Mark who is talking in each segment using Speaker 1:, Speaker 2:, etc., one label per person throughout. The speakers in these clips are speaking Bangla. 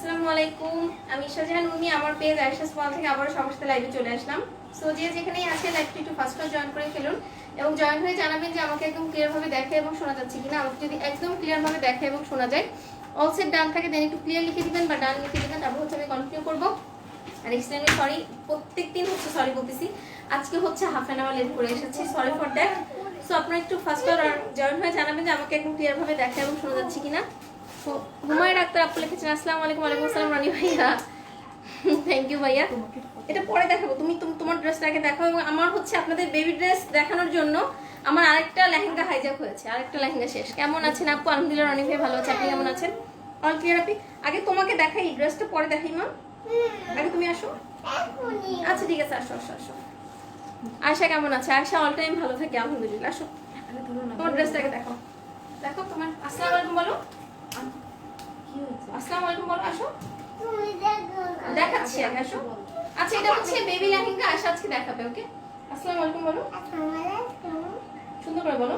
Speaker 1: আসসালামু আলাইকুম, আমি শাহজাহান উর্মি। আমার পেজ আয়েশা স্মল থেকে আবারও সবার সাথে লাইভে চলে আসলাম। সো যে যেখানেই আছে লাইভটি একটু ফার্স্ট জয়েন করে ফেলুন এবং জয়েন হয়ে জানাবেন যে আমাকে একদম ক্লিয়ারভাবে দেখে এবং শোনা যাচ্ছে কিনা। আমাকে যদি একদম ক্লিয়ারভাবে দেখে এবং শোনা যায়, অল সেট ডান থাকে দেন একটু ক্লিয়ার লিখে দিবেন বা ডান লিখে দিবেন, তারপর হচ্ছে আমি কন্টিনিউ করবো। আর এক্সট্রিমলি সরি, প্রত্যেক দিন হচ্ছে সরি বলতেছি, আজকে হচ্ছে হাফ অ্যান আওয়ার লেট করে এসেছি, সরি ফর দ্যাট। সো আপনারা একটু ফার্স্ট জয়েন হয়ে জানাবেন যে আমাকে একদম ক্লিয়ারভাবে দেখে এবং শোনা যাচ্ছে কিনা। হুমায়ুন আক্তার আপু লিখেছেন আসসালামু আলাইকুম। ওয়ালাইকুম আসসালাম রানী ভাইয়া, থ্যাংক ইউ ভাইয়া। এটা পরে দেখাবো, তুমি তোমার ড্রেসটাকে দেখাও। এবং আমার হচ্ছে আপনাদের বেবি ড্রেস দেখানোর জন্য আমার আরেকটা লেহেঙ্গা হাইজ্যাক হয়েছে, আরেকটা লেহেঙ্গা শেষ। কেমন আছেন আপু? আলহামদুলিল্লাহ রানী ভাই ভালো আছে, আপনি কেমন আছেন? অল ক্লিয়ার আপি? আগে তোমাকে দেখাই, ড্রেসটা পরে দেখাই মা, আগে তুমি আসো। আচ্ছা ঠিক আছে, আসো আসো আসো। আয়শা কেমন আছে? আয়শা অল টাইম ভালো থাকে আলহামদুলিল্লাহ। আসো তোমার ড্রেসটাকে দেখো, দেখো তোমার। আসসালামু আলাইকুম বলো, আসসালামু আলাইকুম বলো, আসো দেখাচ্ছি আগে, আসো। আচ্ছা এটা হচ্ছে বেবি লেহেঙ্গা, আয়শা আজকে দেখাবে। ওকে, আসসালামু আলাইকুম বলো, সুন্দর করে বলো।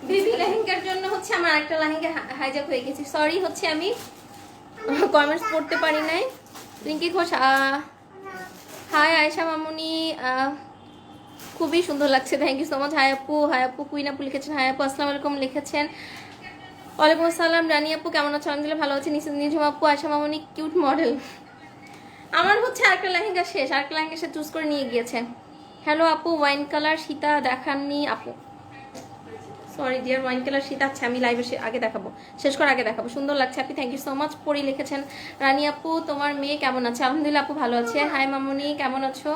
Speaker 1: বেবি লেহেঙ্গার জন্য হচ্ছে আমার আরেকটা লেহেঙ্গা হাইজ্যাক হয়ে গেছে। সরি হচ্ছে আমি কমেন্টস পড়তে পারি নাই। রিঙ্কি ঘোষ হাই আয়েশা মামুনি, খুবই সুন্দর লাগছে, thank you so much. Hi আপু, হাই আপু। কুইন আপু লিখেছেন হাই আপু, আসসালামু আলাইকুম লিখেছেন। ওয়ালাইকুম আসসালাম রানী আপু, কেমন আছো? আলহামদুলিল্লাহ ভালো আছি। নিঝুম আপু, আয়েশা মামুনি কিউট মডেল। আমার হচ্ছে আরেকটা লেহেঙ্গা শেষ, আরেকটা লেহেঙ্গা সে চুজ করে নিয়ে গিয়েছে। হ্যালো আপু, ওয়াইন কালার সীতা দেখাননি আপু। সরি ডিয়ার, ওয়াইন কালার শীত। আচ্ছা আমি লাইভে আগে দেখাবো, শেষ করে আগে দেখাবো। সুন্দর লাগছে আপনি, থ্যাংক ইউ সো মাচ। পরি লিখেছেন রানী আপু তোমার মেয়ে কেমন আছে? আলহামদুলিল্লাহ আপু ভালো আছে। হাই মামুনি কেমন আছো?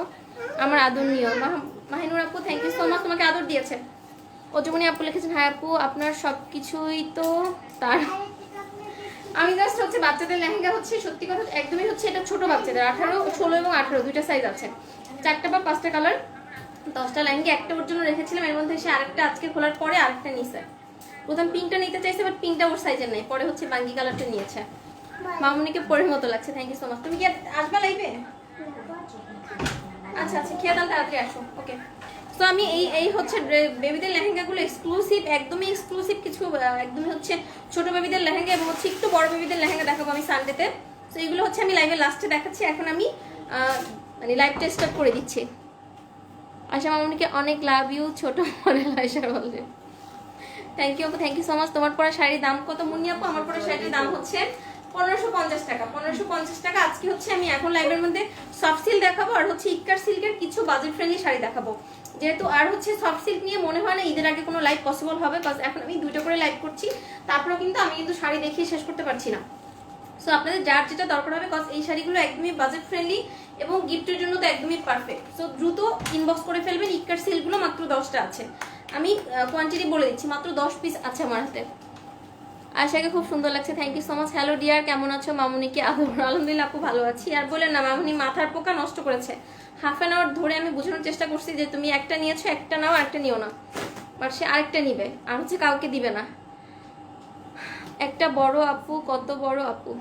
Speaker 1: আমার আদর নিও। মাহিনুর আপু থ্যাংক ইউ সো মাচ, তোমাকে আদর দিয়েছে। অজুমনি আপু লিখেছেন হাই আপু আপনার সব কিছুই তো তার। আমি জাস্ট হচ্ছে বাচ্চাদের লেহেঙ্গা হচ্ছে সত্যি কথা একদমই হচ্ছে এটা ছোট বাচ্চাদের, 18, 16 এবং 18 দুইটা সাইজ আছে, 4টা বা 5টা কালার, 10টা লেহেঙ্গা একটা ওর জন্য রেখেছিলাম। এর মধ্যে সে আরেকটা আজকে খোলার পরে আরেকটা নিছে। প্রথম পিঙ্কটা নিতে চাইছে বাট পিঙ্কটা ওর সাইজের নেই, পরে হচ্ছে বাঙ্গি কালারটা নিয়েছে। মামুনিকে পরের মতো লাগছে, থ্যাংক ইউ সো মাচ। তুমি কি আসবা লাইভে? আচ্ছা আচ্ছা খেয়ে দাও, তাড়াতাড়ি আসো। ওকে, তো আমি এই হচ্ছে বেবিদের লেহেঙ্গাগুলো এক্সক্লুসিভ, একদমই এক্সক্লুসিভ কিছু, একদমই হচ্ছে ছোট বেবিদের লেহেঙ্গা এবং হচ্ছে একটু বড় বেবিদের লেহেঙ্গা দেখাবো আমি সানডেতে। তো এগুলো হচ্ছে আমি লাইভে লাস্টে দেখাচ্ছি, এখন আমি মানে লাইভ টেস্ট করে দিচ্ছি। আশা মামুনিকে অনেক লাভ ইউ, ছোট মডেল আয়শা বলে। থ্যাংক ইউ আপু, থ্যাংক ইউ সো মাচ। তোমার পরা শাড়ির দাম কত মুন্নি আপু? আমার পরা শাড়ির দাম হচ্ছে 1550 টাকা। 1550 টাকা। আজকে হচ্ছে আমি এখন লাইভের মধ্যে সফট সিল্ক দেখাবো আর হচ্ছে ইক্কার সিল্কের কিছু বাজেট ফ্রেন্ডলি শাড়ি দেখাবো, যেহেতু আর হচ্ছে সফট সিল্ক নিয়ে মনে হয় না ঈদের আগে কোনো লাইভ পসিবল হবে। বাস এখন আমি 2টা করে লাইভ করছি, তারপরেও কিন্তু আমি কিন্তু শাড়ি দেখিয়ে শেষ করতে পারছি না। সো আপনাদের যার যেটা দরকার হবে, কজ এই শাড়িগুলো একদমই বাজেট ফ্রেন্ডলি এবং গিফটের জন্য তো একদমই পারফেক্ট। সো দ্রুত ইনবক্স করে ফেলবেন। ইক্কার সিল্কগুলো মাত্র 10টা আছে, আমি কোয়ান্টিটি বলে দিচ্ছি, মাত্র 10 পিস আছে আমার হাতে। আশাকে খুব সুন্দর লাগছে, thank you so much. Hello dear, কেমন আছো? মামুনিকে আদর। আলহামদুলিল্লাহ আপু ভালো আছি। আর বলেন না, মামুনি মাথার পোকা নষ্ট করেছে। হাফ অ্যান আওয়ার ধরে আমি বোঝানোর চেষ্টা করছি যে তুমি একটা নিয়েছো, একটা নাও, একটা নিও না। বাট সে আরেকটা নিবে আর হচ্ছে কাউকে দিবে না। একটা বড় আপু কত বড় আপু?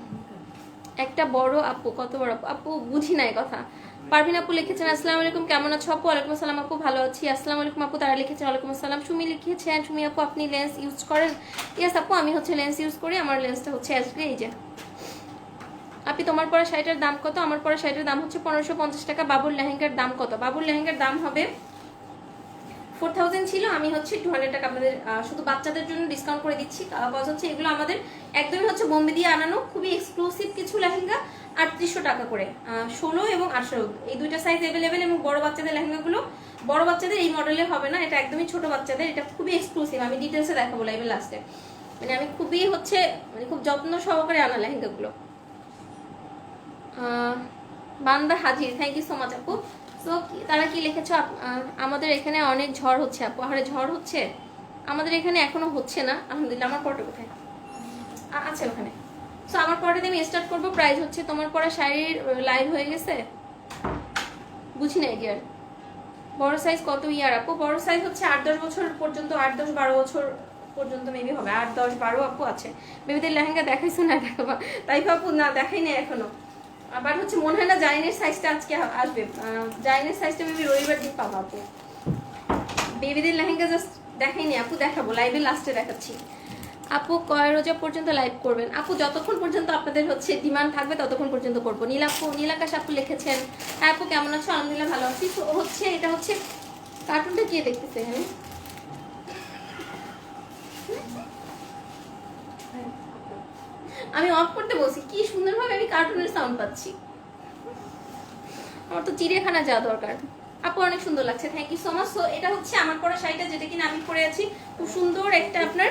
Speaker 1: একটা বড় আপু কত বড় আপু? আপু বুঝি নাই কথা। পারভিন আপু লিখেছেন আসসালামু আলাইকুম, কেমন আছো আপু? ওয়ালাইকুম আসসালাম আপু ভালো আছি। আসসালামু আলাইকুম আপু। তারা লিখেছেন ওয়ালাইকুম আসসালাম। সুমি লিখেছেন সুমি আপু আপনি লেন্স ইউজ করেন? ইয়েস আপু আমি হচ্ছে লেন্স ইউজ করি, আমার লেন্সটা হচ্ছে এসডি। এই যে আপনি তোমার পরা শাড়িটার দাম কত? আমার পরা শাড়িটার দাম হচ্ছে 1550 টাকা। বাবুর লেহেঙ্গার দাম কত? বাবুর লেহেঙ্গার দাম হবে 4000 ছিল, আমি হচ্ছে 200 টাকা আপনাদের শুধু বাচ্চাদের জন্য ডিসকাউন্ট করে দিচ্ছি। কজ হচ্ছে এগুলো আমাদের একদমই হচ্ছে বোম্বে দিয়ে আনানো, খুবই এক্সক্লুসিভ কিছু লেহেঙ্গা। 3800 টাকা করে, 16 এবং 18 এই দুইটা সাইজ অ্যাভেলেবেল। এবং বড় বাচ্চাদের লেহেঙ্গাগুলো বড় বাচ্চাদের এই মডেলে হবে না, এটা একদমই ছোট বাচ্চাদের, এটা খুবই এক্সক্লুসিভ। আমি ডিটেলসে দেখাবো লাইভের লাস্টে। মানে আমি খুবই হচ্ছে মানে খুব যত্ন সহকারে আনা লেহেঙ্গাগুলো। বান্দা হাজির, থ্যাংক ইউ সো মাচ আপু। সো তারা কি লিখেছো? আমাদের এখানে অনেক ঝড় হচ্ছে আপু। আরে ঝড় হচ্ছে? আমাদের এখানে এখনো হচ্ছে না আলহামদুলিল্লাহ। আমার পরটা কোথায় আছে? ওখানে। সো আমার পরটাতে আমি স্টার্ট করবো। প্রাইস হচ্ছে তোমার পরা শাড়ির লাইভ হয়ে গেছে, বুঝি না ডিয়ার। বড় সাইজ কত ইয়ার আপু? বড় সাইজ হচ্ছে 8-10 বছর পর্যন্ত, 8-10-12 বছর পর্যন্ত মেবি হবে। 8-10-12 আপু আছে। বেবিদের লেহেঙ্গা দেখাইছো না? দেখাবা তাই আপু? না দেখাই নাই এখনো। আবার হচ্ছে মনে হয় না জাইনের সাইজটা আজকে আসবে, জাইনের সাইজটা আমি রবিবার দিন পাবো আপু। বেবিদের লেহেঙ্গা জাস্ট দেখাইনি আপু, দেখাবো লাইভের লাস্টে দেখাচ্ছি। আপু কয় রোজা পর্যন্ত লাইভ করবেন? আপু যতক্ষণ পর্যন্ত আপনাদের হচ্ছে ডিমান্ড থাকবে ততক্ষণ পর্যন্ত করবো। নীলাকাশ আপু লিখেছেন, হ্যাঁ আপু কেমন আছো? আলহামদুলিল্লাহ ভালো আছি। তো হচ্ছে এটা হচ্ছে কার্টুনটা কে দেখতেছে? হ্যাঁ আমি অফ করতে বলছি, কি সুন্দরভাবে আমি কার্টুনের সাউন্ড পাচ্ছি। আমার তো চিড়িয়াখানা যাওয়া দরকার। আপু অনেক সুন্দর লাগছে, thank you so much. So এটা হচ্ছে আমার পরা শাড়িটা, যেটা কিনা আমি পরে আছি। খুব সুন্দর একটা আপনার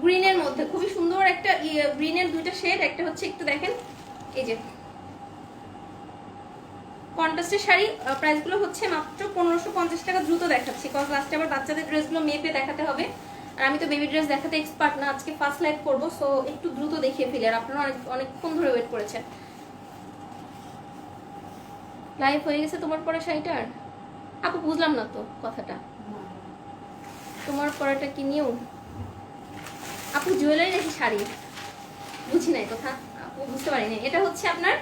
Speaker 1: গ্রিনের মধ্যে, খুবই সুন্দর একটা গ্রিনের দুইটা শেড। একটা হচ্ছে একটু দেখেন এই যে কন্ট্রাস্টের শাড়ি। প্রাইসগুলো হচ্ছে মাত্র 1550 টাকা। দ্রুত দেখাচ্ছি কজ লাস্টে আবার বাচ্চাদের ড্রেসগুলো মেপে দেখাতে হবে, আর আমি তো বেবি ড্রেস দেখাতে এক্সপার্ট না, আজকে ফার্স্ট লাইভ করবো। সো একটু দ্রুত দেখিয়ে ফেলি, আর আপনারা অনেকক্ষণ ধরে ওয়েট করেছেন। লাইভ হয়ে গেছে তোমার পরা শাড়িটার? আপু বুঝলাম না তো কথাটা, তোমার পরাটা কি নিউ? আপু জুয়েলারি নাকি শাড়ি? বুঝি নাই কথা আপু, বুঝতে পারি না। এটা হচ্ছে আপনার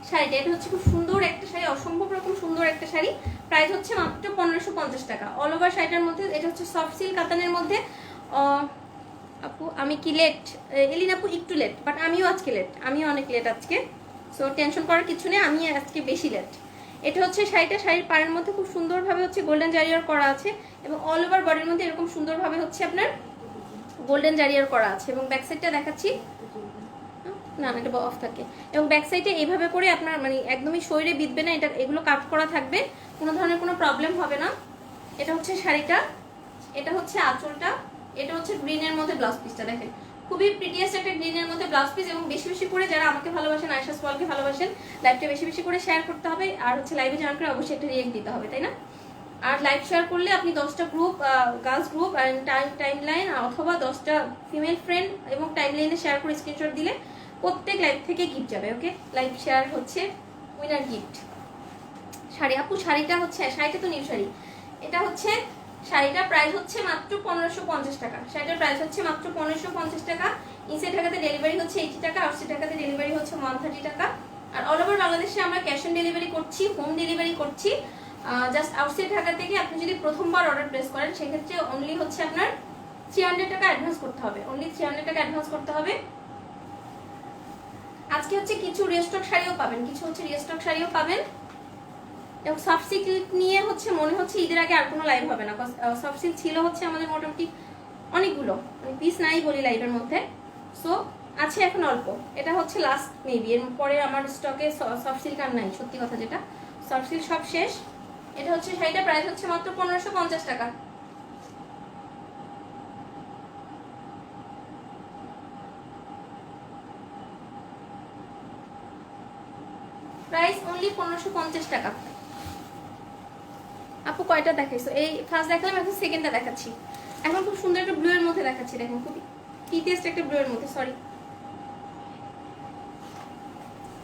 Speaker 1: শাড়িটা, এটা হচ্ছে খুব সুন্দর একটা শাড়ি, অসম্ভব রকম সুন্দর একটা শাড়ি। প্রাইস হচ্ছে মাত্র 1550 টাকা। অল ওভার শাড়িটার মধ্যে এটা হচ্ছে সফট সিল্ক কাতানের মধ্যে। আপু আমি কি লেট? এলিন আপু একটু লেট, বাট আমিও আজকে লেট, আমিও অনেক লেট আজকে। সো টেনশন করার কিছু নেই, আমি আজকে বেশি লেট। এটা হচ্ছে শাড়িটা, শাড়ির পাড়ের মধ্যে খুব সুন্দরভাবে হচ্ছে গোল্ডেন জারিয়ার করা আছে, এবং অল ওভার বডির মধ্যে এরকম সুন্দরভাবে হচ্ছে আপনার গোল্ডেন জারিয়ার করা আছে। এবং ব্যাক সাইডটা দেখাচ্ছি, না না এটা অফ থাকে। এবং ব্যাক সাইডে এইভাবে করে আপনার মানে একদমই শরীরে বিঁধবে না, এটা এগুলো কাট করা থাকবে, কোনো ধরনের কোনো প্রবলেম হবে না। এটা হচ্ছে শাড়িটা, এটা হচ্ছে আঁচলটা, এটা হচ্ছে গ্রিনের মধ্যে ব্লাউজ পিসটা দেখেন, খুবই প্রিটিয়েস্ট একটা গ্রিনের মধ্যে ব্লাউজ পিস। এবং বেশি বেশি করে যারা আমাকে ভালোবাসেন, আয়শা সোয়ালকে ভালোবাসেন, লাইভটা বেশি বেশি করে শেয়ার করতে হবে, আর হচ্ছে লাইভে জয়েন করে অবশ্যই একটা রিয়েক্ট দিতে হবে, তাই না? আর লাইভ শেয়ার করলে আপনি 10টা group, girls group and time line, অথবা 10টা ফিমেল ফ্রেন্ড এবং টাইম লাইনে শেয়ার করে স্ক্রিনশট দিলে প্রত্যেক লাইভ থেকে গিফট যাবে। ওকে, লাইভ শেয়ার হচ্ছে উইনার গিফট। শাড়ি আপু শাড়িটা হচ্ছে, শাড়িটা তো নিউ শাড়ি। এটা হচ্ছে শাড়িটা প্রাইস হচ্ছে মাত্র 1550 টাকা। শাড়িটার প্রাইস হচ্ছে মাত্র 1550 টাকা। ইনসাইড ঢাকাতে ডেলিভারি হচ্ছে 80 টাকা, আউটসাইড ঢাকাতে ডেলিভারি হচ্ছে 130 টাকা। আর অল ওভার বাংলাদেশে আমরা ক্যাশ অন ডেলিভারি করছি, হোম ডেলিভারি করছি। জাস্ট আউটসাইড ঢাকা থেকে আপনি যদি প্রথমবার অর্ডার প্লেস করেন, সেক্ষেত্রে অনলি হচ্ছে আপনার 300 টাকা অ্যাডভান্স করতে হবে, অনলি 300 টাকা অ্যাডভান্স করতে হবে। আজকে হচ্ছে কিছু রিস্টক শাড়িও পাবেন, কিছু হচ্ছে রিস্টক শাড়িও পাবেন। এবং সফট সিল্ক নিয়ে হচ্ছে মনে হচ্ছে ঈদের আগে আর কোনো লাইভ হবে না, সফট সিল্ক ছিল হচ্ছে আমাদের মোটামুটি অনেকগুলো, মানে পিস নাই বলি লাইভের মধ্যে। সো আছে এখন অল্প, এটা হচ্ছে লাস্ট মেবি, এর পরে আমার স্টকে সফট সিল্ক আর নাই, সত্যি কথা যেটা, সফট সিল্ক সব শেষ। এটা হচ্ছে শাড়িটা প্রাইস হচ্ছে মাত্র 1550 টাকা। প্রাইস অনলি 1550 টাকা। আপু কয়টা দেখাইছো? এই ফার্স্ট দেখালাম, এখন সেকেন্ডটা দেখাচ্ছি। এখন খুব সুন্দর একটা ব্লু এর মধ্যে দেখাচ্ছি, দেখেন খুবই পিটিয়েস্ট একটা ব্লু এর মধ্যে, sorry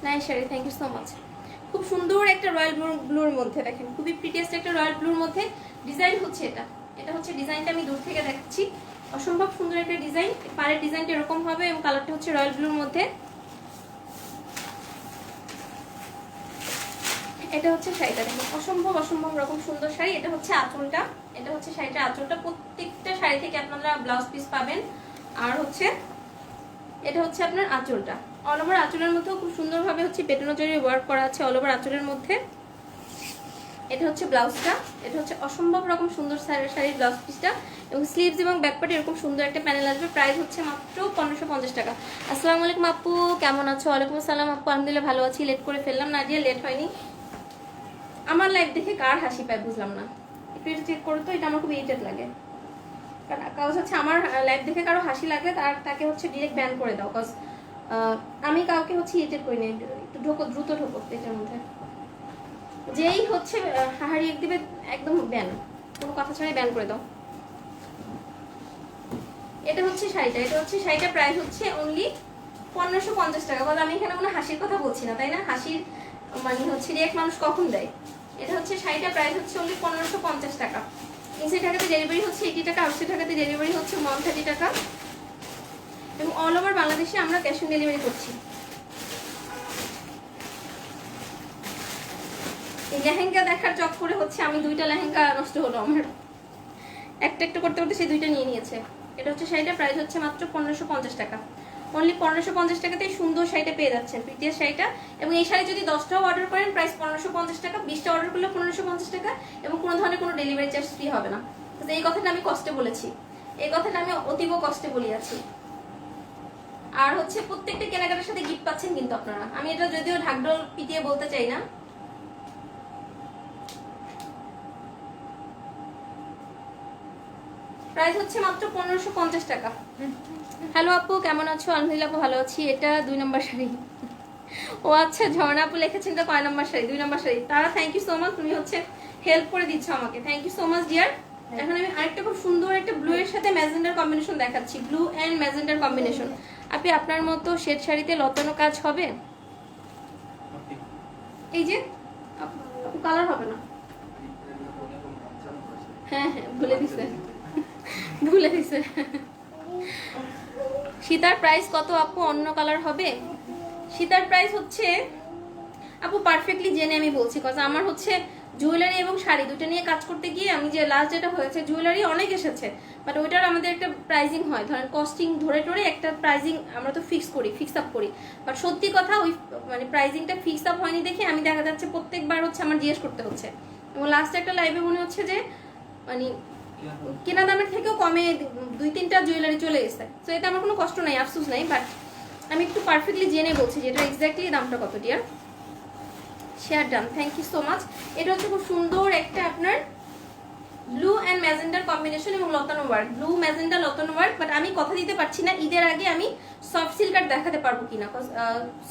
Speaker 1: nice sari, thank you so much. খুব সুন্দর একটা রয়্যাল ব্লুর মধ্যে দেখেন, খুবই প্রিটিয়েস্ট একটা রয়্যাল ব্লুর মধ্যে ডিজাইন হচ্ছে এটা। এটা হচ্ছে ডিজাইনটা, আমি দূর থেকে দেখাচ্ছি, অসম্ভব সুন্দর একটা ডিজাইন। পাড়ের ডিজাইনটা এরকম হবে এবং কালারটা হচ্ছে রয়্যাল ব্লুর মধ্যে। এটা হচ্ছে শাড়িটা দেখেন, অসম্ভব অসম্ভব রকম সুন্দর শাড়ি। এটা হচ্ছে আঁচলটা, এটা হচ্ছে শাড়িটা আঁচলটা। প্রত্যেকটা শাড়ি থেকে আপনারা ব্লাউজ পিস পাবেন। আর হচ্ছে এটা হচ্ছে আপনার আঁচলটা, অল ওভার আঁচলের মধ্যেও খুব সুন্দরভাবে হচ্ছে পেটানো জড়ি ওয়ার্ক করা আছে অল ওভার আঁচলের মধ্যে। এটা হচ্ছে ব্লাউজটা, এটা হচ্ছে অসম্ভব রকম সুন্দর শাড়ির ব্লাউজ পিসটা, এবং স্লিভস এবং ব্যাকপার্টে এরকম সুন্দর একটা প্যানেল আসবে। প্রাইস হচ্ছে মাত্র 1550 টাকা। আসসালামু আলাইকুম আপু, কেমন আছো? ওয়ালাইকুম আসসালাম আপু, আলহামদুলিল্লাহ ভালো আছি। লেট করে ফেললাম না, দিয়ে লেট হয়নি। আমার লাইফ দেখে কার হাসি পায় বুঝলাম না, একটু এটা চেক করো তো, এটা আমার খুব ইরিটেট লাগে। কারণ হচ্ছে আমার লাইফ দেখে কারো হাসি লাগে, তাকে হচ্ছে ডিরেক্ট ব্যান করে দাও, কজ আমি কাউকে হচ্ছে ইরিটেট করি না। একটু ঢোকো, দ্রুত ঢোকো পেটের মধ্যে, যেই হচ্ছে হাহারি এক দিবে একদম ব্যান, কোনো কথা ছাড়াই ব্যান করে দাও। এটা হচ্ছে শাড়িটা, এটা হচ্ছে শাড়িটা প্রাইস হচ্ছে অনলি 1550 টাকা। কারণ আমি এখানে কোনো হাসির কথা বলছি না, তাই না? হাসির মানে হচ্ছে রিয়েক্ট মানুষ কখন দেয়। এটা হচ্ছে শাড়িটা প্রাইস হচ্ছে অনলি 1550 টাকা। ইনসাইড ঢাকাতে ডেলিভারি হচ্ছে 80 টাকা, আউটসাইড ঢাকাতে ডেলিভারি হচ্ছে 130 টাকা, এবং অল ওভার বাংলাদেশে আমরা ক্যাশ অন ডেলিভারি করছি। এই লেহেঙ্গা দেখার চক্করে হচ্ছে আমি 2টা লেহেঙ্গা নষ্ট হলো আমার, একটা একটা করতে করতে সেই 2টা নিয়ে নিয়েছে। এটা হচ্ছে শাড়িটার প্রাইস হচ্ছে মাত্র 1550 টাকা। অনলি 1550 টাকাতেই সুন্দর শাড়িটা পেয়ে যাচ্ছেন, প্রিটিয়াস শাড়িটা। এবং এই শাড়ি যদি 10টাও অর্ডার করেন প্রাইস 1550 টাকা, 20টা অর্ডার করলে 1550 টাকা, এবং কোনো ধরনের কোনো ডেলিভারি চার্জ ফ্রি হবে না। তো এই কথাটা আমি কষ্টে বলেছি, এই কথাটা আমি অতীব কষ্টে বলিয়াছি। আর হচ্ছে প্রত্যেকটা কেনাকাটার সাথে গিফট পাচ্ছেন কিন্তু আপনারা। আমি এটা যদিও ঢাকঢোল পিটিয়ে বলতে চাই না। প্রাইস হচ্ছে মাত্র 1550 টাকা। হ্যালো আপু, কেমন আছো? আলহামদুলিল্লাহ আপু, ভালো আছি। এটা 2 নম্বর শাড়ি। ও আচ্ছা, ঝর্ণা আপু লিখেছেন এটা কয় নম্বর শাড়ি? 2 নম্বর শাড়ি। তারা থ্যাংক ইউ সো মাচ, তুমি হচ্ছে হেল্প করে দিচ্ছ আমাকে, thank you so much dear. এখন আমি আরেকটা খুব সুন্দর একটা ব্লু এর সাথে ম্যাজেন্ডার কম্বিনেশন দেখাচ্ছি, ব্লু এন্ড ম্যাজেন্ডার কম্বিনেশন। আপনি আপনার মতো শেড শাড়িতে লতানো কাজ হবে? এই যে আপু কালার হবে না। হ্যাঁ হ্যাঁ, ভুলে দিছে, ভুলে দিছে। সীতার প্রাইস কত আপু? অন্য কালার হবে? সীতার প্রাইস হচ্ছে আপু পারফেক্টলি জেনে আমি বলছি, কজ আমার হচ্ছে জুয়েলারি এবং শাড়ি দুটো নিয়ে কাজ করতে গিয়ে আমি যে লাস্ট যেটা হয়েছে, জুয়েলারি অনেক এসেছে, বাট ওইটার আমাদের একটা প্রাইজিং হয়, ধরেন কস্টিং ধরে টরে একটা প্রাইজিং আমরা তো ফিক্স আপ করি, বাট সত্যি কথা ওই মানে প্রাইজিংটা ফিক্স আপ হয়নি দেখে আমি দেখা যাচ্ছে প্রত্যেকবার হচ্ছে আমার জিজ্ঞেস করতে হচ্ছে। এবং লাস্ট একটা লাইভে মনে হচ্ছে যে মানে কেনা দামের থেকেও কমে 2-3টা জুয়েলারি চলে গেছে। তো এটা আমার কোনো কষ্ট নাই, আফসোস নাই, বাট আমি একটু পারফেক্টলি জেনে বলছি যে এটা এক্স্যাক্টলি দামটা কত ডিয়ার। Share done, thank you so much. এটা হচ্ছে খুব সুন্দর একটা আপনার ব্লু অ্যান্ড ম্যাজেন্ডার কম্বিনেশন এবং লতানো ওয়ার্ক, ব্লু ম্যাজেন্ডা লতানো ওয়ার্ক। বাট আমি কথা দিতে পারছি না ঈদের আগে আমি সফট সিল্কার দেখাতে পারবো কিনা,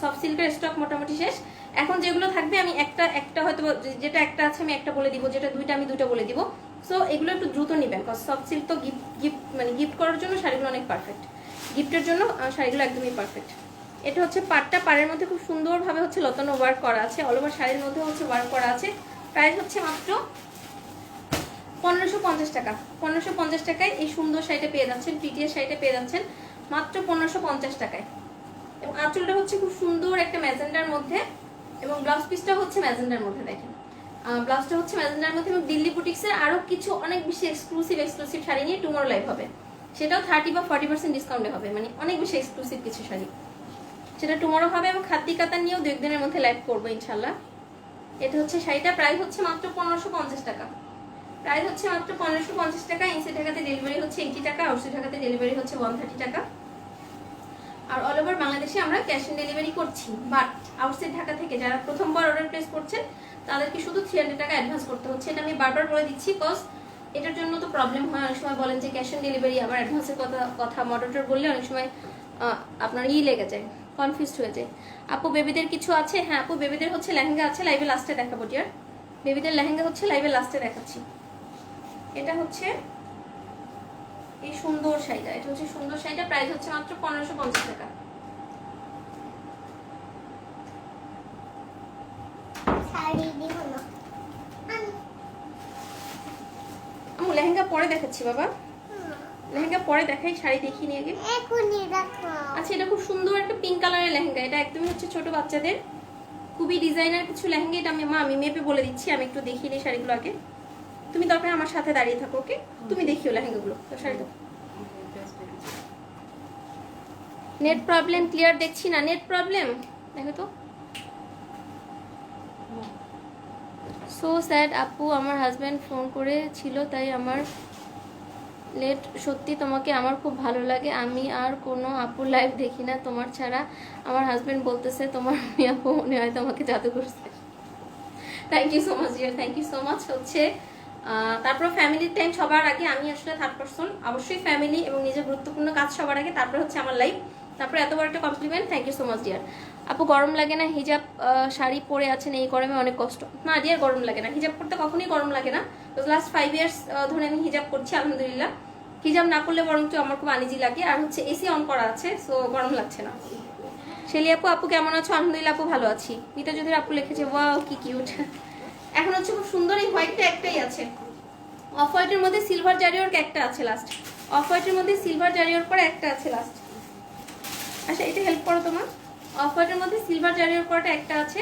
Speaker 1: সফট সিল্কের স্টক মোটামুটি শেষ। এখন যেগুলো থাকবে আমি একটা হয়তো যেটা একটা আছে আমি একটা বলে দিব, যেটা 2টা আমি 2টা বলে দিব। সো এগুলো একটু দ্রুত নেবেন, কজ সফট সিল্ক তো গিফট করার জন্য শাড়িগুলো অনেক পারফেক্ট, গিফটের জন্য শাড়িগুলো একদমই পারফেক্ট। এটা হচ্ছে পাটটা, পাড়ের মধ্যে খুব সুন্দরভাবে হচ্ছে লতানো ওয়ার্ক করা আছে, অল ওভার শাড়ির মধ্যে হচ্ছে ওয়ার্ক করা আছে। প্রাইস হচ্ছে মাত্র 1550 টাকা। 1550 টাকায় এই সুন্দর শাড়িটা পেয়ে যাচ্ছেন, পিটিএস শাড়িটা পেয়ে যাচ্ছেন মাত্র 1550 টাকায়। এবং আঁচলটা হচ্ছে খুব সুন্দর একটা ম্যাজেন্ডার মধ্যে, এবং ব্লাউজ পিসটা হচ্ছে ম্যাজেন্ডার মধ্যে, দেখেন ব্লাউজটা হচ্ছে ম্যাজেন্ডার মধ্যে। এবং দিল্লি বুটিক্সের আরও কিছু অনেক বেশি এক্সক্লুসিভ শাড়ি নিয়ে টুমরো লাইভ হবে, সেটাও 30 বা 40% ডিসকাউন্টে হবে, মানে অনেক বেশি এক্সক্লুসিভ কিছু শাড়ি, সেটা টুমরো হবে। এবং খাদ্যি কাতার নিয়েও 2 দিনের মধ্যে লাইভ করবো ইনশাল্লাহ। এটা হচ্ছে শাড়িটা প্রাইস হচ্ছে মাত্র 1550 টাকা। প্রাইস হচ্ছে মাত্র 1550 টাকা। ইনসি ঢাকাতে ডেলিভারি হচ্ছে 80 টাকা, আউটসাইড ঢাকাতে ডেলিভারি হচ্ছে 130 টাকা। আর অল ওভার বাংলাদেশে আমরা ক্যাশ অন ডেলিভারি করছি, বাট আউটসাইড ঢাকা থেকে যারা প্রথমবার অর্ডার প্লেস করছেন তাদেরকে শুধু 300 টাকা অ্যাডভান্স করতে হচ্ছে। এটা আমি বারবার বলে দিচ্ছি, কজ এটার জন্য তো প্রবলেম হয়, অনেক সময় বলেন যে ক্যাশ অন ডেলিভারি, আবার অ্যাডভান্সের কথা মডারেটর বললে অনেক সময় আপনার লেগে যায়, কনফিউজড হয়ে যায়। আপু বেবিদের কিছু আছে? হ্যাঁ আপু বেবিদের হচ্ছে লেহেঙ্গা আছে, লাইভে লাস্টে দেখাবো ডিয়ার। বেবিদের লেহেঙ্গা হচ্ছে লাইভে লাস্টে দেখাচ্ছি। এটা হচ্ছে এই সুন্দর শাড়িটা, এটা হচ্ছে সুন্দর শাড়িটা, প্রাইস হচ্ছে মাত্র 1550 টাকা। আমি লেহেঙ্গা পরে দেখাচ্ছি বাবা, লেহেঙ্গা পরে দেখাই, শাড়ি দেখিয়ে নিয়ে আগে। আচ্ছা, এটা খুব সুন্দর একটা পিঙ্ক কালারের লেহেঙ্গা, এটা একদমই হচ্ছে ছোট বাচ্চাদের, খুবই ডিজাইনার কিছু লেহেঙ্গা। এটা আমি মেপে বলে দিচ্ছি, আমি একটু দেখিয়ে নিই শাড়িগুলো আগে। তুমি দরকার আমার সাথে দাঁড়িয়ে থাকো, ওকে? তুমি দেখিও লেহেঙ্গাগুলো, তো শাড়ি দাও। নেট প্রবলেম, ক্লিয়ার দেখছি না, নেট প্রবলেম দেখো তো। সো স্যাড আপু, আমার হাজব্যান্ড ফোন করেছিল তাই আমার লেট। সত্যি তোমাকে আমার খুব ভালো লাগে, আমি আর কোনো আপুর লাইভ দেখি না তোমার ছাড়া। আমার হাজব্যান্ড বলতেছে তোমার মিয়া আপু মনে হয় তোমাকে জাদু করছে। Thank you so much dear, thank you so much. হচ্ছে তারপর ফ্যামিলির টাইম সবার আগে, আমি আসলে থার্ড পারসন, অবশ্যই ফ্যামিলি এবং নিজের গুরুত্বপূর্ণ কাজ সবার আগে, তারপর হচ্ছে আমার লাইফ, তারপর এত বড় একটা compliment. Thank you so much dear. আপু গরম লাগে না? হিজাব শাড়ি পরে আছেন, এই গরমে অনেক কষ্ট। না ডিয়ার, গরম লাগে না, হিজাব করতে কখনোই গরম লাগে না। তো লাস্ট 5 ইয়ার্স ধরে আমি হিজাব করছি আলহামদুলিল্লাহ। হিজাব না করলে বরঞ্চ আমার খুব আনিজি লাগে, আর হচ্ছে এসি অন করা আছে, সো গরম লাগছে না। শেলি আপু, আপু কেমন আছো? আলহামদুলিল্লাহ আপু ভালো আছি। মিতা যদি আপু লিখেছে ওয়াও কি কিউট। এখন হচ্ছে খুব সুন্দর এই হোয়াইটটা একটাই আছে, অফ হোয়াইটের মধ্যে সিলভার জারিওয়ার্ক একটা আছে লাস্ট, অফ হোয়াইটের মধ্যে সিলভার জারিওয়ার্ক করা একটা আছে লাস্ট। আচ্ছা এটা হেল্প করো তোমার, অফ হোয়াইটের মধ্যে সিলভার জারিওয়ার্ক করাটা একটা আছে,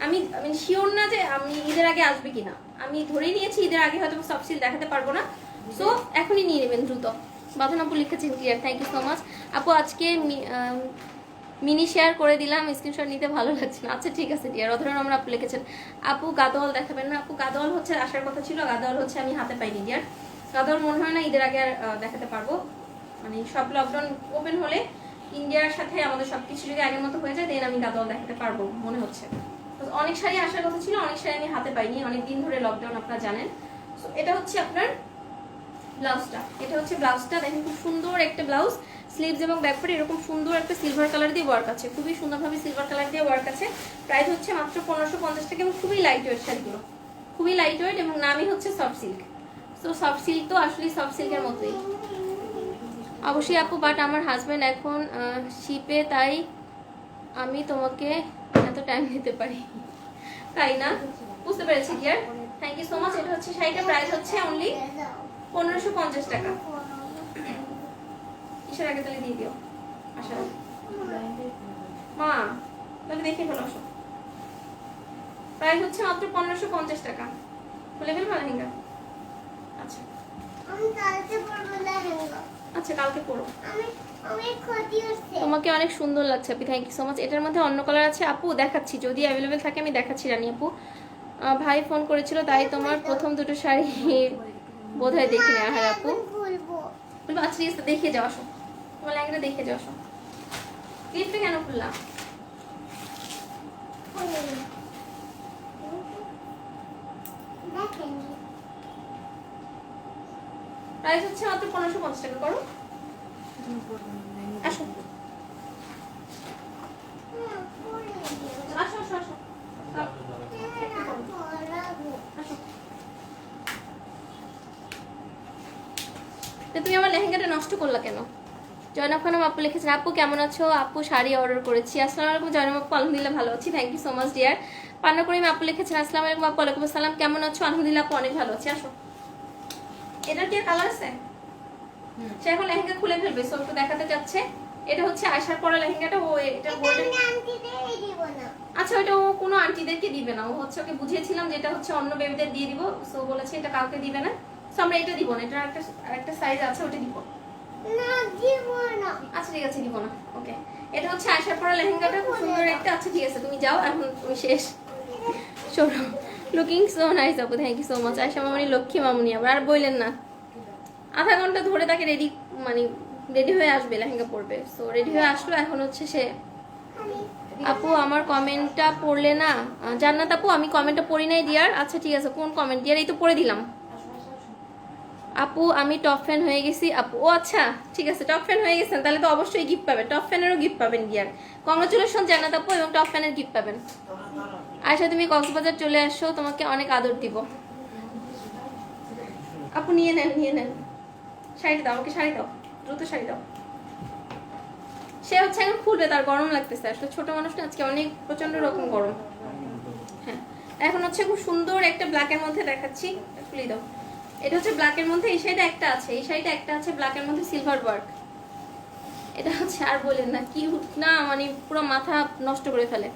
Speaker 1: আমি আমি শিওর না যে আমি ঈদের আগে আসবে কিনা, আমি ধরেই নিয়েছি ঈদের আগে হয়তো সফট সিল্ক দেখাতে পারবো না, সো এখনই নিয়ে নেবেন দ্রুত। বাঁধন আপু লিখেছেন clear, thank you so much আপু। আজকে মিনি শেয়ার করে দিলাম, স্ক্রিনশট নিতে ভালো লাগছে না। আচ্ছা ঠিক আছে ডিয়ার। অধরা আমরা আপু লিখেছেন আপু গাদোয়াল দেখাবেন না? আপু গাদোয়াল হচ্ছে আসার কথা ছিল, গাদোয়াল হচ্ছে আমি হাতে পাইনি ডিয়ার। গাদোয়াল মনে হয় না ঈদের আগে আর দেখাতে পারবো, মানে সব লকডাউন ওপেন হলে ইন্ডিয়ার সাথে আমাদের সবকিছু যদি আগের মতো হয়ে যায় দেন আমি গাদোয়াল দেখাতে পারবো মনে হচ্ছে। অনেক শাড়ি আসার কথা ছিল, অনেক শাড়ি আমি হাতে পাইনি, অনেক দিন ধরে লকডাউন আপনারা জানেন। সো এটা হচ্ছে আপনার ব্লাউজটা, এটা হচ্ছে ব্লাউজটা, দেখেন খুব সুন্দর একটা ব্লাউজ, স্লিভস এবং ব্যাকপার্টে এরকম সুন্দর একটা সিলভার কালার দিয়ে ওয়ার্ক আছে, খুবই সুন্দরভাবে সিলভার কালার দিয়ে ওয়ার্ক আছে। প্রাইস হচ্ছে মাত্র 1550 টাকা এবং খুবই লাইট ওয়েট শাড়িগুলো, খুবই লাইট ওয়েট এবং নামই হচ্ছে soft silk. So soft silk তো আসলে সফট সিল্কের মতোই অবশ্যই আপু, বাট আমার হাজব্যান্ড এখন শিপে, তাই আমি তোমাকে এত টাইম দিতে পারি। তাই না, বুঝতে পেরেছি dear, thank you so much. এটা হচ্ছে শাড়িটার প্রাইস হচ্ছে অনলি 1550 টাকা। কিসের আগে তাহলে দিয়ে দিও আশা মা, তাহলে দেখে ফেলো। প্রাইস হচ্ছে মাত্র 1550 টাকা। খুলে ফেলবো লেহেঙ্গা? আচ্ছা
Speaker 2: আমি কালকে পরবো লেহেঙ্গা।
Speaker 1: আচ্ছা কালকে পরো।
Speaker 2: আমি ক্ষতি হচ্ছে।
Speaker 1: তোমাকে অনেক সুন্দর লাগছে আপু, থ্যাংক ইউ সো মাচ। এটার মধ্যে অন্য কালার আছে আপু, দেখাচ্ছি যদি অ্যাভেলেবেল থাকে আমি দেখাচ্ছি রানী আপু। ভাই ফোন করেছিল তাই তোমার প্রথম দুটো শাড়ি বোধহয় দেখিনি। হ্যাঁ আপু
Speaker 2: বলবো।
Speaker 1: আচ্ছা ঠিক আছে, দেখে যাও আসো, তোমার লেহেঙ্গাটা দেখে যাও আসো। ক্লিপটা কেন খুললাম? প্রাইস হচ্ছে মাত্র 1550 টাকা। করো আসো আসো আসো আসো আসো। তুমি আমার লেহেঙ্গাটা নষ্ট করলা কেন? জয়নাব খানম আপু লিখেছেন আপু কেমন আছো? আপু শাড়ি অর্ডার করেছি। আসসালামু আলাইকুম জয়নাব আপু, আলহামদুলিল্লাহ ভালো আছি, thank you so much dear. Panna Karim আপু লিখেছেন আসসালামু আলাইকুম আপু। ওয়ালাইকুম আসসালাম, কেমন আছো? আলহামদুলিল্লাহ আপু অনেক ভালো আছি। আসো, এটার কি কালার আছে? সে এখন লেহেঙ্গা খুলে ফেলবে, সো একটু দেখাতে যাচ্ছে। এটা হচ্ছে আশার পরা লেহেঙ্গাটা, ও এটা গোল্ডেন। আচ্ছা ওটা ও কোনো আন্টিদেরকে দিবে না, ও হচ্ছে ওকে বুঝিয়েছিলাম যে এটা হচ্ছে অন্য বেবিদের দিয়ে দিব, সো বলেছে এটা কাউকে দিবে না, সো আমরা এটা দিব না, এটা একটা সাইজ আছে ওটা দিব
Speaker 2: না, দিব না।
Speaker 1: আচ্ছা ঠিক আছে দিব না, ওকে। এটা হচ্ছে আশার পরা লেহেঙ্গাটা, খুব সুন্দর একটা। আচ্ছা ঠিক আছে তুমি যাও এখন, তুমি শেষ। শোনো লুকিং সো নাইস আপু, থ্যাংক ইউ সো মাচ। আশা মামনি লক্ষ্মী মামনি, আবার আর বললেন না, আধা ঘন্টা ধরে তাকে মানে রেডি হয়ে আসবে, লেহেঙ্গা পরবে, সো রেডি হয়ে আসলো, এখন হচ্ছে সে। আপু আমার কমেন্টটা পড়লে না? জান্নাত আপু আমি কমেন্টটা পড়ি নাই ডিয়ার। আচ্ছা ঠিক আছে, কোন কমেন্ট ডিয়ার? এই তো পড়ে দিলাম। আপু আমি টপ ফ্যান হয়ে গেছি আপু। ও আচ্ছা ঠিক আছে, টপ ফ্যান হয়ে গেছেন তাহলে তো অবশ্যই গিফট পাবেন, টপ ফ্যানেরও গিফট পাবেন ডিয়ার। কংগ্রাচুলেশন জান্নাত আপু, এবং টপ ফ্যানের গিফট পাবেন। আয়শা তুমি কক্সবাজার চলে আসো, তোমাকে অনেক আদর দিব। আপু নিয়ে নেন, নিয়ে নেন শাড়িটা দাও, আমাকে শাড়ি দাও, দ্রুত শাড়ি দাও। সে হচ্ছে এখন খুলবে, তার গরম লাগতেছে, আসলে ছোট মানুষ না, আজকে অনেক প্রচন্ড রকম গরম। হ্যাঁ এখন হচ্ছে খুব সুন্দর একটা ব্ল্যাকের মধ্যে দেখাচ্ছি, খুলে দাও। এটা হচ্ছে ব্ল্যাকের মধ্যে, এই শাড়িটা একটা আছে, এই শাড়িটা একটা আছে ব্ল্যাকের মধ্যে সিলভার ওয়ার্ক। এটা হচ্ছে আর বলেন না কি না, মানে পুরো মাথা নষ্ট করে ফেলে।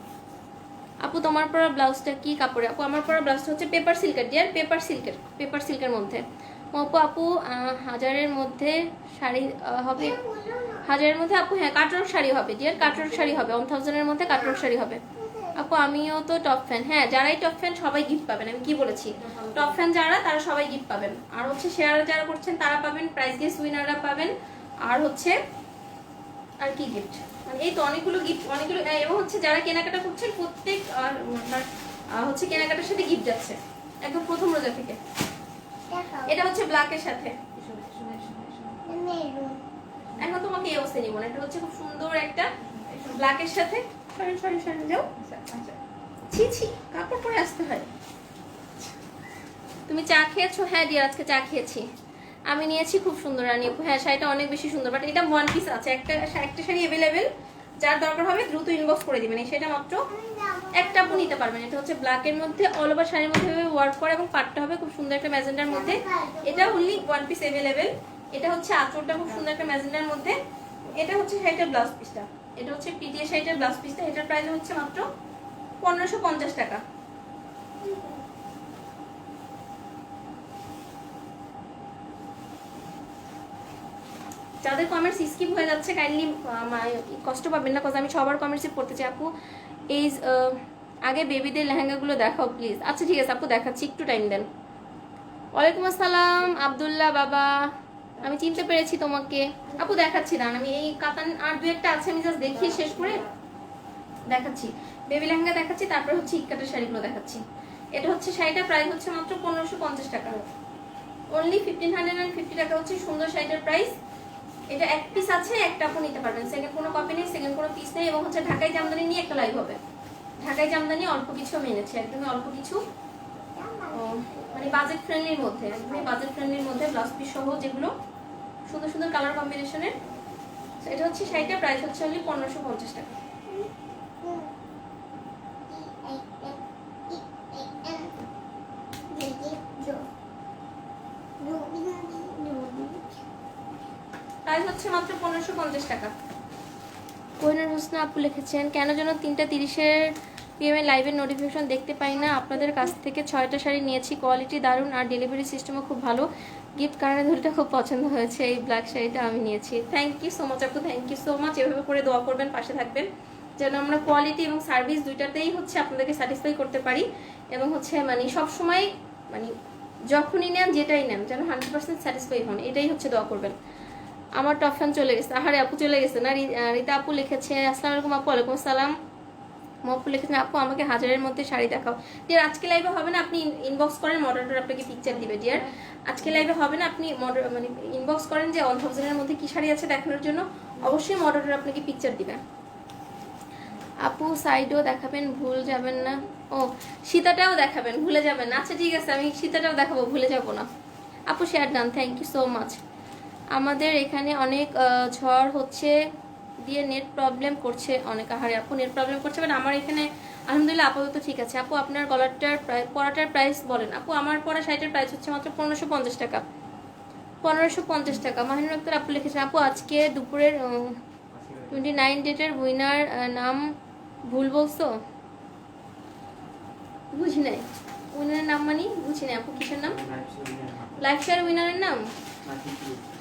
Speaker 1: আপু তোমার পরা ব্লাউজটা কি কাপড়ে? আপু আমার পরা ব্লাউজটা হচ্ছে পেপার সিল্কের ডিয়ার, পেপার সিল্কের মধ্যে। আপু আপু 1000-এর মধ্যে শাড়ি হবে? 1000-এর মধ্যে আপু হ্যাঁ কাটওয়ার্ক শাড়ি হবে ডিয়ার, কাটওয়ার্ক শাড়ি হবে, 1000-এর মধ্যে কাটওয়ার্ক শাড়ি হবে। আপু আমিও তো টপ ফ্যান। হ্যাঁ যারাই টপ ফ্যান সবাই গিফট পাবেন, আমি কি বলেছি, টপ ফ্যান যারা তারা সবাই গিফট পাবেন, আর হচ্ছে শেয়ার যারা করছেন তারা পাবেন, প্রাইজ গেস্ট উইনাররা পাবেন, আর হচ্ছে আর কি গিফট, মানে এই তো অনেকগুলো গিফট, অনেকগুলো। এবং হচ্ছে যারা কেনাকাটা করছেন প্রত্যেক হচ্ছে কেনাকাটার সাথে গিফট যাচ্ছে একদম প্রথম রোজা থেকে। এটা হচ্ছে ব্ল্যাকের সাথে, এখন তোমাকে এই অবস্থায় নিব না, এটা হচ্ছে খুব সুন্দর একটা ব্ল্যাকের সাথে। সরেন সরেন সরেন যাও, ছি ছি কাপড় পরে আসতে হয়। তুমি চা খেয়েছো? হ্যাঁ ডিয়ার আজকে চা খেয়েছি। আমি নিয়েছি, খুব সুন্দর রানী আপু। হ্যাঁ শাড়িটা অনেক বেশি সুন্দর, বাট এটা ওয়ান পিস আছে, একটা শাড়ি অ্যাভেলেবেল, যার দরকার হবে দ্রুত ইনবক্স করে দিবেন। এই শাড়িটা মাত্র একটা আপু নিতে পারবেন। এটা হচ্ছে ব্ল্যাকের মধ্যে অল ওভার শাড়ির মধ্যে ওয়ার্ক করা, এবং পাটটা হবে খুব সুন্দর একটা ম্যাজেন্ডার মধ্যে। এটা অনলি ওয়ান পিস অ্যাভেলেবেল। এটা হচ্ছে আঁচলটা খুব সুন্দর একটা ম্যাজেন্ডার মধ্যে। এটা হচ্ছে শাড়িটার ব্লাউজ পিসটা, এটা হচ্ছে পিটিএ শাড়িটার ব্লাউজ পিসটা। এটার প্রাইস হচ্ছে মাত্র 1550 টাকা। যাদের কমেন্টস স্কিপ হয়ে যাচ্ছে কাইন্ডলি কষ্ট পাবেন না, কজ আমি সবার কমেন্টসই পড়তে চাই। আপু এই আগে বেবিদের লেহেঙ্গাগুলো দেখাও প্লিজ। আচ্ছা ঠিক আছে আপু, দেখাচ্ছি, একটু টাইম দেন। ওয়ালাইকুম আসসালাম আব্দুল্লাহ বাবা, আমি চিনতে পেরেছি তোমাকে। আপু দেখাচ্ছি, দাঁড়ান আমি এই কাতান আর দু একটা আছে, আমি জাস্ট দেখিয়ে শেষ করে দেখাচ্ছি। বেবি লেহেঙ্গা দেখাচ্ছি, তারপর হচ্ছে ইক্কাটের শাড়িগুলো দেখাচ্ছি। এটা হচ্ছে শাড়িটার প্রাইস হচ্ছে মাত্র 1550 টাকা, অনলি 1550 টাকা হচ্ছে সুন্দর শাড়িটার প্রাইস। এটা এক পিস আছে, একটা আপু নিতে পারবেন, সেকেন্ড কোনো কপি নেই, সেকেন্ড কোনো পিস নেই। এবং হচ্ছে ঢাকাই জামদানি নিয়ে একটা লাইভ হবে। ঢাকাই জামদানি অল্প কিছু আমি এনেছি, একদমই অল্প কিছু, মানে বাজেট ফ্রেন্ডলির মধ্যে, একদমই বাজেট ফ্রেন্ডলির মধ্যে, ব্লাউজ পিস সহ, যেগুলো সুন্দর সুন্দর কালার কম্বিনেশনের। এটা হচ্ছে শাড়িটার প্রাইস হচ্ছে অনলি 1550 টাকা। প্রাইস হচ্ছে মাত্র 1550 টাকা। কোহিনুর হোসনা আপু লিখেছেন, কেন যেন 3:30 PM লাইভের নোটিফিকেশন দেখতে পাই না। আপনাদের কাছ থেকে 6টা শাড়ি নিয়েছি, কোয়ালিটি দারুণ আর ডেলিভারি সিস্টেমও খুব ভালো। গিফট কার্ডে ধরিটা খুব পছন্দ হয়েছে, এই ব্ল্যাক শাড়িটা আমি নিয়েছি। থ্যাংক ইউ সো মাচ আপু, থ্যাংক ইউ সো মাচ। এভাবে করে দোয়া করবেন, পাশে থাকবেন, যেন আমরা কোয়ালিটি এবং সার্ভিস দুইটাতেই হচ্ছে আপনাদেরকে স্যাটিসফাই করতে পারি। এবং হচ্ছে মানে সবসময় মানে যখনই নেন যেটাই নেন যেন 100% স্যাটিসফাই হন, এটাই হচ্ছে দোয়া করবেন। আমার টপ ফ্যান চলে গেছে, আরে আপু চলে গেছে না। রীতা আপু লিখেছে, আসসালামু আলাইকুম আপু। ওয়ালাইকুম আসসালাম। আপু লিখেছেন, আপু আমাকে 1000-এর মধ্যে শাড়ি দেখাও। ডিয়ার আজকে লাইভে হবে না, আপনি ইনবক্স করেন, মডারেটর আপনাকে পিকচার দিবে। ডিয়ার আজকে লাইভে হবে না, আপনি মানে ইনবক্স করেন যে 1000-এর মধ্যে কি শাড়ি আছে দেখানোর জন্য, অবশ্যই মডারেটর আপনাকে পিকচার দিবে। আপু সাইডও দেখাবেন, ভুল যাবেন না। ও সীতাটাও দেখাবেন, ভুলে যাবেন না। আচ্ছা ঠিক আছে, আমি সীতাটাও দেখাবো, ভুলে যাব না। আপু share done, thank you so much. আমাদের এখানে অনেক ঝড় হচ্ছে দিয়ে নেট প্রবলেম করছে অনেক। আহারে আপু নেট প্রবলেম করছে, বাট আমার এখানে আলহামদুলিল্লাহ আপাতত ঠিক আছে। আপু আপনার গলারটার পরাটার প্রাইস বলেন। আপু আমার পরা শাড়িটার প্রাইস হচ্ছে মাত্র 1550 টাকা, 1550 টাকা। মাহিনুর আক্তার আপু লিখেছেন, আপু আজকে দুপুরের 29 ডেটের উইনার নাম ভুল বলছো? বুঝি নাই উইনারের নাম, মানে বুঝি নাই আপু, কিসের নাম? লাইফ শেয়ার উইনারের নাম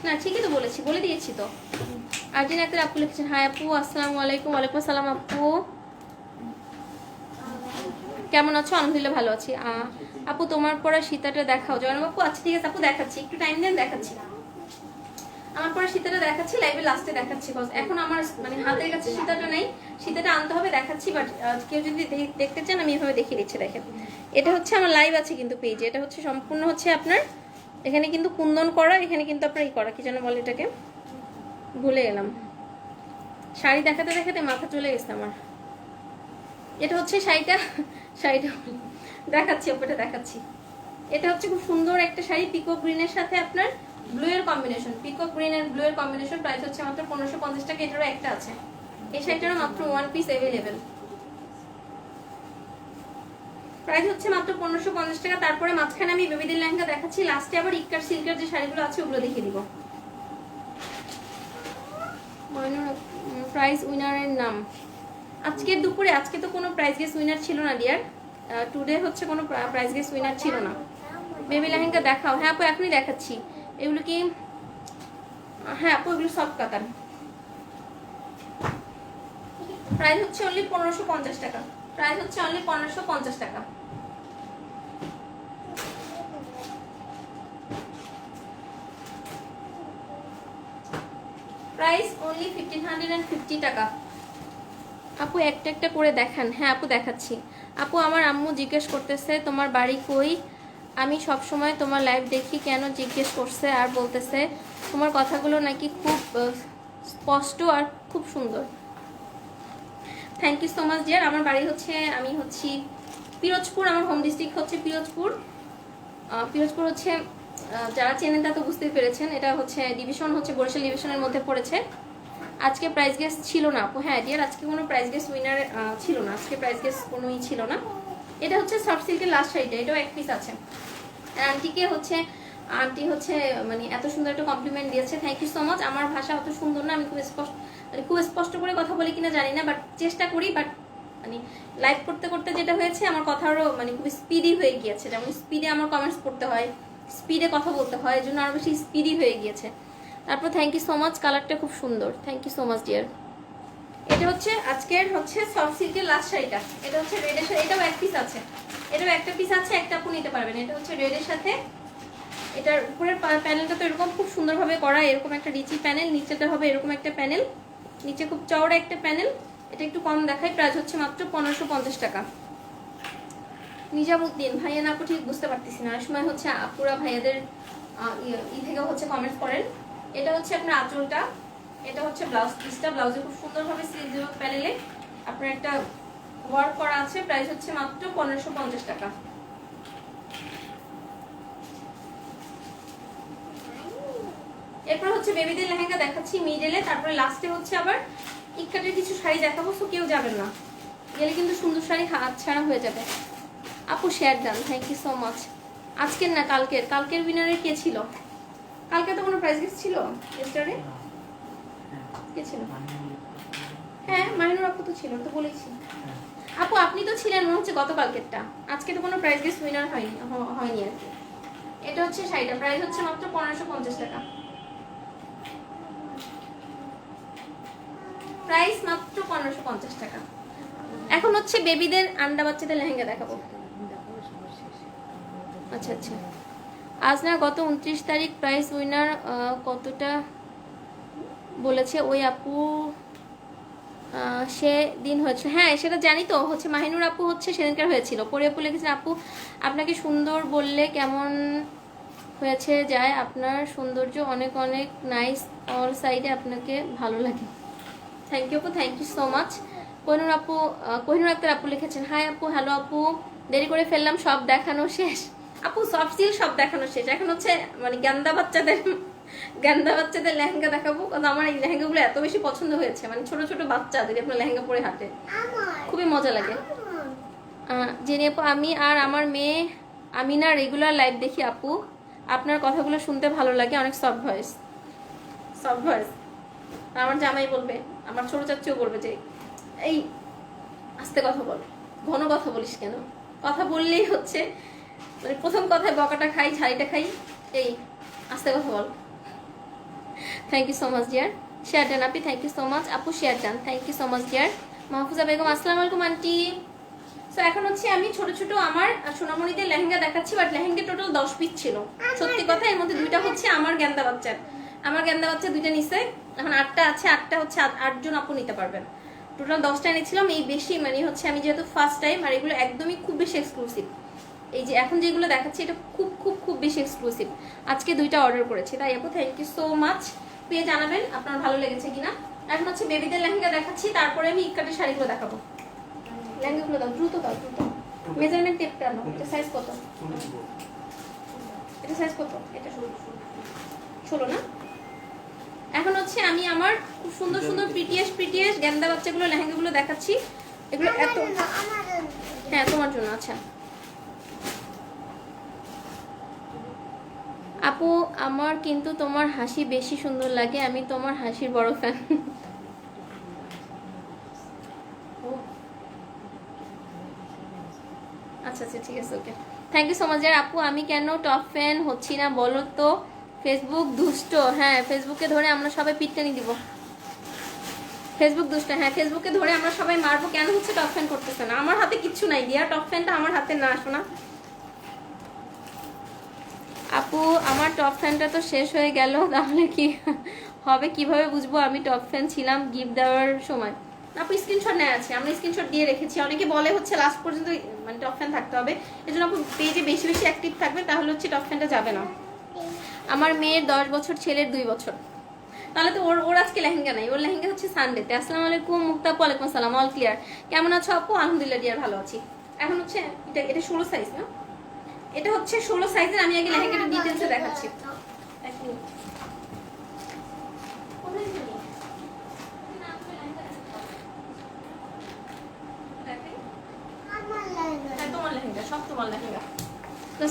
Speaker 1: না, ঠিকই তো বলেছি, বলে দিয়েছি তো। আর্জিন আক্তার আপু লিখেছেন, হাই আপু আসসালামু আলাইকুম। ওয়ালাইকুম আসসালাম আপু, কেমন আছো? আলহামদুলিল্লাহ ভালো আছি। আপু তোমার পরা সীতাটা দেখাও। জয়ন আপু আচ্ছা ঠিক আছে আপু, দেখাচ্ছি, একটু টাইম দেন, দেখাচ্ছি। আমার পরে সীতাটা দেখাচ্ছি, লাইভে লাস্টে দেখাচ্ছি। এখন আমার মানে হাতের কাছে সীতাটা নেই, সীতাটা আনতে হবে, দেখাচ্ছি। বাট কেউ যদি দেখতে চান আমি এভাবে দেখিয়ে দিচ্ছি। দেখেন এটা হচ্ছে আমার লাইভ আছে কিন্তু পেজে, এটা হচ্ছে সম্পূর্ণ হচ্ছে আপনার এখানে কিন্তু কুন্দন করা, এখানে কিন্তু আপনার এই করা কি যেন বলে এটাকে, ভুলে গেলাম। শাড়ি দেখাতে দেখাতে মাথা চলে গেছে আমার। এটা হচ্ছে শাড়িটা দেখাচ্ছি, ওপরে দেখাচ্ছি। এটা হচ্ছে খুব সুন্দর একটা শাড়ি, পিকক গ্রিনের সাথে আপনার ব্লু এর combination, peacock green and blue এর কম্বিনেশন। প্রাইস হচ্ছে মাত্র 1550 টাকা। এটারও একটা আছে, এই শাড়িটারও মাত্র 1 পিস अवेलेबल। প্রাইস হচ্ছে মাত্র 1550 টাকা। তারপরে মাঝখানে আমি বেবিদের লেহেঙ্গা দেখাচ্ছি, লাস্টে আবার ইক্কার সিল্কের যে শাড়িগুলো আছে ওগুলো দেখিয়ে দিব। প্রাইস উইনারের নাম আজকের দুপুরে, আজকে তো কোনো প্রাইজ গেস উইনার ছিল না ডিয়ার, টুডে হচ্ছে কোনো প্রাইজ গেস উইনার ছিল না। বেবি লেহেঙ্গা দেখাও। হ্যাঁ আপু এখনই দেখাচ্ছি। এগুলো কি, হ্যাঁ আপু এগুলো সব কাতান। প্রাইস হচ্ছে অনলি 1550 টাকা, প্রাইস হচ্ছে অনলি 1550 টাকা। প্রাইস অনলি 1550 টাকা। আপু একটা একটা করে দেখান। হ্যাঁ আপু দেখাচ্ছি। আপু আমার আম্মু জিজ্ঞেস করতেছে তোমার বাড়ি কই, আমি সব সময় তোমার লাইভ দেখি, কেন জিজ্ঞেস করছে আর বলতেছে তোমার কথাগুলো নাকি খুব স্পষ্ট আর খুব সুন্দর। Thank you so much dear. আমার বাড়ি হচ্ছে, আমি হচ্ছি পিরোজপুর, আমার হোম ডিস্ট্রিক্ট হচ্ছে পিরোজপুর। পিরোজপুর হচ্ছে যারা চেনেন তা তো বুঝতেই পেরেছেন, এটা হচ্ছে ডিভিশন, হচ্ছে বরিশাল ডিভিশনের মধ্যে পড়েছে। আজকে প্রাইজ গেস্ট ছিল না আপু। হ্যাঁ ডিয়ার আজকে কোনো প্রাইজ গেস্ট উইনার ছিল না, আজকে প্রাইজ গেস্ট কোনোই ছিল না। এটা হচ্ছে সফট সিল্কের লাস্ট শাড়িটা, এটাও এক পিস আছে। আন্টিকে হচ্ছে, আন্টি হচ্ছে মানে এত সুন্দর একটা কমপ্লিমেন্ট দিয়েছে, থ্যাংক ইউ সো মাচ। আমার ভাষা অত সুন্দর না, আমি খুব স্পষ্ট করে কথা বলি কিনা জানি না, বাট চেষ্টা করি। বাট মানে লাইভ করতে করতে যেটা হয়েছে আমার কথা আরো মানে খুব স্পিডি হয়ে গিয়েছে, যেমন স্পিডে আমার কমেন্টস পড়তে হয়, স্পিডে কথা বলতে হয়, এই জন্য আরো বেশি স্পিডি হয়ে গিয়েছে। তারপর থ্যাংক ইউ সো মাচ, কালারটা খুব সুন্দর, thank you so much dear. এটা হচ্ছে আজকের হচ্ছে সফট সিল্কের লাস্ট শাড়িটা, এটা হচ্ছে রেডের সাথে, এটাও এক পিস আছে, এটাও একটা পিস আছে, একটা আপু নিতে পারবেন। এটা হচ্ছে রেডের সাথে, এটার উপরের প্যানেলটা তো এরকম খুব সুন্দরভাবে করা, এরকম একটা রিচি প্যানেল, নিচেটা হবে এরকম একটা প্যানেল, নিচে খুব চওড়া একটা প্যানেল। এটা একটু কম দেখাই, প্রাইস হচ্ছে মাত্র 1550 টাকা। নিজামুদ্দিন ভাইয়া না আপু ঠিক বুঝতে পারতেছি না, সময় হচ্ছে আপুরা ভাইয়াদের থেকে হচ্ছে কমেন্ট করেন। এটা হচ্ছে আপনার আঁচলটা, এটা হচ্ছে ব্লাউজ পিসটা, ব্লাউজে খুব সুন্দরভাবে সিজো প্যানেলে আপনার একটা ওয়ার্ক করা আছে, প্রাইস হচ্ছে মাত্র 1550 টাকা। এরপর হচ্ছে বেবিদের লেহেঙ্গা দেখাচ্ছি মিডলে, তারপরে লাস্টে হচ্ছে আবার ইক্কাটের কিছু শাড়ি দেখাবো, সো কেউ যাবেন না, গেলে কিন্তু সুন্দর শাড়ি হাত ছাড়া হয়ে যাবে। আপু share done, thank you so much. আজকের না কালকের, কালকের উইনারে কে ছিল? কালকে তো কোনো প্রাইজ গিফট ছিল? ইয়েস্টারডে কে ছিল? হ্যাঁ মাহিনুর আপু তো ছিল, তো বলেছি। আপু আপনি তো ছিলেন মনে হচ্ছে গতকালকেরটা, আজকে তো কোনো প্রাইজ গিফট উইনার হয়নি আর কি। এটা হচ্ছে শাড়িটা, প্রাইস হচ্ছে মাত্র 1550 টাকা, প্রাইস মাত্র 1550 টাকা। এখন হচ্ছে বেবিদের আন্ডা বাচ্চাদের লেহেঙ্গা দেখাবো। আচ্ছা আচ্ছা, আজ না গত 29 তারিখ প্রাইস উইনার কতটা বলেছে ওই আপু, সে দিন হয়েছে, হ্যাঁ সেটা জানি তো, হচ্ছে মাহিনুর আপু হচ্ছে সেদিনকার হয়েছিল। পরে আপু লিখেছেন আপু আপনাকে সুন্দর বললে কেমন হয়েছে যায়, আপনার সৌন্দর্য অনেক অনেক নাইস, অল সাইডে আপনাকে ভালো লাগে। থ্যাংক ইউ আপু, thank you so much. Kohinoor Akter আপু লিখেছেন হাই আপু, হ্যালো আপু, দেরি করে ফেললাম, সব দেখানো শেষ আপু, সফট সিল্ক সব দেখানো শেষ, এখন হচ্ছে মানে গান্দা বাচ্চাদের লেহেঙ্গা দেখাবো, কারণ আমার এই লেহেঙ্গাগুলো এত বেশি পছন্দ হয়েছে, মানে ছোট ছোট বাচ্চা যদি আপনার লেহেঙ্গা পরে হাঁটে খুবই মজা লাগে। জেনে আপু আমি আর আমার মেয়ে আমিনা রেগুলার লাইভ দেখি আপু, আপনার কথাগুলো শুনতে ভালো লাগে, অনেক সফট ভয়েস, সফট ভয়েস। আমার জামাই বলবে, আমার ছোট চাচিও বলবে যে এই আস্তে কথা বল, ঘন কথা বলিস কেন, কথা বললেই হচ্ছে মানে প্রথম কথায় বকাটা খাই, ছাড়িটা খাই, এই আস্তে কথা বল। Thank you so much dear, share done আপনি, থ্যাংক ইউ সো মাচ আপু, share done, thank you so much dear. Mahfuza Begum আসসালামু আলাইকুম আন্টি। সো এখন হচ্ছে আমি ছোট ছোট আমার সোনামণিদের লেহেঙ্গা দেখাচ্ছি, বাট লেহেঙ্গা টোটাল 10 পিস ছিল, সত্যি কথা, এর মধ্যে 2টা হচ্ছে আমার গেন্দা বাচ্চার, আমার গেন্দা বাচ্চা 2টা নিছে, এখন 8টা আছে, 8টা হচ্ছে 8 জন আপু নিতে পারবেন, টোটাল 10টা এনেছিলাম। এই বেশি মানে হচ্ছে আমি যেহেতু ফার্স্ট টাইম, আর এগুলো একদমই খুব বেশি এক্সক্লুসিভ, এই যে এখন যেগুলো দেখাচ্ছি এটা খুব খুব খুব বেশি এক্সক্লুসিভ, আজকে 2টা অর্ডার করেছি, তাই আপু থ্যাংক ইউ সো মাচ। পেয়ে জানাবেন আপনার ভালো লেগেছে কিনা। এখন হচ্ছে বেবিদের লেহেঙ্গা দেখাচ্ছি, তারপরে আমি ইক্কাটের শাড়িগুলো দেখাবো। লেহেঙ্গাগুলো দাও, দ্রুত দাও, দ্রুত। মেজারমেন্ট টেপটা নাও, এটা সাইজ কত, এটা সাইজ কত, এটা 16 না। এখন হচ্ছে আমি আমার খুব সুন্দর সুন্দর প্রিটিয়েস্ট গেন্দা বাচ্চাগুলো লেহেঙ্গাগুলো দেখাচ্ছি, এগুলো এত, হ্যাঁ তোমার জন্য। আচ্ছা আপু আমার কিন্তু তোমার হাসি বেশি সুন্দর লাগে, আমি তোমার হাসির বড় ফ্যান। আচ্ছা আচ্ছা ঠিক আছে, okay thank you so much. আর আপু আমি কেন টপ ফ্যান হচ্ছি না বলো তো, ফেসবুক দুষ্ট, হ্যাঁ ফেসবুকে ধরে আমরা সবাই পিটটানি দিব, ফেসবুক দুষ্ট, হ্যাঁ ফেসবুকে ধরে আমরা সবাই মারবো, কেন হচ্ছে টপ ফ্যান করতেছে না, আমার হাতে কিচ্ছু নাই দিয়া, টপ ফ্যানটা আমার হাতে না, আসো না আপু, আমার টপ ফ্যানটা তো শেষ হয়ে গেল, তাহলে কি হবে, কিভাবে বুঝবো আমি টপ ফ্যান ছিলাম গিফট দেওয়ার সময়? আপু স্ক্রিনশট নেওয়া আছে, আমরা স্ক্রিনশট দিয়ে রেখেছি, অনেকে বলে হচ্ছে লাস্ট পর্যন্ত মানে টপ ফ্যান থাকতে হবে, এজন্য আপু পেজে বেশি বেশি অ্যাক্টিভ থাকবে, তাহলে হচ্ছে টপ ফ্যানটা যাবে না। আমার মেয়ের 10 বছর, ছেলের 2 বছর, তাহলে তো ওর আজকে লেহেঙ্গা নাই, ওর লেহেঙ্গা হচ্ছে সানডেতে। আসসালামু আলাইকুম মুক্তা আপু, ওয়ালাইকুম আসসালাম, অল ক্লিয়ার, কেমন আছো আপু? আলহামদুলিল্লাহ ডিয়ার ভালো আছি। এখন হচ্ছে এটা 16 সাইজ না, এটা হচ্ছে 16 সাইজের, আমি আগে লেহেঙ্গাটা ডিটেইলসে দেখাচ্ছি। এক মিনিট, তোমার লেহেঙ্গা, সব তোমার লেহেঙ্গা।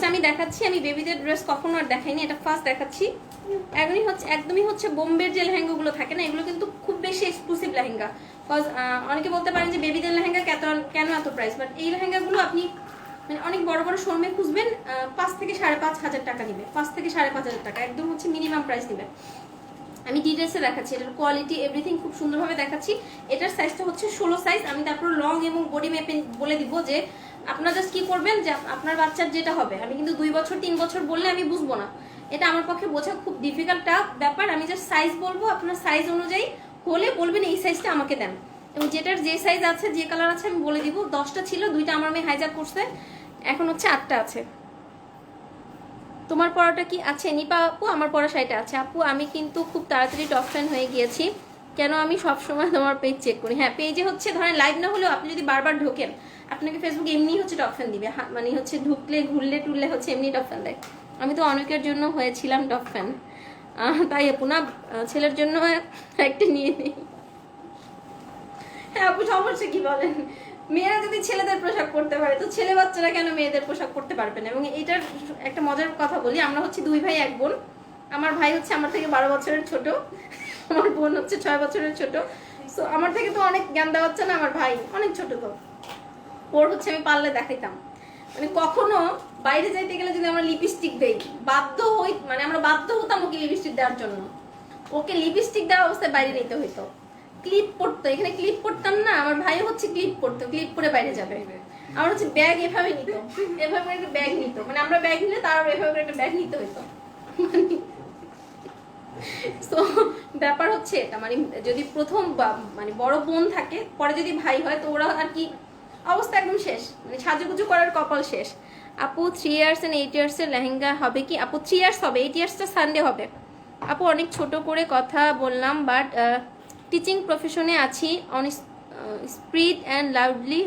Speaker 1: আমি দেখাচ্ছি, আমি বেবিদের ড্রেস কখনো আর দেখাইনি, এটা ফার্স্ট দেখাচ্ছি। একদমই হচ্ছে বোম্বের যে লেহেঙ্গাগুলো থাকে না, এগুলো কিন্তু খুব বেশি এক্সক্লুসিভ লেহেঙ্গা। বিকজ অনেকে বলতে পারেন যে বেবিদের লেহেঙ্গা কেন এত প্রাইস, বাট এই লেহেঙ্গাগুলো আপনি মানে অনেক বড় বড় শোরুমে খুঁজবেন 5 থেকে 5,500 টাকা নিবে, 5 থেকে 5,500 টাকা একদম হচ্ছে মিনিমাম প্রাইস নিবে। আমি ডিটেলসে দেখাচ্ছি, এটার কোয়ালিটি এভরিথিং খুব সুন্দরভাবে দেখাচ্ছি। এটার সাইজটা হচ্ছে 16 সাইজ। আমি তারপর লং এবং বডি মেপে বলে দিব যে আপনারা জাস্ট কি করবেন, যে আপনার বাচ্চার যেটা হবে। আমি কিন্তু 2 বছর 3 বছর বললে আমি বুঝবো না, এটা আমার পক্ষে বোঝা খুব ডিফিকাল্ট ব্যাপার। আমি জাস্ট সাইজ বলবো, আপনার সাইজ অনুযায়ী হলে বলবেন এই সাইজটা আমাকে দেন, এবং যেটার যে সাইজ আছে যে কালার আছে আমি বলে দিব। 10টা ছিল, 2টা আমার মেয়ে হাইজাক করছে, এখন হচ্ছে 8টা আছে। তোমার পড়াটা কি আছে নিপা আপু? আমার পড়া শাড়িটা আছে আপু। আমি কিন্তু খুব তাড়াতাড়ি টপ ফ্যান হয়ে গিয়েছি, কেন আমি সবসময় তোমার পেজ চেক করি। হ্যাঁ, পেজে হচ্ছে ধরেন লাইভ না হলেও আপনি যদি বারবার ঢোকেন, আপনাকে ফেসবুক এমনি হচ্ছে টপ ফ্যান দিবে, মানে হচ্ছে ঢুকলে ঘুরলে টুরলে হচ্ছে এমনি টপ ফ্যান দেয়। আমি তো অনেকের জন্য হয়েছিলাম টপ ফ্যান, তাই আপু না ছেলের জন্য একটা নিয়ে নিই। হ্যাঁ আপু, সমস্যা কি বলেন? মেয়েরা যদি ছেলেদের পোশাক পরতে পারে, তো ছেলে বাচ্চারা কেন মেয়েদের পোশাক পরতে পারবে না? এবং এটার একটা মজার কথা বলি, আমরা হচ্ছে 2 ভাই 1 বোন। আমার ভাই হচ্ছে আমার থেকে 12 বছরের ছোট, আমার বোন হচ্ছে 6 বছরের ছোট। সো আমার থেকে তো অনেক জ্ঞান দেওয়া হচ্ছে না, আমার ভাই অনেক ছোট, তো ওর হচ্ছে আমি পারলে দেখাইতাম। মানে কখনো বাইরে যাইতে গেলে যদি আমরা লিপস্টিক দেই, মানে আমরা বাধ্য হতাম ওকে লিপস্টিক দেওয়ার জন্য। ওকে লিপস্টিক দেওয়া অবস্থায় বাইরে নিতে হইতো। ক্লিপ পরতো, এখানে ক্লিপ পরতাম না, আমার ভাই হচ্ছে ক্লিপ পরতো, ক্লিপ পরে বাইরে যাবে। আমার হচ্ছে ব্যাগ এভাবে নিত, এভাবে একটা ব্যাগ নিত, মানে আমরা ব্যাগ নিলে তার এভাবে একটা ব্যাগ নিতে হইতো। তো ব্যাপার হচ্ছে এটা, মানে যদি প্রথম মানে বড় বোন থাকে, পরে যদি ভাই হয়, তো ওরা আর কি অবস্থা একদম শেষ, মানে সাজুগুজু করার কপাল শেষ। আপু 3 ইয়ার্স এন্ড 8 ইয়ার্সের লেহেঙ্গা হবে কি? আপু 3 ইয়ার্স হবে, 8 ইয়ার্সটা সানডে হবে। আপু অনেক ছোট করে কথা বললাম, বাট টিচিং প্রফেশনে আছি, অন স্পিড অ্যান্ড লাউডলি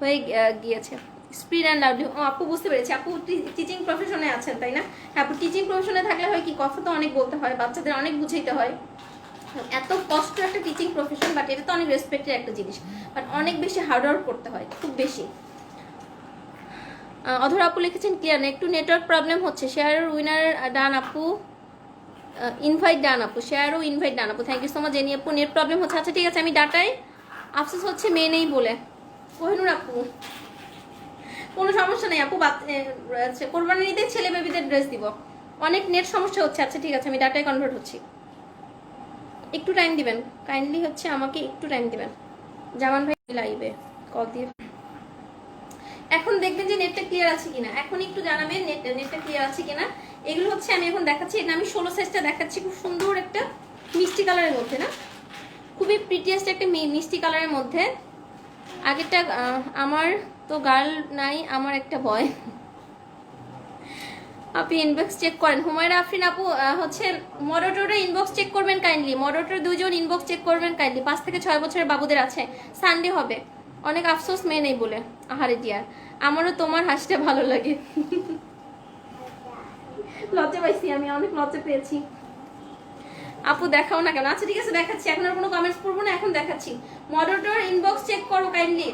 Speaker 1: হয়ে গিয়েছে। স্পিড অ্যান্ড লাউডলি, ও আপু বুঝতে পেরেছি, আপু টিচিং প্রফেশনে আছেন তাই না? হ্যাঁ আপু, টিচিং প্রফেশনে থাকলে হয় কি, কথা তো অনেক বলতে হয়, বাচ্চাদের অনেক বুঝাইতে হয়, এত কষ্ট একটা টিচিং প্রফেশন, বাট এটা তো অনেক রেসপেক্টের একটা জিনিস, বাট অনেক বেশি হার্ডওয়ার্ক করতে হয়, খুব বেশি। অধর আপু লিখেছেন ক্লিয়ার না, একটু নেটওয়ার্ক প্রবলেম হচ্ছে। শেয়ার উইনার ডান আপু, ইনভাইট ডান আপু, শেয়ারও ইনভাইট ডান আপু, thank you so much. Jenny আপু নেট প্রবলেম হচ্ছে, আচ্ছা ঠিক আছে, আমি ডাটাই আফসোস হচ্ছে মেয়ে নেই বলে। কোহিনুর আপু কোনো সমস্যা নেই আপু, কোরবানি ঈদে ছেলে বেবিদের ড্রেস দিব, অনেক নেট সমস্যা হচ্ছে। আচ্ছা ঠিক আছে, আমি ডাটায় কনভার্ট হচ্ছি, একটু টাইম দিবেন কাইন্ডলি, হচ্ছে আমাকে একটু টাইম দিবেন। জামান ভাই লাইভে কল দিয়ে এখন দেখবেন যে নেটটা ক্লিয়ার আছে কিনা, এখন একটু জানাবেন নেটটা ক্লিয়ার আছে কিনা। এগুলো হচ্ছে আমি এখন দেখাচ্ছি, এটা আমি 16 সাইজটা দেখাচ্ছি, খুব সুন্দর একটা মিষ্টি কালারের মধ্যে, না খুবই প্রিটিয়েস্ট একটা মিষ্টি কালারের মধ্যে। আগেরটা আমার তো গার্ল নাই, আমার একটা বয়। আপনি ইনবক্স চেক করেন। হুমায়রা আফরিন আপু হচ্ছে মডারেটররা ইনবক্স চেক করবেন কাইন্ডলি, মডারেটর 2 জন ইনবক্স চেক করবেন কাইন্ডলি। 5 থেকে 6 বছরের বাবুদের আছে, সানডে হবে, অনেক আফসোস মেয়ে নেই বলে। আহারে ডিয়ার, আমারও তোমার হাসিটা ভালো লাগে। লজ্জা পাইছি, আমি অনেক লজ্জা পেয়েছি। আপু দেখাও না কেন? আচ্ছা ঠিক আছে দেখাচ্ছি, এখন আর কোনো কমেন্টস পড়বো না, এখন দেখাচ্ছি। মডারেটর ইনবক্স চেক করো কাইন্ডলি।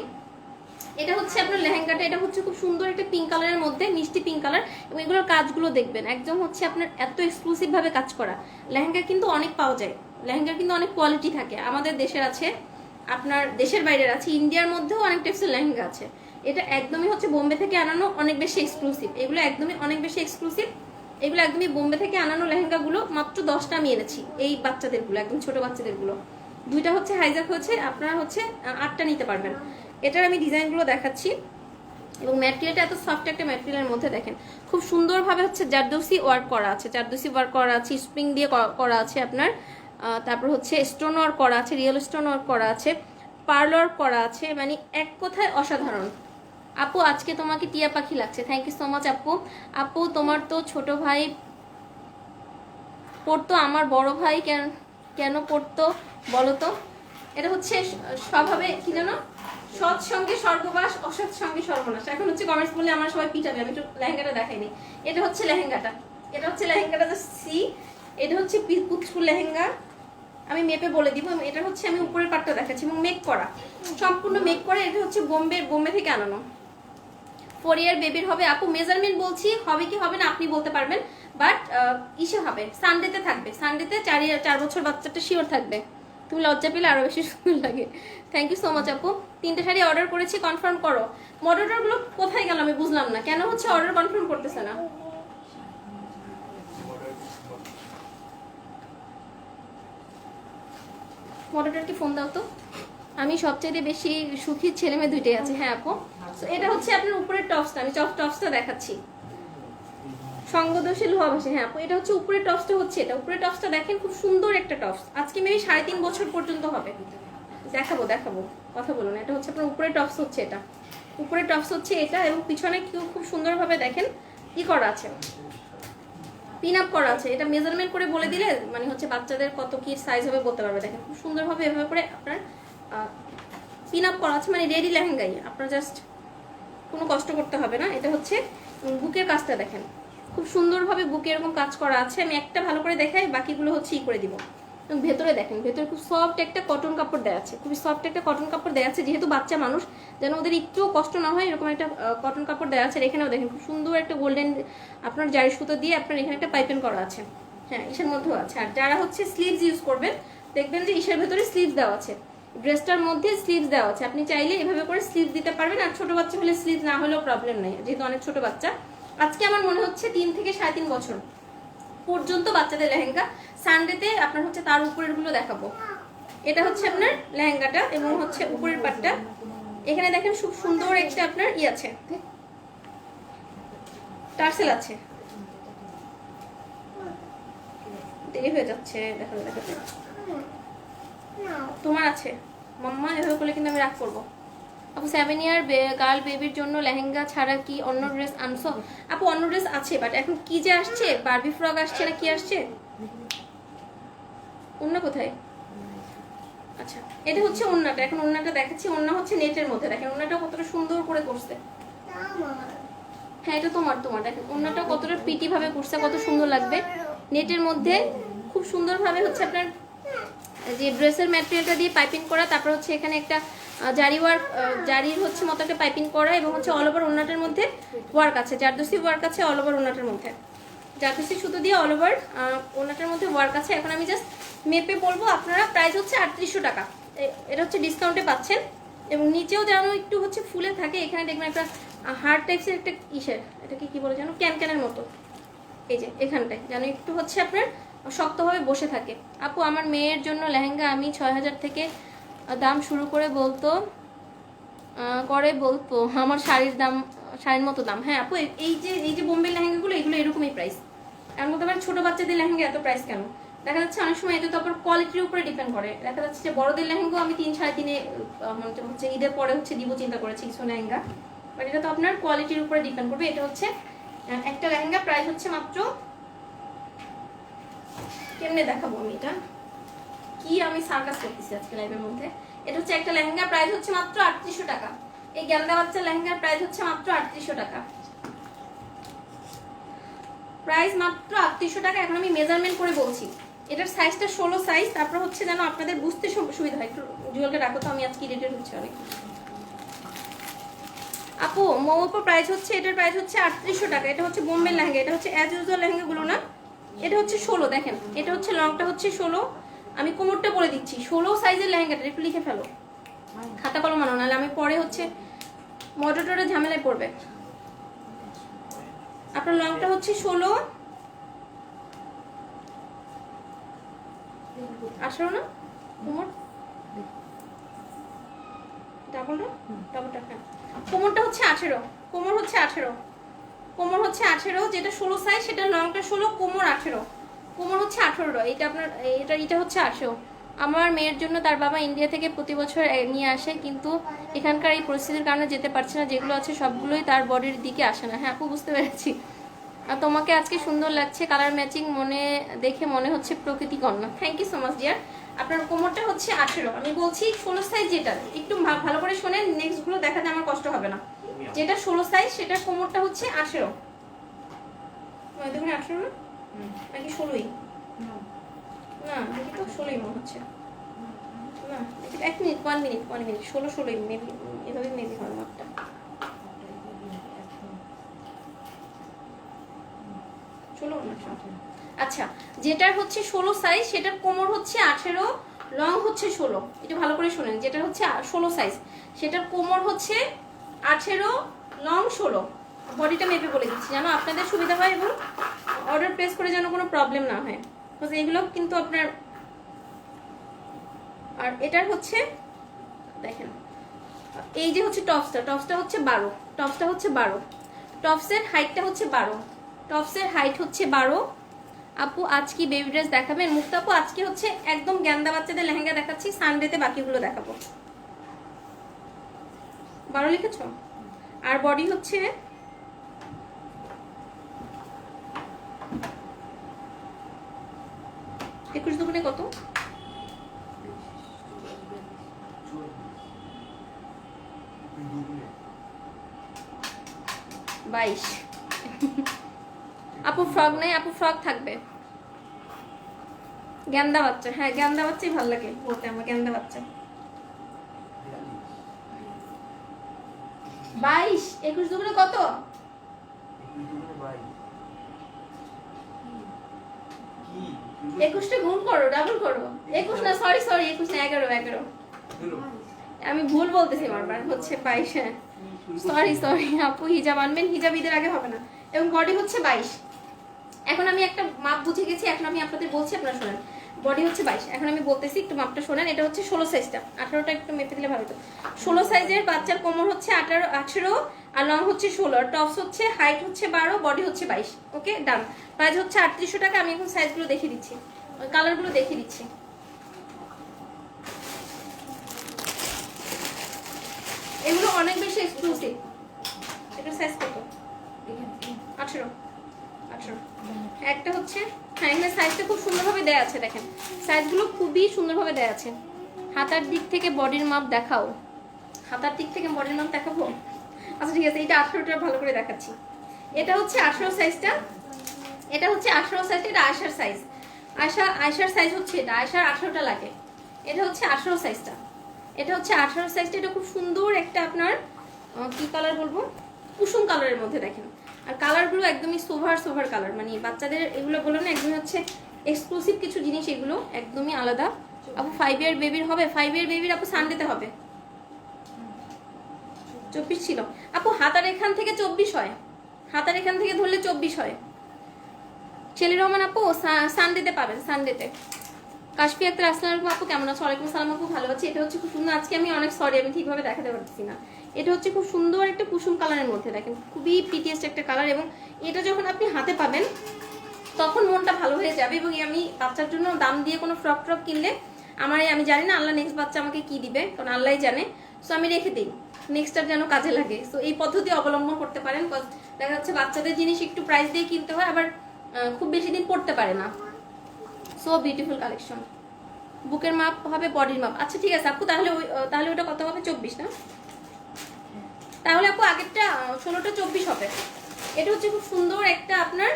Speaker 1: এটা হচ্ছে আপনার লেহেঙ্গাটা, এটা হচ্ছে খুব সুন্দর একটা পিঙ্ক কালারের মধ্যে, মিষ্টি পিঙ্ক কালার, এবং এগুলোর কাজগুলো দেখবেন একদম হচ্ছে আপনার এত এক্সক্লুসিভ ভাবে কাজ করা। লেহেঙ্গা কিন্তু অনেক পাওয়া যায়, লেহেঙ্গার কিন্তু অনেক কোয়ালিটি থাকে, আমাদের দেশের আছে, আপনার দেশের বাইরের আছে, ইন্ডিয়ার মধ্যেও অনেক টাইপসের লেহেঙ্গা আছে। এটা একদমই হচ্ছে বোম্বে থেকে আনানো, অনেক বেশি এক্সক্লুসিভ, এগুলো একদমই অনেক বেশি এক্সক্লুসিভ। এগুলো একদমই বোম্বে থেকে আনানো লেহেঙ্গাগুলো, মাত্র 10টা আমি এনেছি, এই বাচ্চাদেরগুলো একদম ছোট বাচ্চাদেরগুলো। 2টা হচ্ছে হাইজাক হয়েছে, আপনারা হচ্ছে 8টা নিতে পারবেন। এটার আমি ডিজাইনগুলো দেখাচ্ছি, এবং ম্যাটেরিয়ালটা এত সফট একটা ম্যাটেরিয়ালের মধ্যে দেখেন, খুব সুন্দরভাবে হচ্ছে জারদৌসি ওয়ার্ক করা আছে, জারদৌসি ওয়ার্ক করা আছে, স্প্রিং দিয়ে করা আছে আপনার, তারপর হচ্ছে স্টোন ওয়ার্ক করা আছে, রিয়েল স্টোন ওয়ার্ক করা আছে, পার্ল ওয়ার্ক করা আছে, মানে এক কথায় অসাধারণ। আপু আজকে তোমাকে টিয়া পাখি লাগছে, থ্যাংক ইউ সো মাচ আপু। আপু তোমার তো ছোট ভাই পড়তো, আমার বড় ভাই কেন পড়তো বলো তো? এটা হচ্ছে স্বভাবে কি জানো, সৎ সঙ্গে স্বর্গবাস, অসৎ সঙ্গে সর্বনাশ। এখন হচ্ছে কমেন্টস বললে আমার সবাই পিটাবে, আমি একটু লেহেঙ্গাটা দেখাইনি। এটা হচ্ছে লেহেঙ্গাটা, এটা হচ্ছে লেহেঙ্গাটা সি, এটা হচ্ছে পুচকুর লেহেঙ্গা, আমি মেপে বলে দিব। এটা হচ্ছে আমি উপরের পাটটা দেখাচ্ছি, এবং মেক করা, সম্পূর্ণ মেক করা। এটা হচ্ছে বোম্বে থেকে আনানো। 4 ইয়ার বেবির হবে আপু, মেজারমেন্ট বলছি, হবে কি হবে না আপনি বলতে পারবেন, বাট ইসে হবে, সানডেতে থাকবে, সানডেতে 4 বছর বাচ্চাটা শিওর থাকবে। তুমি লজ্জা পেলে আরো বেশি সুন্দর লাগে। থ্যাংক ইউ সো মাচ আপু। 3টে শাড়ি অর্ডার করেছি, কনফার্ম করো। মডারেটরগুলো কোথায় গেল আমি বুঝলাম না, কেন হচ্ছে অর্ডার কনফার্ম করতেছে না? মডারেটরকে ফোন দাও তো। আমি সবচেয়ে বেশি সুখী ছেলে মেয়ে 2টাই আছে। হ্যাঁ আপু, তো এটা হচ্ছে আপনার উপরের টপসটা, আমি টপসটা দেখাচ্ছি। সঙ্গদোষে লোহাভাসে, হ্যাঁ আপু এটা হচ্ছে উপরের টপসটা, হচ্ছে এটা উপরের টপসটা দেখেন, খুব সুন্দর একটা টপস। আজকে মেবি 3.5 বছর পর্যন্ত হবে। দেখাবো কথা বলুন। এটা হচ্ছে আপনার উপরের টপস, হচ্ছে এটা উপরের টপস হচ্ছে এটা, এবং পিছনে খুব সুন্দরভাবে দেখেন কি করা আছে, পিন আপ করা আছে। এটা মেজারমেন্ট করে বলে দিলে মানে হচ্ছে বাচ্চাদের কত কি সাইজ হবে বলতে পারবে। দেখেন খুব সুন্দরভাবে এভাবে করে আপনার পিন আপ করা আছে, মানে রেডি লেহেঙ্গাই, আপনার জাস্ট কোনো কষ্ট করতে হবে না। এটা হচ্ছে বুকের কাজটা দেখেন, খুব সুন্দরভাবে বুকে এরকম কাজ করা আছে। আমি একটা ভালো করে দেখাই, বাকিগুলো হচ্ছে করে দিব। এবং ভেতরে দেখেন, ভেতরে খুব সফট একটা কটন কাপড় দেওয়া আছে, খুবই সফট একটা কটন কাপড় দেওয়া আছে, যেহেতু বাচ্চা মানুষ যেন ওদের একটুও কষ্ট না হয় এরকম একটা কটন কাপড় দেওয়া আছে। এখানেও দেখেন খুব সুন্দর একটা গোল্ডেন আপনার জারি সুতো দিয়ে আপনার এখানে একটা পাইপিং করা আছে। হ্যাঁ, ইসের মধ্যেও আছে। আর যারা হচ্ছে স্লিভস ইউজ করবেন দেখবেন যে ইসের ভেতরে স্লিভস দেওয়া আছে, ড্রেসটার মধ্যে স্লিভস দেওয়া আছে। আপনি চাইলে এভাবে করে স্লিভস দিতে পারবেন। আর ছোট বাচ্চা হলে স্লিভস না হলেও প্রবলেম নেই, যেহেতু অনেক ছোট বাচ্চা। আজকে আমার মনে হচ্ছে 3 থেকে 3.5 বছর পর্যন্ত বাচ্চাদের লেহেঙ্গা। সানডেতে আপনার হচ্ছে তার উপরের গুলো দেখাবো। এটা হচ্ছে আপনার লেহেঙ্গাটা, এবং হচ্ছে উপরের পাটটা। এখানে দেখেন খুব সুন্দর একটা আপনার আছে, টার্সেল আছে। দেরি হয়ে যাচ্ছে, দেখাতে তোমার আছে মাম্মা, এভাবে করলে কিন্তু আমি রাগ করবো। আপু 7 ইয়ার গার্ল বেবির জন্য লেহেঙ্গা ছাড়া কি অন্য ড্রেস আনছো? আপু অন্য ড্রেস আছে, বাট এখন কি যে আসছে, বারবি ফ্রক আসছে না কি আসছে, ওন্না কোথায়? আচ্ছা, এটা হচ্ছে ওন্নাটা। এখন ওন্নাটা দেখাচ্ছি। ওন্না হচ্ছে নেটের মধ্যে, দেখেন ওন্নাটা কতটা সুন্দর করে করছে। হ্যাঁ, এটা তোমার দেখেন ওন্নাটা কতটা পিটি ভাবে করছে, কত সুন্দর লাগবে নেটের মধ্যে। খুব সুন্দরভাবে হচ্ছে আপনার যে ড্রেসের ম্যাটেরিয়ালটা দিয়ে পাইপিং করা, তারপর হচ্ছে এখানে একটা জারি ওয়ার্ক, জারির হচ্ছে মতো একটা পাইপিং করা, এবং হচ্ছে অল ওভার ওন্নাটার মধ্যে ওয়ার্ক আছে, জারদোসি ওয়ার্ক আছে অল ওভার ওন্নাটার মধ্যে, জারদোসি সুতো দিয়ে অল ওভার ওন্নাটার মধ্যে ওয়ার্ক আছে। এখন আমি জাস্ট মেপে বলবো, আপনারা প্রাইস হচ্ছে 3800 টাকা। এটা হচ্ছে ডিসকাউন্টে পাচ্ছেন। এবং নিচেও যেন একটু হচ্ছে ফুলে থাকে, এখানে দেখবেন একটা হার্ড টাইপসের একটা ইসের, এটাকে কি বলে যেন, ক্যানক্যানের মতো, এই যে এখানটায় যেন একটু হচ্ছে আপনার শক্তভাবে বসে থাকে। আপু আমার মেয়ের জন্য লেহেঙ্গা আমি 6000 থেকে দাম শুরু করে বলতো আমার শাড়ির মতো দাম। হ্যাঁ আপু, এই যে বোম্বে লেহেঙ্গাগুলো এগুলো এরকমই প্রাইস। এর মধ্যে আবার ছোট বাচ্চাদের লেহেঙ্গা এত প্রাইস কেন? দেখা যাচ্ছে অনেক সময় এটা তো আবার কোয়ালিটির উপরে ডিপেন্ড করে। দেখা যাচ্ছে যে বড়দের লেহেঙ্গা আমি 3-3.5 হচ্ছে ঈদের পরে হচ্ছে দিব চিন্তা করেছি কিছু লেহেঙ্গা, বাট এটা তো আপনার কোয়ালিটির উপরে ডিপেন্ড করবে। এটা হচ্ছে একটা লেহেঙ্গা প্রাইস হচ্ছে মাত্র, কেমনে দেখাবো আমি এটা, কি আমি সার্কাস করতেছি আজকে লাইভের মধ্যে। এটা হচ্ছে একটা লেহেঙ্গা প্রাইস হচ্ছে মাত্র 3800 টাকা। এই গ্যান্দা বাচ্চা লেহেঙ্গার প্রাইস হচ্ছে মাত্র 3800 টাকা, প্রাইস মাত্র 3800 টাকা। এখন আমি মেজারমেন্ট করে বলছি, এটার সাইজটা 16 সাইজ। তারপর হচ্ছে যেন আপনাদের বুঝতে সুবিধা হয়, একটু জুয়েলটা রাখো তো, আমি আজকে ইরিটেট হচ্ছে অনেক। আপু মোমোপো প্রাইস হচ্ছে, এটার প্রাইস হচ্ছে 3800 টাকা। এটা হচ্ছে বোম্বে লেহেঙ্গা, এটা হচ্ছে অ্যাজ ইউজুয়াল লেহেঙ্গাগুলো না, এটা হচ্ছে 16। দেখেন এটা হচ্ছে লংটা হচ্ছে 16, আমি কোমরটা বলে দিচ্ছি 16 সাইজের লেহেঙ্গাটা, একটু লিখে ফেলো, খাতা কলম আনো, নাহলে আমি পরে হচ্ছে মডারেটরে ঝামেলায় পড়বে। আপনার লংটা হচ্ছে 16, 18 না কোমর, ডাবলটা হ্যাঁ, কোমরটা হচ্ছে 18, কোমর হচ্ছে 18, কোমর হচ্ছে 18, যেটা 16 সাইজ সেটা লংটা 16, কোমর 18, কোমর হচ্ছে 18। এটা আপনার এটা হচ্ছে 18। আমার মেয়ের জন্য তার বাবা ইন্ডিয়া থেকে প্রতি বছর নিয়ে আসে, কিন্তু এখানকার এই পরিস্থিতির কারণে যেতে পারছে না, যেগুলো আছে সবগুলোই তার বডির দিকে আসে না। হ্যাঁ আপু বুঝতে পেরেছি। আর তোমাকে আজকে সুন্দর লাগছে, কালার ম্যাচিং দেখে মনে হচ্ছে প্রকৃতি কন্যা। Thank you so much dear. আপনার কোমরটা হচ্ছে 18, আমি বলছি 16 সাইজ যেটা, একটু ভালো করে শোনেন, নেক্সট গুলো দেখাতে আমার কষ্ট হবে না। যেটা 16 সাইজ সেটার কোমরটা হচ্ছে 18, দেখুন 18 না নাকি 16ই, না দেখি তো 16ই মনে হচ্ছে, না এক মিনিট 1 মিনিট 16ই মেবি, এভাবে মেবি হয় মাপটা। 16 না 18? আচ্ছা, যেটার হচ্ছে 16 সাইজ সেটার কোমর হচ্ছে 18, লং হচ্ছে 16। এটা ভালো করে শুনেন, যেটা হচ্ছে 16 সাইজ সেটার কোমর হচ্ছে 18, লং 16। বডিটা মেপে বলে দিচ্ছি যেন আপনাদের সুবিধা হয় এবং অর্ডার প্লেস করে যেন কোনো প্রবলেম না হয়, বিকজ এগুলো কিন্তু আপনার। আর এটার হচ্ছে দেখেন, এই যে হচ্ছে টপসটা হচ্ছে 12, টপসটা হচ্ছে 12, টপসের হাইটটা হচ্ছে 12, টপসের হাইট হচ্ছে 12। আপু আজ কি বেবি ড্রেস দেখাবেন? মুক্তা আপু আজকে হচ্ছে একদম গ্যান্দা বাচ্চাদের লেহেঙ্গা দেখাচ্ছি, সানডেতে বাকিগুলো দেখাবো। 12 লিখেছ? আর বডি হচ্ছে একুশ দুগুণে কত? 22। আপু ফ্রক নেই? আপু ফ্রক থাকবে। গ্যান্দা বাচ্চা, হ্যাঁ গ্যান্দা বাচ্চাই ভালো লাগে বলতে আমার, গ্যান্দা বাচ্চা। 22, 21 দুগুণে কত? 21টা গুণ করো, ডাবল করো। 21 না, সরি 21 না, 11। আমি ভুল বলতেছি বারবার, হচ্ছে 22। হ্যাঁ সরি আপু, হিজাব আনবেন, হিজাব ঈদের আগে হবে না। এবং বডি হচ্ছে 22। এখন আমি একটা মাপ বুঝে গেছি, এখন আমি আপনাদের বলছি, আপনারা শোনেন। বডি হচ্ছে 22, এখন আমি বলতেছি একটু মাপটা শোনেন। এটা হচ্ছে 16 সাইজটা, 18টা একটু মেপে দিলে ভালো হতো। 16 সাইজের বাচ্চার কোমর হচ্ছে 18 আর লং হচ্ছে 16, টপস হচ্ছে হাইট হচ্ছে 12, বডি হচ্ছে 22। ওকে ডান। প্রাইস হচ্ছে 3800 টাকা। আমি এখন সাইজগুলো দেখিয়ে দিচ্ছি, কালারগুলো দেখিয়ে দিচ্ছি। এগুলো অনেক বেশি এক্সক্লুসিভ। এটার সাইজ কত? 18। একটা হচ্ছে, হ্যাঁ এখানে সাইজটা খুব সুন্দরভাবে দেয়া আছে, দেখেন সাইজগুলো খুবই সুন্দরভাবে দেয়া আছে। হাতার দিক থেকে বডির মাপ দেখাও। হাতার দিক থেকে বডির মাপ দেখাবো? আচ্ছা ঠিক আছে, এটা 18টা ভালো করে দেখাচ্ছি। এটা হচ্ছে 18 সাইজটা, এটা হচ্ছে 18 সাইজটা, এটা আয়শার সাইজ। আয়শার সাইজ হচ্ছে এটা, আয়শার 18টা লাগে। এটা হচ্ছে 18 সাইজটা, এটা হচ্ছে 18 সাইজটা। এটা খুব সুন্দর একটা আপনার কি কালার বলবো, কুসুম কালারের মধ্যে দেখেন। আর কালারগুলো একদমই সোভার কালার, মানে বাচ্চাদের এগুলো বলো না, একদমই হচ্ছে এক্সক্লুসিভ কিছু জিনিস, এগুলো একদমই আলাদা। আপু 5 ইয়ার বেবির হবে? 5 ইয়ার বেবির আপু সানডেতে হবে। 24 ছিল আপু, হাতার এখান থেকে 24 হয়, হাতার এখান থেকে ধরলে 24 হয়। শেলি রহমান আপু সানডেতে পাবেন, সানডেতে। কাশফি আক্তার আসসালামু আলাইকুম আপু, কেমন আছো? ওয়ালাইকুম আসসালাম আপু, ভালো আছি। এটা হচ্ছে খুব সুন্দর, আজকে আমি অনেক সরি আমি ঠিকভাবে দেখাতে পারছি না। এটা হচ্ছে খুব সুন্দর একটা কুসুম কালারের মধ্যে, দেখেন খুবই প্রিটিয়েস্ট একটা কালার। এবং এটা যখন আপনি হাতে পাবেন তখন মনটা ভালো হয়ে যাবে। এবং আমি বাচ্চার জন্য দাম দিয়ে কোনো ফ্রক কিনলে আমি জানি না আল্লাহ নেক্সট বাচ্চা আমাকে কি দিবে, কারণ আল্লাহই জানে। সো আমি রেখে দিই, নেক্সটটার যেন কাজে লাগে। সো এই পদ্ধতি অবলম্বন করতে পারেন। দেখা যাচ্ছে বাচ্চাদের জিনিস একটু প্রাইস দিয়ে কিনতে হয়, আবার খুব বেশি দিন পড়তে পারে না। So beautiful collection. বুকের মাপ হবে বডির মাপ। আচ্ছা ঠিক আছে আপু, তাহলে ওটা কত হবে? 24 না? তাহলে আপু আগেরটা 16টা 24 হবে। এটা হচ্ছে খুব সুন্দর একটা আপনার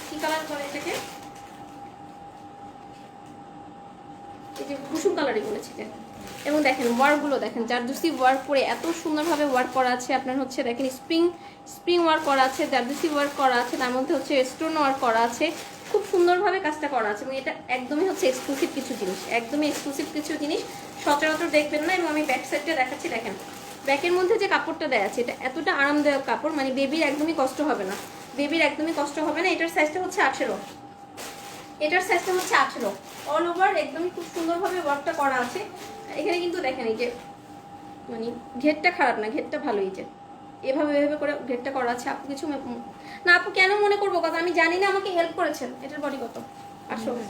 Speaker 1: কি কালার বলে এটাকে, এই যে কুসুম কালারই বলেছি যে। এবং দেখেন ওয়ার্কগুলো দেখেন, জারদুসি ওয়ার্ক করে এত সুন্দরভাবে ওয়ার্ক করা আছে। আপনার হচ্ছে দেখেন স্প্রিং ওয়ার্ক করা আছে, জারদুসি ওয়ার্ক করা আছে, তার মধ্যে হচ্ছে স্টোন ওয়ার্ক করা আছে। খুব সুন্দরভাবে কাজটা করা আছে এবং এটা একদমই হচ্ছে এক্সক্লুসিভ কিছু জিনিস, একদমই এক্সক্লুসিভ কিছু জিনিস, সচরাচর দেখবেন না। এবং আমি ব্যাক সাইডটা দেখাচ্ছি, দেখেন ব্যাকের মধ্যে যে কাপড়টা দেওয়া আছে এটা এতটা আরামদায়ক কাপড়, মানে বেবির একদমই কষ্ট হবে না, বেবির একদমই কষ্ট হবে না। এটার সাইজটা হচ্ছে 18, এটার সাইজটা হচ্ছে 18। অল ওভার একদমই খুব সুন্দরভাবে ওয়ার্কটা করা আছে। এখানে কিন্তু দেখেন এই যে মানে ঘেরটা খারাপ না, ঘেরটা ভালোই, যে এভাবে করে ঘেরটা করা আছে। আপু কিছু না আপু কেন মনে করবো, কথা আমি জানি না, আমাকে হেল্প করেছেন। এটার বডি কত? 18।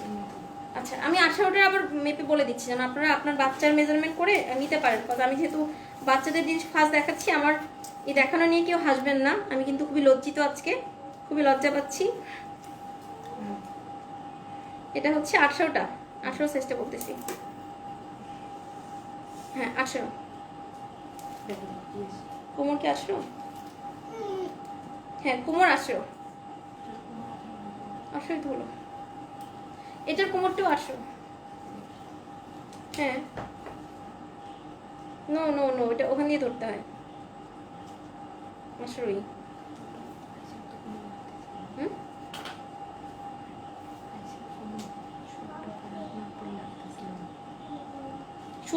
Speaker 1: আচ্ছা আমি 18টার আবার মেপে বলে দিচ্ছি যেন আপনারা আপনার বাচ্চার মেজারমেন্ট করে নিতে পারেন। কথা আমি যেহেতু বাচ্চাদের জিনিস ফার্স্ট দেখাচ্ছি, আমার এই দেখানো নিয়ে কেউ হাসবেন না, আমি কিন্তু খুবই লজ্জিত আজকে, খুবই লজ্জা পাচ্ছি। এটা হচ্ছে 18টা, 18 সাইজটা বলতেছি। হ্যাঁ 18। কোমর কি 18? হ্যাঁ কোমর 18, 18 তো হলো। এটার কোমরটাও 18। হ্যাঁ নো এটা ওখান দিয়ে ধরতে হয়, 18ই।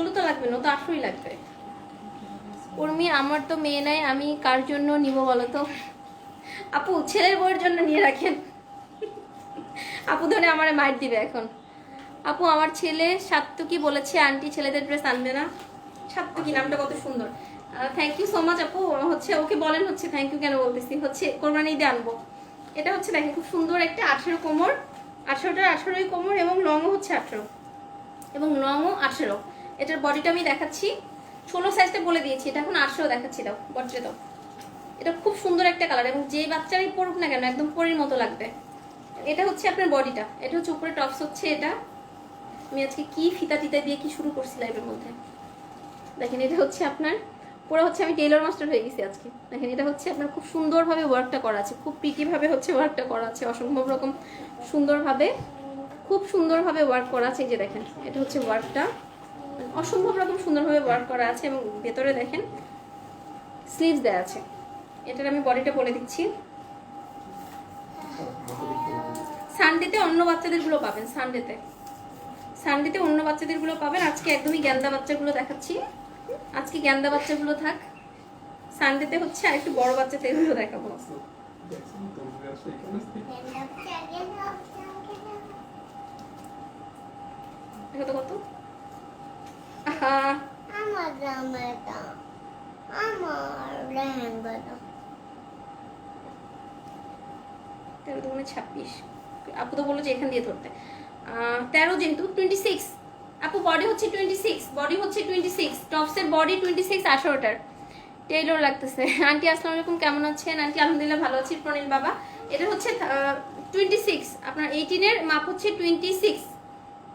Speaker 1: 16 তো লাগবে না, ও তো 18ই লাগবে। উর্মি, আমার তো মেয়ে নাই, আমি কার জন্য নিব বলো তো? আপু ছেলের বউয়ের জন্য নিয়ে রাখেন। আপু ধরে আমার মাইর দিবে এখন। আপু আমার ছেলে সাত্তুকি বলেছে আন্টি ছেলেদের ড্রেস আনবে না। সাত্তুকি নামটা কত সুন্দর। থ্যাংক ইউ সো মাচ আপু। হচ্ছে ওকে বলেন, হচ্ছে থ্যাংক ইউ কেন বলতেছি, হচ্ছে কোরবানি ঈদে আনবো। এটা হচ্ছে দেখেন খুব সুন্দর একটা 18 কোমর, 18টার 18ই কোমর এবং লংও হচ্ছে 18 এবং লংও 18। এটার বডিটা আমি দেখাচ্ছি, 16 সাইজটা বলে দিয়েছি, এটা এখন 18 দেখাচ্ছি। দাও বডিটা দাও। এটা খুব সুন্দর একটা কালার এবং যে বাচ্চারাই পরুক না কেন একদম পরীর মতো লাগবে। এটা হচ্ছে আপনার বডিটা, এটা হচ্ছে উপরে টপস হচ্ছে এটা। আমি আজকে কি ফিতা টিতা দিয়ে কি শুরু করছি লাইভের মধ্যে। দেখেন এটা হচ্ছে আপনার পুরো হচ্ছে আমি টেইলর মাস্টার হয়ে গেছি আজকে। দেখেন এটা হচ্ছে আপনার খুব সুন্দরভাবে ওয়ার্কটা করা আছে, খুব প্রিটিভাবে হচ্ছে ওয়ার্কটা করা আছে, অসম্ভব রকম সুন্দরভাবে, খুব সুন্দরভাবে ওয়ার্ক করা আছে। এই যে দেখেন এটা হচ্ছে ওয়ার্কটা, অসম্ভব রকম সুন্দরভাবে ওয়ার্ক করা আছে এবং ভেতরে দেখেন স্লিভস দেওয়া আছে। এটার আমি বডিটা বলে দিচ্ছি। সানডেতে অন্য বাচ্চাদেরগুলো পাবেন, সানডেতে অন্য বাচ্চাদেরগুলো পাবেন। আজকে একদমই গ্যান্দা বাচ্চাগুলো দেখাচ্ছি, আজকে গ্যান্দা বাচ্চাগুলো থাক। সানডেতে হচ্ছে আর একটু বড় বাচ্চাদেরগুলো দেখাবো। দেখো তো কত। আহা
Speaker 2: আমার জামাটা, আমার লেহেঙ্গাটা।
Speaker 1: 13 দুগুণে 26। আপু তো বললো যে এখান দিয়ে ধরতে। 13 যেহেতু 26। আপু বডি হচ্ছে 26, বডি হচ্ছে 26, টপসের বডি 26, 18টার। টেইলর লাগতেছে। আন্টি আসসালামু আলাইকুম, কেমন আছেন? আন্টি আলহামদুলিল্লাহ ভালো আছি। প্রণীল বাবা, এটা হচ্ছে 26, আপনার 18 এর মাপ হচ্ছে 26,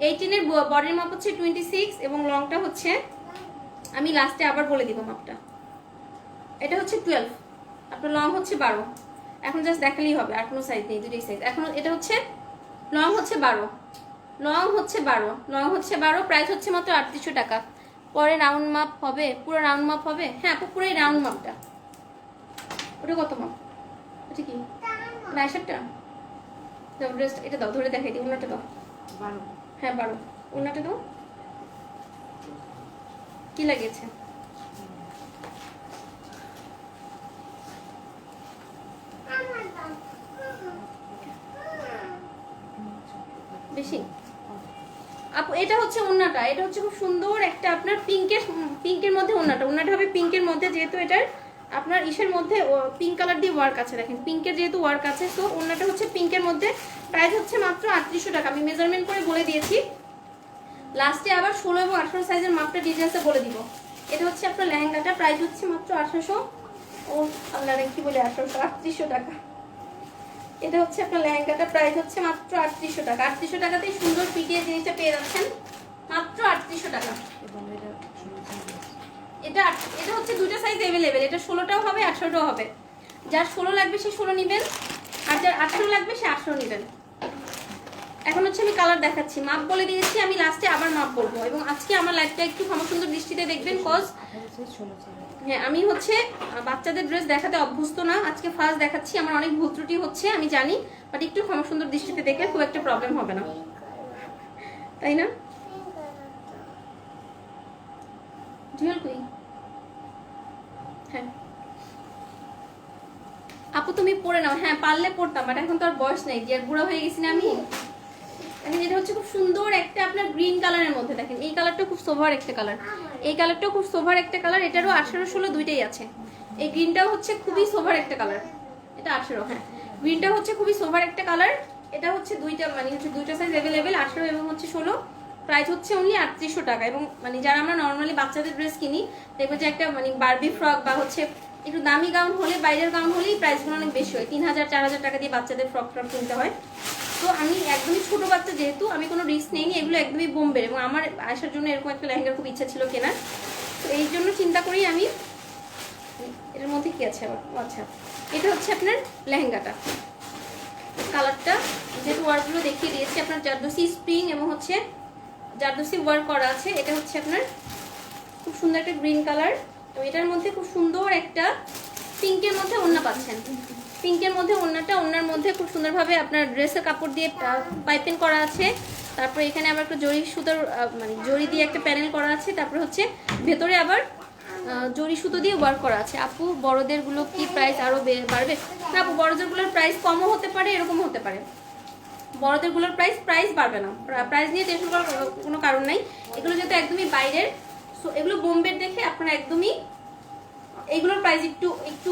Speaker 1: 18 এর বডির মাপ হচ্ছে 26 এবং লংটা হচ্ছে, আমি লাস্টে আবার বলে দিব মাপটা। এটা হচ্ছে 12, আপনার লং হচ্ছে 12। এখন জাস্ট দেখালেই হবে, আর কোনো সাইজ নেই, দুটোই সাইজ। এখন এটা হচ্ছে লং হচ্ছে 12, লং হচ্ছে 12, লং হচ্ছে 12, প্রাইস হচ্ছে মাত্র 3800 টাকা। পরে রাউন্ড মাপ হবে, পুরো রাউন্ড মাপ হবে। হ্যাঁ আপু পুরো রাউন্ড মাপটা। ওটা কত মাপ? এটা কি নাইশারটা? দাও ড্রেসটা, এটা দাও ধরে দেখাই দিই। ওনাটা দাও 12। হ্যাঁ 12, ওনাটা দাও। কি লাগিয়েছে? বেশি আপু। এটা হচ্ছে ওন্নাটা, এটা হচ্ছে খুব সুন্দর একটা আপনার পিঙ্কের মধ্যে ওন্নাটা হবে পিঙ্কের মধ্যে, যেহেতু এটার আপনার ইসের মধ্যে পিঙ্ক কালার দিয়ে ওয়ার্ক আছে। দেখেন পিঙ্কের যেহেতু ওয়ার্ক আছে, সো ওন্নাটা হচ্ছে পিঙ্কের মধ্যে। প্রাইস হচ্ছে মাত্র 3800 টাকা। আমি মেজারমেন্ট করে বলে দিয়েছি, লাস্টে আবার 16 এবং 18 সাইজের মাপটা ডিটেইলসে বলে দিব। এটা হচ্ছে আপনার লেহেঙ্গাটা, প্রাইস হচ্ছে মাত্র 1800, ও আল্লাহ কি বলে 1800, 3800 টাকা। এটা হচ্ছে আপনার লেহেঙ্গাটা, প্রাইস হচ্ছে মাত্র 3800 টাকা। 3800 টাকাতেই সুন্দর পিটিয়ে জিনিসটা পেয়ে যাচ্ছেন মাত্র 3800 টাকা। এটা এটা হচ্ছে দুটো সাইজ अवेलेबल, এটা 16টাও হবে 18টাও হবে। যার 16 লাগবে সে 16 নেবেন, আর যার 18 লাগবে সে 18 নেবেন। এখন হচ্ছে আমি কালার দেখাচ্ছি, মাপ বলে দিয়েছি, আমি লাস্টে আবার মাপ বলবো। এবং আজকে আমার লাইফটা একটু ক্ষমাসুন্দর দৃষ্টিতে দেখবেন, কজ হ্যাঁ আমি হচ্ছে বাচ্চাদের ড্রেস দেখাতে অভ্যস্ত না, আজকে ফার্স্ট দেখাচ্ছি, আমার অনেক ভুল ত্রুটি হচ্ছে আমি জানি, বাট একটু ক্ষমাসুন্দর দৃষ্টিতে দেখলে খুব একটা প্রবলেম হবে না, তাই না? জুয়েল কই? হ্যাঁ আপু তুমি পরে নাও। হ্যাঁ পারলে পড়তাম, বাট এখন তো আর বয়স নেই, যে আর বুড়া হয়ে গেছি না আমি। দেখেন এটা হচ্ছে খুব সুন্দর একটা আপনার গ্রিন কালারের মধ্যে, দেখেন এই কালারটা খুব সোভার একটা কালার, এই কালারটাও খুব সোভার একটা কালার, এটারও 18-16 দুইটাই আছে। এই গ্রিনটাও হচ্ছে খুবই সোভার একটা কালার, এটা 18। হ্যাঁ গ্রিনটা হচ্ছে খুবই সোভার একটা কালার, এটা হচ্ছে দুইটা, মানে হচ্ছে দুইটা সাইজ अवेलेबल, 18 এবং হচ্ছে 16। প্রাইস হচ্ছে অনলি 3800 টাকা। এবং মানে যারা আমরা নর্মালি বাচ্চাদের ড্রেস কিনি, দেখবে যে একটা মানে বারবি ফ্রক বা হচ্ছে একটু দামি গাউন হলে, বাইরের গাউন হলেই প্রাইসগুলো অনেক বেশি হয়, 3000-4000 টাকা দিয়ে বাচ্চাদের ফ্রক কিনতে হয়। তো আমি একদমই ছোট বাচ্চা যেহেতু আমি কোনো রিস্ক নেইনি, এগুলো একদমই বোম্বের, এবং আমার আসার জন্য এরকম একটা লেহেঙ্গার খুব ইচ্ছা ছিল কেনার, তো এই জন্য চিন্তা করি আমি। এটার মধ্যে কি আছে আবার? আচ্ছা এটা হচ্ছে আপনার লেহেঙ্গাটা, কালারটা যেহেতু ওয়ার্কগুলো দেখিয়ে দিয়েছি, আপনার জারদোসি স্প্রিং এবং হচ্ছে জারদোসি ওয়ার্ক করা আছে। এটা হচ্ছে আপনার খুব সুন্দর একটা গ্রিন কালার, তো এটার মধ্যে খুব সুন্দর একটা পিঙ্কের মধ্যে ওড়না পাচ্ছেন, পিঙ্কের মধ্যে ওড়নাটা, ওড়নার মধ্যে খুব সুন্দরভাবে আপনার ড্রেসের কাপড় দিয়ে পাইপিং করা আছে, তারপরে এখানে আবার একটা জরি সুতোর মানে জরি দিয়ে একটা প্যানেল করা আছে। তারপরে হচ্ছে ভেতরে আবার জরি সুতো দিয়ে ওয়ার্ক করা আছে। আপু বড়দের গুলো কি প্রাইস আরো বাড়বে? না আপু, বড়দের গুলোর প্রাইস কমও হতে পারে, এরকম হতে পারে। বড়দের গুলোর প্রাইস বাড়বে না, প্রাইস নিয়ে টেনশন করার কোনো কারণ নাই। এগুলো যেহেতু একদমই বাইরের, সো এগুলো বোম্বের দেখে আপনারা একদমই, এগুলোর প্রাইস একটু একটু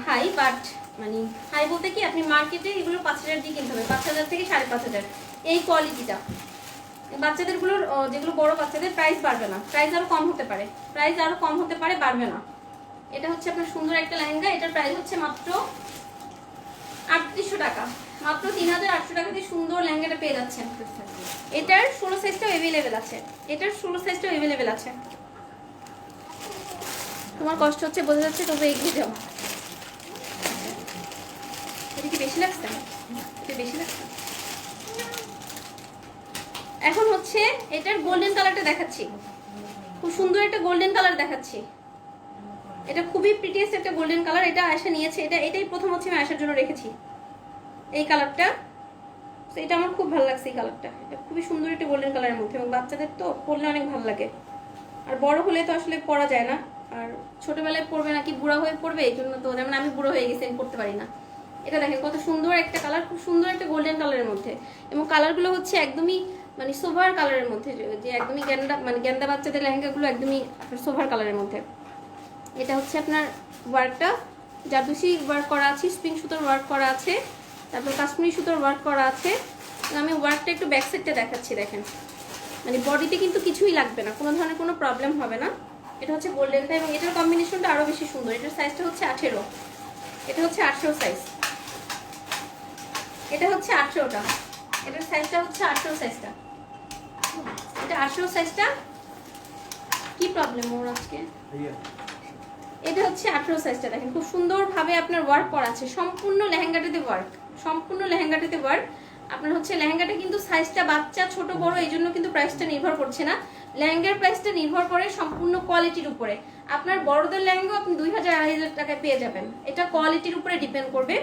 Speaker 1: হাই, বাট মানে হাই বলতে কি আপনি মার্কেটে এগুলো 5,000 দিয়ে কিনতে হবে, 5,000 থেকে 5,500 এই কোয়ালিটিটা। বাচ্চাদেরগুলোর যেগুলো বড় বাচ্চাদের প্রাইস বাড়বে না, প্রাইস আরো কম হতে পারে, প্রাইস আরো কম হতে পারে, বাড়বে না। এটা হচ্ছে আপনার সুন্দর একটা লেহেঙ্গা, এটার প্রাইস হচ্ছে মাত্র 3800 টাকা, মাত্র 3800 টাকা দিয়ে সুন্দর লেহেঙ্গাটা পেয়ে যাচ্ছেন। এটার 16 সাইজটাও অ্যাভেলেবেল আছে, এটার 16 সাইজটাও অ্যাভেলেবেল আছে। তোমার কষ্ট হচ্ছে বোঝা যাচ্ছে, তবে এগিয়ে যাও। এটা কি বেশি লাগছে? এটা বেশি লাগছে। এখন হচ্ছে এটার গোল্ডেন কালারটা দেখাচ্ছি, খুব সুন্দর একটা গোল্ডেন কালার দেখাচ্ছি। এটা খুবই প্রিটিয়েস্ট একটা গোল্ডেন কালার। এটা আয়শা নিয়েছে, এটাই প্রথম হচ্ছে আমি আয়শার জন্য রেখেছি এই কালারটা। তো এটা আমার খুব ভালো লাগছে এই কালারটা, এটা খুবই সুন্দর একটা গোল্ডেন কালারের মধ্যে, এবং বাচ্চাদের তো পরলে অনেক ভালো লাগে। আর বড় হলে তো আসলে পরা যায় না, আর ছোটবেলায় পরবে নাকি বুড়া হয়ে পড়বে, এই জন্য তো যেমন আমি বুড়ো হয়ে গেছি, আমি পরতে পারি না। এটা দেখেন কত সুন্দর একটা কালার, খুব সুন্দর একটা গোল্ডেন কালারের মধ্যে, এবং কালারগুলো হচ্ছে একদমই মানে সোভার কালারের মধ্যে, যে একদমই গেন্দা বাচ্চাদের লেহেঙ্গাগুলো একদমই সোভার কালারের মধ্যে। এটা হচ্ছে আপনার ওয়ার্কটা জাদুসি ওয়ার্ক করা আছে, স্প্রিং সুতোর ওয়ার্ক করা আছে, তারপর কাশ্মীরি সুতোর ওয়ার্ক করা আছে। আমি ওয়ার্কটা একটু ব্যাক সাইডটা দেখাচ্ছি, দেখেন মানে বডিতে কিন্তু কিছুই লাগবে না, কোনো ধরনের কোনো প্রবলেম হবে না। এটা হচ্ছে গোল্ডেনটা, এবং এটার কম্বিনেশনটা আরো বেশি সুন্দর। এটার সাইজটা হচ্ছে 18, এটা হচ্ছে 18 সাইজ, এটা হচ্ছে 18টা, এটার সাইজটা হচ্ছে 18 সাইজটা, এটা 18 সাইজটা। কি প্রবলেম ওর আজকে? এটা হচ্ছে 18 সাইজটা, দেখেন খুব সুন্দরভাবে আপনার ওয়ার্ক করা আছে, সম্পূর্ণ লেহেঙ্গাটাতে ওয়ার্ক, সম্পূর্ণ লেহেঙ্গাটাতে ওয়ার্ক। আপনার হচ্ছে লেহেঙ্গাটা কিন্তু সাইজটা বাচ্চা ছোট বড় এই জন্য কিন্তু প্রাইসটা নির্ভর করছে না, লেহেঙ্গার প্রাইসটা নির্ভর করে সম্পূর্ণ কোয়ালিটির উপরে। আপনার বড়দের লেহেঙ্গা আপনি 2000-2500 টাকায় পেয়ে যাবেন, এটা কোয়ালিটির উপরে ডিপেন্ড করবে।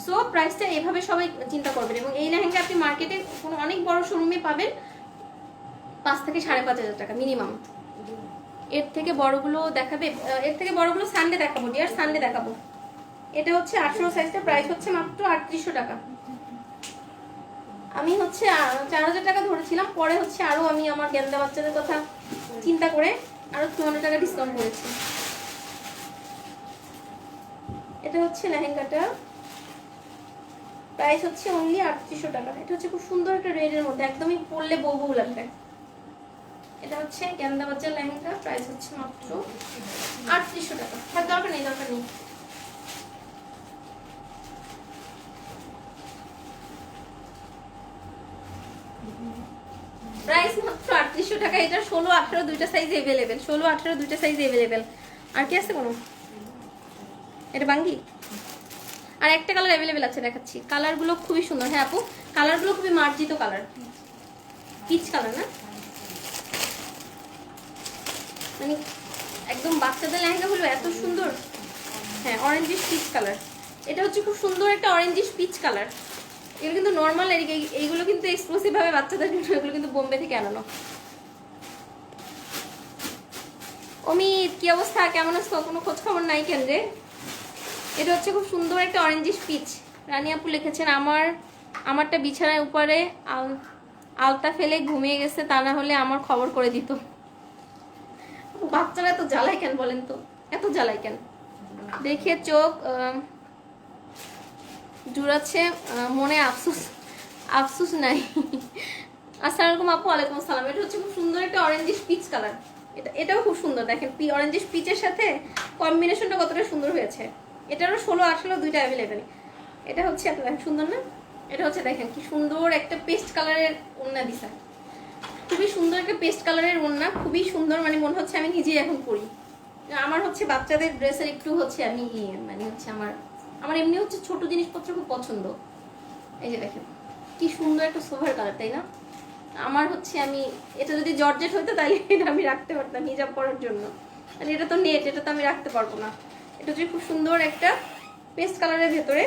Speaker 1: সো প্রাইসটা এভাবে সবাই চিন্তা করবেন। এবং এই লেহেঙ্গা আপনি মার্কেটে কোনো অনেক বড় শোরুমে পাবেন 5 থেকে 5,500 টাকা মিনিমাম। এর থেকে বড়গুলো দেখাবে, এর থেকে বড়গুলো সানডে দেখাবো, ডিয়ার সানডে দেখাবো। এটা হচ্ছে 18 সাইজটা, প্রাইস হচ্ছে মাত্র 3800 টাকা। আমি হচ্ছে 4000 টাকা ধরেছিলাম, পরে হচ্ছে আরো আমি আমার গেন্দা বাচ্চাদের কথা চিন্তা করে আরো 200 টাকা ডিসকাউন্ট করেছি। এটা হচ্ছে লেহেঙ্গাটা, প্রাইস হচ্ছে অনলি 3800 টাকা। এটা হচ্ছে খুব সুন্দর একটা রেডের মধ্যে, একদমই পরলে বউ বউ লাগবে। এটা হচ্ছে গেন্দা বাচ্চার লেহেঙ্গা, প্রাইস হচ্ছে মাত্র 3800 টাকা। আর দরকার নেই, দরকার নেই। প্রাইস মাত্র 3800 টাকা। এটা 16-18 দুইটা সাইজ अवेलेबल, 16-18 দুইটা সাইজ अवेलेबल। আর কি আছে কোনো? এটা বাঙ্গি আর একটা কালার अवेलेबल আছে, দেখাচ্ছি। কালারগুলো খুবই সুন্দর। হ্যাঁ আপু, কালারগুলো খুবই মার্জিত কালার, পিচ কালার না, মানে একদম বাচ্চাদের লেহেঙ্গা হলো এত সুন্দর। হ্যাঁ, অরেঞ্জিশ পিচ কালার। এটা হচ্ছে খুব সুন্দর একটা অরেঞ্জিশ পিচ কালার। এগুলো কিন্তু নর্মাল, এইগুলো কিন্তু এক্সক্লুসিভ ভাবে বাচ্চাদের জন্য, এগুলো কিন্তু বোম্বে থেকে আনানো। অমিত, কি অবস্থা, কেমন আছো? কোনো খোঁজ খবর নাই কেন রে? এটা হচ্ছে খুব সুন্দর একটা অরেঞ্জিশ পিচ। রানী আপু লিখেছেন, আমারটা বিছানায় উপরে আলতা ফেলে ঘুমিয়ে গেছে, তা না হলে আমার খবর করে দিত। বাচ্চারা এত জ্বালাই কেন বলেন তো, এত জ্বালাই কেন? দেখে চোখ জুড়াচ্ছে, মনে আফসুস নাই। আসসালামু আলাইকুম আপু। ওয়ালাইকুম আসসালাম। এটা হচ্ছে খুব সুন্দর একটা অরেঞ্জিশ পিচ কালার। এটাও খুব সুন্দর, দেখেন অরেঞ্জিশ পিচের সাথে কম্বিনেশনটা কতটা সুন্দর হয়েছে। এটারও 16-18 দুইটা अवेलेबल। এটা হচ্ছে এত সুন্দর না? এটা হচ্ছে দেখেন কি সুন্দর একটা পেস্ট কালারের ওড়না দিছে, খুবই সুন্দর একটা পেস্ট কালারের ওড়না, খুবই সুন্দর, মানে মনে হচ্ছে আমি নিজেই এখন পরি। আমার হচ্ছে বাচ্চাদের ড্রেসের একটু হচ্ছে আমি মানে হচ্ছে আমার এমনি হচ্ছে ছোট জিনিসপত্র খুব পছন্দ। এই যে দেখেন কি সুন্দর একটা সোভার কালার, তাই না? আমার হচ্ছে আমি এটা যদি জর্জেট হইতো তাহলে এটা আমি রাখতে পারতাম হিজাব পরার জন্য, মানে এটা তো নেট, এটা তো আমি রাখতে পারবো না। এটা হচ্ছে খুব সুন্দর একটা পেস্ট কালারের ভেতরে,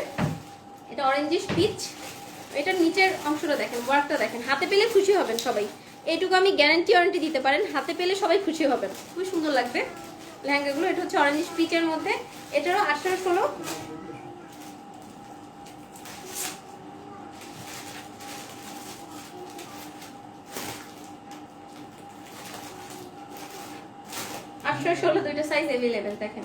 Speaker 1: এটা অরেঞ্জিশ পিচ, এটার নিচের অংশটা দেখেন, ওয়ার্কটা দেখেন, হাতে পেলে খুশি হবেন সবাই। এইটুকু আমি গ্যারান্টি ওয়ারেন্টি দিতে পারেন, হাতে পেলে সবাই খুশি হবেন, খুবই সুন্দর লাগবে লেহেঙ্গাগুলো। এটা হচ্ছে অরেঞ্জ পিচের মধ্যে, এটারও 18-16। দুইটা সাইজ अवेलेबल দেখেন।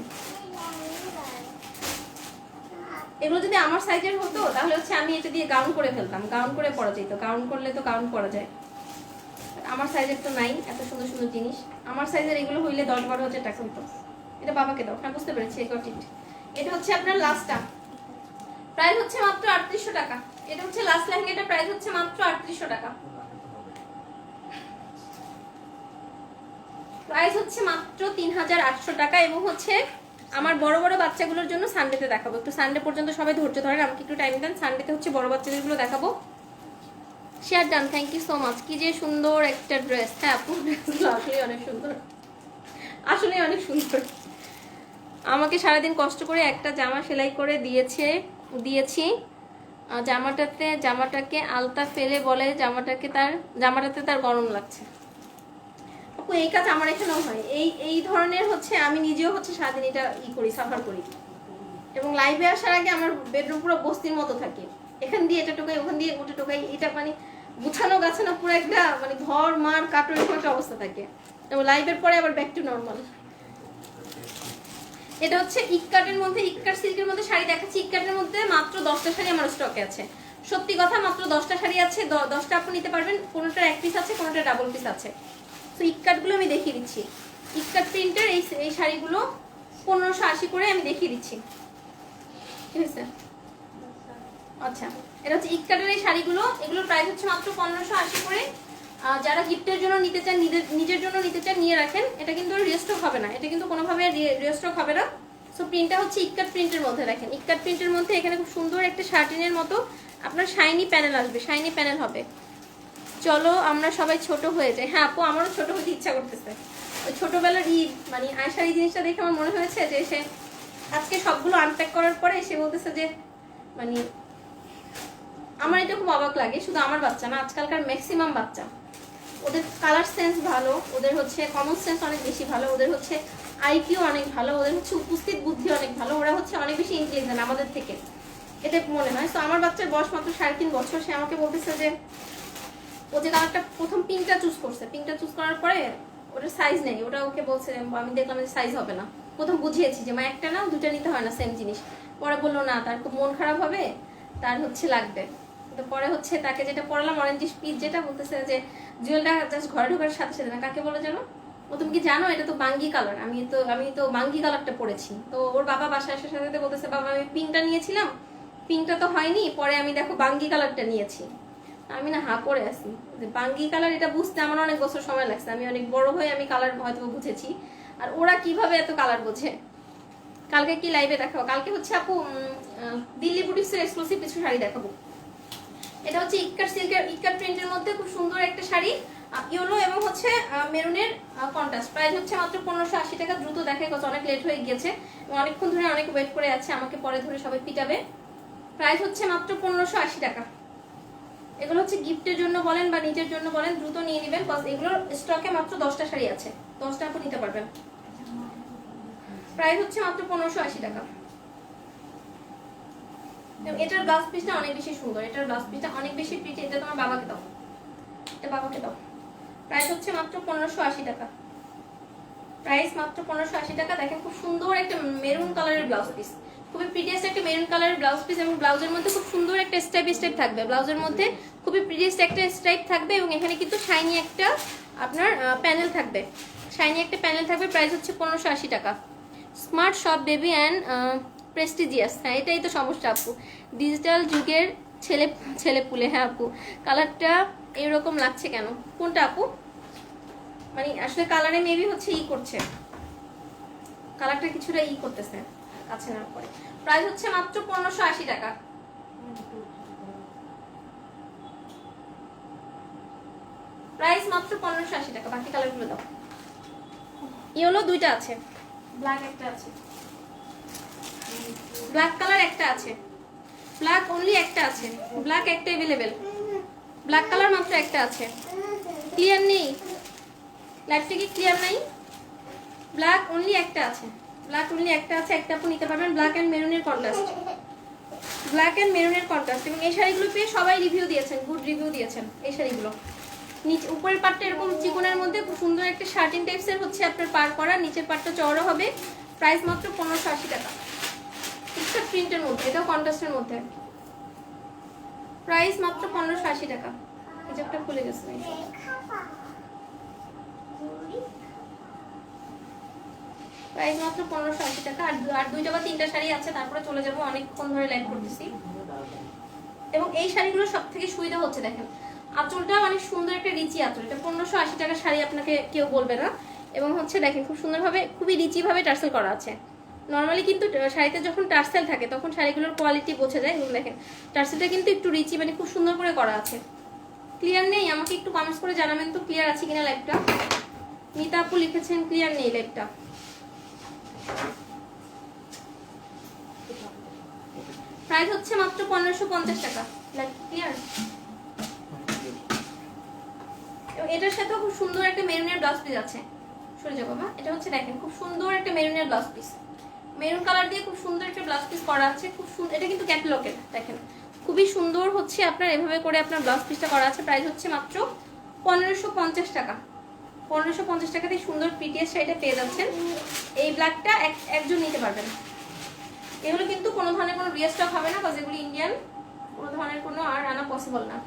Speaker 1: এগুলো যদি আমার সাইজের হতো তাহলে হচ্ছে আমি এটা দিয়ে গাউন করে ফেলতাম, গাউন করে পরা যেত, গাউন করলে তো গাউন পরা যায়। আমার সাইজের তো নাই এত সুন্দর সুন্দর জিনিস, আমার সাইজের এগুলো হইলে 10-12 হাজার টাকা হতো। এটা বাবাকে দাও, হ্যাঁ বুঝতে পেরেছি, গট ইট। এটা হচ্ছে আপনার লাস্টটা, প্রাইস হচ্ছে মাত্র 3800 টাকা। এটা হচ্ছে লাস্ট লেহেঙ্গাটা, প্রাইস হচ্ছে মাত্র 3800 টাকা। প্রাইস হচ্ছে মাত্র 3800 টাকা। এবং হচ্ছে আমার বড় বড় বাচ্চাগুলোর জন্য সানডেতে দেখাবো, একটু সানডে পর্যন্ত সবাই ধৈর্য ধরেন, আমাকে একটু টাইম দেন। সানডেতে হচ্ছে বড় বাচ্চাদেরগুলো দেখাবো। Share done, thank you so much. কি যে সুন্দর একটা ড্রেস। হ্যাঁ আপু, ড্রেসগুলো আসলে অনেক সুন্দর, আসলে অনেক সুন্দর। আমাকে সারাদিন কষ্ট করে একটা জামা সেলাই করে দিয়েছি। জামাটাকে আলতা ফেলে বলে জামাটাতে তার গরম লাগছে। আপু এই কাজ আমার এখানেও হয়, এই ধরনের হচ্ছে আমি নিজেও হচ্ছে সারাদিন এটা সাফার করি। এবং লাইভে আসার আগে আমার বেডরুম পুরো বস্তির মতো থাকে, এখান দিয়ে এটা টোকাই, ওখান দিয়ে ওটা টোকাই, এটা মানে গুছানো গাছানো পুরো একটা মানে ঘর মার কাটোর এরকম একটা অবস্থা থাকে। এবং লাইভের পরে আবার ব্যাক টু নর্মাল। এটা হচ্ছে ইক্কাটের মধ্যে, ইক্কাট সিল্কের মধ্যে শাড়ি দেখাচ্ছি। ইক্কাটের মধ্যে মাত্র 10টা শাড়ি আমার স্টকে আছে, সত্যি কথা, মাত্র 10টা শাড়ি আছে। 10টা আপনি নিতে পারবেন, কোনোটার এক পিস আছে, কোনোটা ডাবল পিস আছে। তো ইক্কাটগুলো আমি দেখিয়ে দিচ্ছি। ইক্কাট প্রিন্টের এই শাড়িগুলো 1580 করে আমি দেখিয়ে দিচ্ছি, ঠিক আছে? আচ্ছা, এটা হচ্ছে ইক্কাটের এই শাড়িগুলো, এগুলোর প্রাইস হচ্ছে মাত্র 1580 করে। যারা গিফটের জন্য নিতে চান, নিজের জন্য নিতে চান, নিয়ে রাখেন। এটা কিন্তু রিস্টক হবে না, এটা কিন্তু কোনোভাবে রিস্টক হবে না। সো প্রিন্টটা হচ্ছে ইক্কাট প্রিন্টের মধ্যে, দেখেন ইক্কাট প্রিন্টের মধ্যে এখানে খুব সুন্দর একটা শার্টিনের মতো আপনার শাইনি প্যানেল আসবে, শাইনি প্যানেল হবে। চলো আমরা সবাই ছোট হয়ে যাই। হ্যাঁ আপু, আমারও ছোট হতে ইচ্ছা করতেছে। ওই ছোটবেলার ঈদ মানে আয়সার এই জিনিসটা দেখে আমার মনে হয়েছে যে সে আজকে সবগুলো আনপ্যাক করার পরে সে বলতেছে যে মানে আমার এটা খুব অবাক লাগে, শুধু আমার বাচ্চা না, আজকালকার ম্যাক্সিমাম বাচ্চা, ওদের কালার সেন্স ভালো, ওদের হচ্ছে কমন সেন্স অনেক বেশি ভালো, ওদের হচ্ছে আইকিউ অনেক ভালো, ওদের হচ্ছে উপস্থিত বুদ্ধি অনেক ভালো, ওরা হচ্ছে অনেক বেশি ইন্টেলিজেন্ট আমাদের থেকে, এটা মনে হয়। তো আমার বাচ্চার বয়স মাত্র 3.5 বছর, সে আমাকে বলতেছে যে ও যে কালারটা প্রথম পিঙ্কটা চুজ করছে, পিঙ্কটা চুজ করার পরে ওটার সাইজ নেই, ওটা ওকে বলছে, আমি দেখলাম যে সাইজ হবে না। প্রথম বুঝিয়েছি যে মা একটা না দুটা নিতে হয় না সেম জিনিস, পরে বললো না তার খুব মন খারাপ হবে, তার হচ্ছে লাগবে। তো পরে হচ্ছে তাকে যেটা পড়ালাম অরেঞ্জ পিচ, যেটা বলতেছে যে জুয়েলটা জাস্ট ঘরে ঢোকার সাথে সাথে না, কাকে বলে জানো, ও তুমি কি জানো এটা তো বাঙ্গি কালার, আমি তো বাঙ্গি কালারটা পড়েছি। তো ওর বাবা বাসায় আসার সাথে বলতেছে বাবা আমি পিঙ্কটা নিয়েছিলাম, পিঙ্কটা তো হয়নি, পরে আমি দেখো বাঙ্গি কালারটা নিয়েছি। আমি না হা করে আসি যে বাঙ্গি কালার, এটা বুঝতে আমার অনেক বছর সময় লাগছে, আমি অনেক বড় হয়ে আমি কালার হয়তো বুঝেছি, আর ওরা কিভাবে এত কালার বোঝে। কালকে কি লাইভে দেখাবো, কালকে হচ্ছে আপু দিল্লি বুটিক্সের এক্সক্লুসিভ কিছু শাড়ি দেখাবো। এটা হচ্ছে ইক্কাট সিল্কের ইক্কাট প্রিন্টের মধ্যে খুব সুন্দর একটা শাড়ি, ইয়েলো এবং হচ্ছে মেরুনের কন্ট্রাস্ট। প্রাইস হচ্ছে মাত্র 1580 টাকা। দ্রুত দেখাই কত অনেক লেট হয়ে গিয়েছে এবং অনেকক্ষণ ধরে অনেক ওয়েট করে আছে, আমাকে পরে ধরে সবাই পিটাবে। প্রাইস হচ্ছে মাত্র 1580 টাকা। এগুলো হচ্ছে গিফটের জন্য বলেন বা নিজের জন্য বলেন, দ্রুত নিয়ে নেবেন, কজ এগুলোর স্টকে মাত্র 10টা শাড়ি আছে, 10টা আপনি নিতে পারবেন। প্রাইস হচ্ছে মাত্র 1580 টাকা। এটার ব্লাউজ পিসটা অনেক বেশি সুন্দর, এটার ব্লাউজ পিসটা অনেক বেশি প্রিটি। এটা তোমার বাবাকে দাও, এটা বাবাকে দাও। প্রাইস হচ্ছে মাত্র 1580 টাকা। প্রাইস মাত্র 1580 টাকা। দেখেন খুব সুন্দর একটা মেরুন কালারের ব্লাউজ পিস, খুবই প্রিটিয়েস্ট একটা মেরুন কালারের ব্লাউজ পিস, এবং ব্লাউজের মধ্যে খুব সুন্দর একটা স্টেপ থাকবে, ব্লাউজের মধ্যে খুবই প্রিটিয়েস্ট একটা স্ট্রাইপ থাকবে, এবং এখানে কিন্তু শাইনি একটা আপনার প্যানেল থাকবে, শাইনি একটা প্যানেল থাকবে। প্রাইস হচ্ছে 1580 টাকা। Smart shop baby and prestigious, হ্যাঁ এটাই তো সমস্যা আপু, ডিজিটাল যুগের ছেলে পুলে। হ্যাঁ আপু, কালারটা এরকম লাগছে কেন, কোনটা আপু? মানে আসলে কালারে মেবি হচ্ছে করছে, কালারটা কিছুটা করতেছে কাছে না পরে। প্রাইস হচ্ছে মাত্র 1580 টাকা। প্রাইস মাত্র 1580 টাকা। বাকি কালারগুলো দাও। ইয়েলো দুইটা আছে, ব্ল্যাক একটা আছে, ব্ল্যাক কালার একটা আছে। ব্ল্যাক অনলি একটা আছে, ব্ল্যাক একটা অ্যাভেলেবেল, ব্ল্যাক কালার মাত্র একটা আছে। ক্লিয়ার নেই? লাইভটা কি ক্লিয়ার নাই? ব্ল্যাক অনলি একটা আছে, ব্ল্যাক অনলি একটা আছে, একটা আপনি নিতে পারবেন। ব্ল্যাক অ্যান্ড মেরুনের কন্ট্রাস্ট, ব্ল্যাক অ্যান্ড মেরুনের কন্ট্রাস্ট। এবং এই শাড়িগুলো পেয়ে সবাই রিভিউ দিয়েছেন, গুড রিভিউ দিয়েছেন এই শাড়িগুলো। নিচে উপরের পাটটা এরকম চিকনের মধ্যে খুব সুন্দর একটা শার্টিন টাইপসের হচ্ছে আপনার পার করা, নিচের পাটটা চওড়া হবে। প্রাইস মাত্র 1580 টাকা, একটা প্রিন্টের মধ্যে, এটাও কন্ট্রাস্টের মধ্যে। প্রাইস মাত্র 1580 টাকা। হিজাবটা খুলে গেছে, প্রাইস মাত্র 1580 টাকা। আর দুইটা বা তিনটা শাড়ি আছে, তারপরে চলে যাবো, অনেকক্ষণ ধরে লাইভ করতেছি। এবং এই শাড়িগুলো সব থেকে সুবিধা হচ্ছে দেখেন, আঁচলটা অনেক সুন্দর একটা রিচি আঁচল। এটা 1580 টাকার শাড়ি আপনাকে কেউ বলবে না। এবং হচ্ছে দেখেন খুব সুন্দরভাবে, খুবই রিচিভাবে টার্সেল করা আছে। নর্মালি কিন্তু শাড়িতে যখন টার্সেল থাকে তখন শাড়িগুলোর কোয়ালিটি বোঝা যায়। এবং দেখেন টার্সেলটা কিন্তু একটু রিচি, মানে খুব সুন্দর করে করা আছে। ক্লিয়ার নেই? আমাকে একটু কমেন্টস করে জানাবেন তো ক্লিয়ার আছে কিনা লাইভটা। মিতা আপু লিখেছেন ক্লিয়ার নেই লাইভটা। প্রাইস হচ্ছে মাত্র 1550 টাকা। Live clear? এটার সাথেও খুব সুন্দর একটা মেরুনের ব্লাউজ পিস আছে। সরে যাবো বাবা, এটা হচ্ছে দেখেন খুব সুন্দর একটা মেরুনের ব্লাউজ পিস, মেরুন কালার দিয়ে খুব সুন্দর একটা ব্লাউজ পিস করা আছে। খুব সুন্দর, এটা কিন্তু ক্যাটালগের, দেখেন খুবই সুন্দর হচ্ছে আপনার এভাবে করে আপনার ব্লাউজ পিসটা করা আছে। প্রাইস হচ্ছে মাত্র 1550 টাকা। 1550 টাকাতে সুন্দর পিটিএস শাড়িটা পেয়ে যাচ্ছেন। এই ব্ল্যাকটা একজন নিতে পারবেন। এগুলো কিন্তু কোনো ধরনের কোনো রিস্টক হবে না, কারণ এগুলো ইন্ডিয়ান, কোনো ধরনের কোনো আর আনা পসিবল না।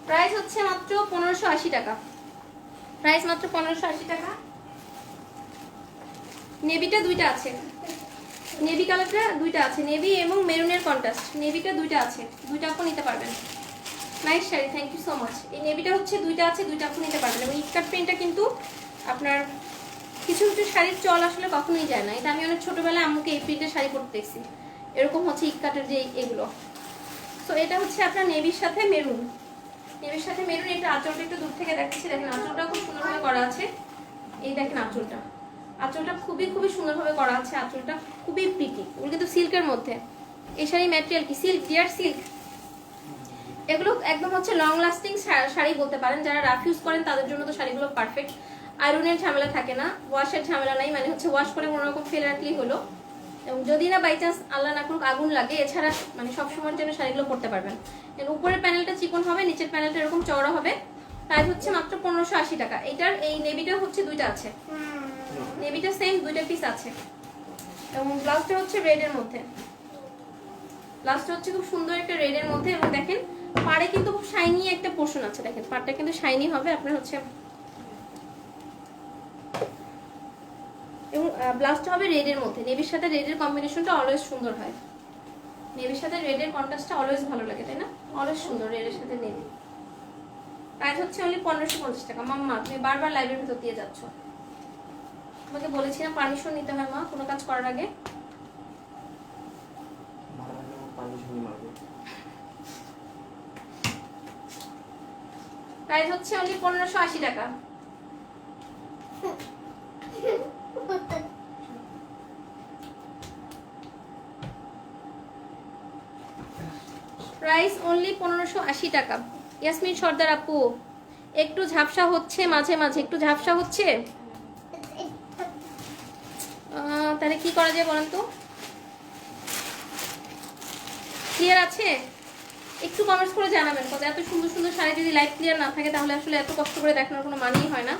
Speaker 1: প্রাইস হচ্ছে মাত্র 1580 টাকা। প্রাইস মাত্র 1580 টাকা। নেভিটা দুইটা আছে, নেভি কালারটা দুইটা আছে, নেভি এবং মেরুনের কন্ট্রাস্ট, নেভিটা দুইটা আছে, দুইটা আপনি নিতে পারবেন। Nice sari, thank you so much. এই নেভিটা হচ্ছে দুইটা আছে, দুইটা আপনি নিতে পারবেন। এবং ইস্কার্ট প্রিন্টটা কিন্তু আপনার কিছু কিছু শাড়ির চল আসলে কখনোই যায় না। এটা আমি অনেক ছোটবেলায় আম্মুকে এই প্রিন্টের শাড়ি পরতে দেখছি, এরকম হচ্ছে ইস্কার্টের যে এগুলো। সো এটা হচ্ছে আপনার নেভির সাথে মেরুন, নেভির সাথে মেরুন। এটা আঁচলটা একটু দূর থেকে দেখাচ্ছি, দেখেন আঁচলটা খুব সুন্দরভাবে করা আছে। এই দেখেন আঁচলটা, আঁচলটা খুবই খুবই সুন্দরভাবে করা আছে। আঁচলটা খুবই প্রিটি, ওগুলো কিন্তু সিল্কের মধ্যে। এই শাড়ি ম্যাটেরিয়াল কি সিল্ক, ডিয়ার সিল্ক। এগুলো একদম হচ্ছে লং লাস্টিং শাড়ি বলতে পারেন। যারা রাফ ইউজ করেন তাদের জন্য তো শাড়িগুলো পারফেক্ট। আয়রনের ঝামেলা থাকে না, ওয়াশের ঝামেলা নাই, মানে হচ্ছে ওয়াশ করে কোনো রকম ফেলে রাখলেই হলো। এবং যদি না বাই চান্স আল্লাহ না করুক আগুন লাগে, এছাড়া মানে সবসময়ের জন্য শাড়িগুলো পরতে পারবেন। উপরের প্যানেলটা চিকন হবে, নিচের প্যানেলটা এরকম চওড়া হবে। প্রাইস হচ্ছে মাত্র 1580 টাকা। এটার এই নেভিটা হচ্ছে দুইটা আছে, নেভিটা সেম দুইটা পিস আছে। এবং ব্লাউজটা হচ্ছে রেডের মধ্যে, ব্লাউজটা হচ্ছে খুব সুন্দর একটা রেডের মধ্যে। এবং দেখেন পাড়ে কিন্তু খুব শাইনি একটা পোর্শন আছে, দেখেন পাড়টা কিন্তু শাইনি হবে আপনার হচ্ছে। এবং ব্লাউজটা হবে রেডের মধ্যে, নেভির সাথে রেডের কম্বিনেশনটা অলওয়েজ সুন্দর হয়। নেভির সাথে রেডের কন্ট্রাস্টটা অলওয়েজ ভালো লাগে, তাই না? অলওয়েজ সুন্দর রেডের সাথে নেভি। প্রাইস হচ্ছে অনলি 1550 টাকা। মাম্মা তুমি বারবার লাইভের ভিতর দিয়ে যাচ্ছ, তোমাকে বলেছিলাম পারমিশন নিতে হয় মা কোনো কাজ করার আগে। প্রাইস হচ্ছে অনলি 1580 টাকা। প্রাইস অনলি 1580 টাকা। ইয়াসমিন সর্দার আপু একটু ঝাপসা হচ্ছে, মাঝে মাঝে একটু ঝাপসা হচ্ছে, তাহলে কি করা যায় বলেন তো? ক্লিয়ার আছে? একটু কমেন্টস করে জানাবেন, কত এত সুন্দর সুন্দর শাড়ি যদি লাইভ ক্লিয়ার না থাকে তাহলে আসলে এত কষ্ট করে দেখানোর কোনো মানেই হয় না।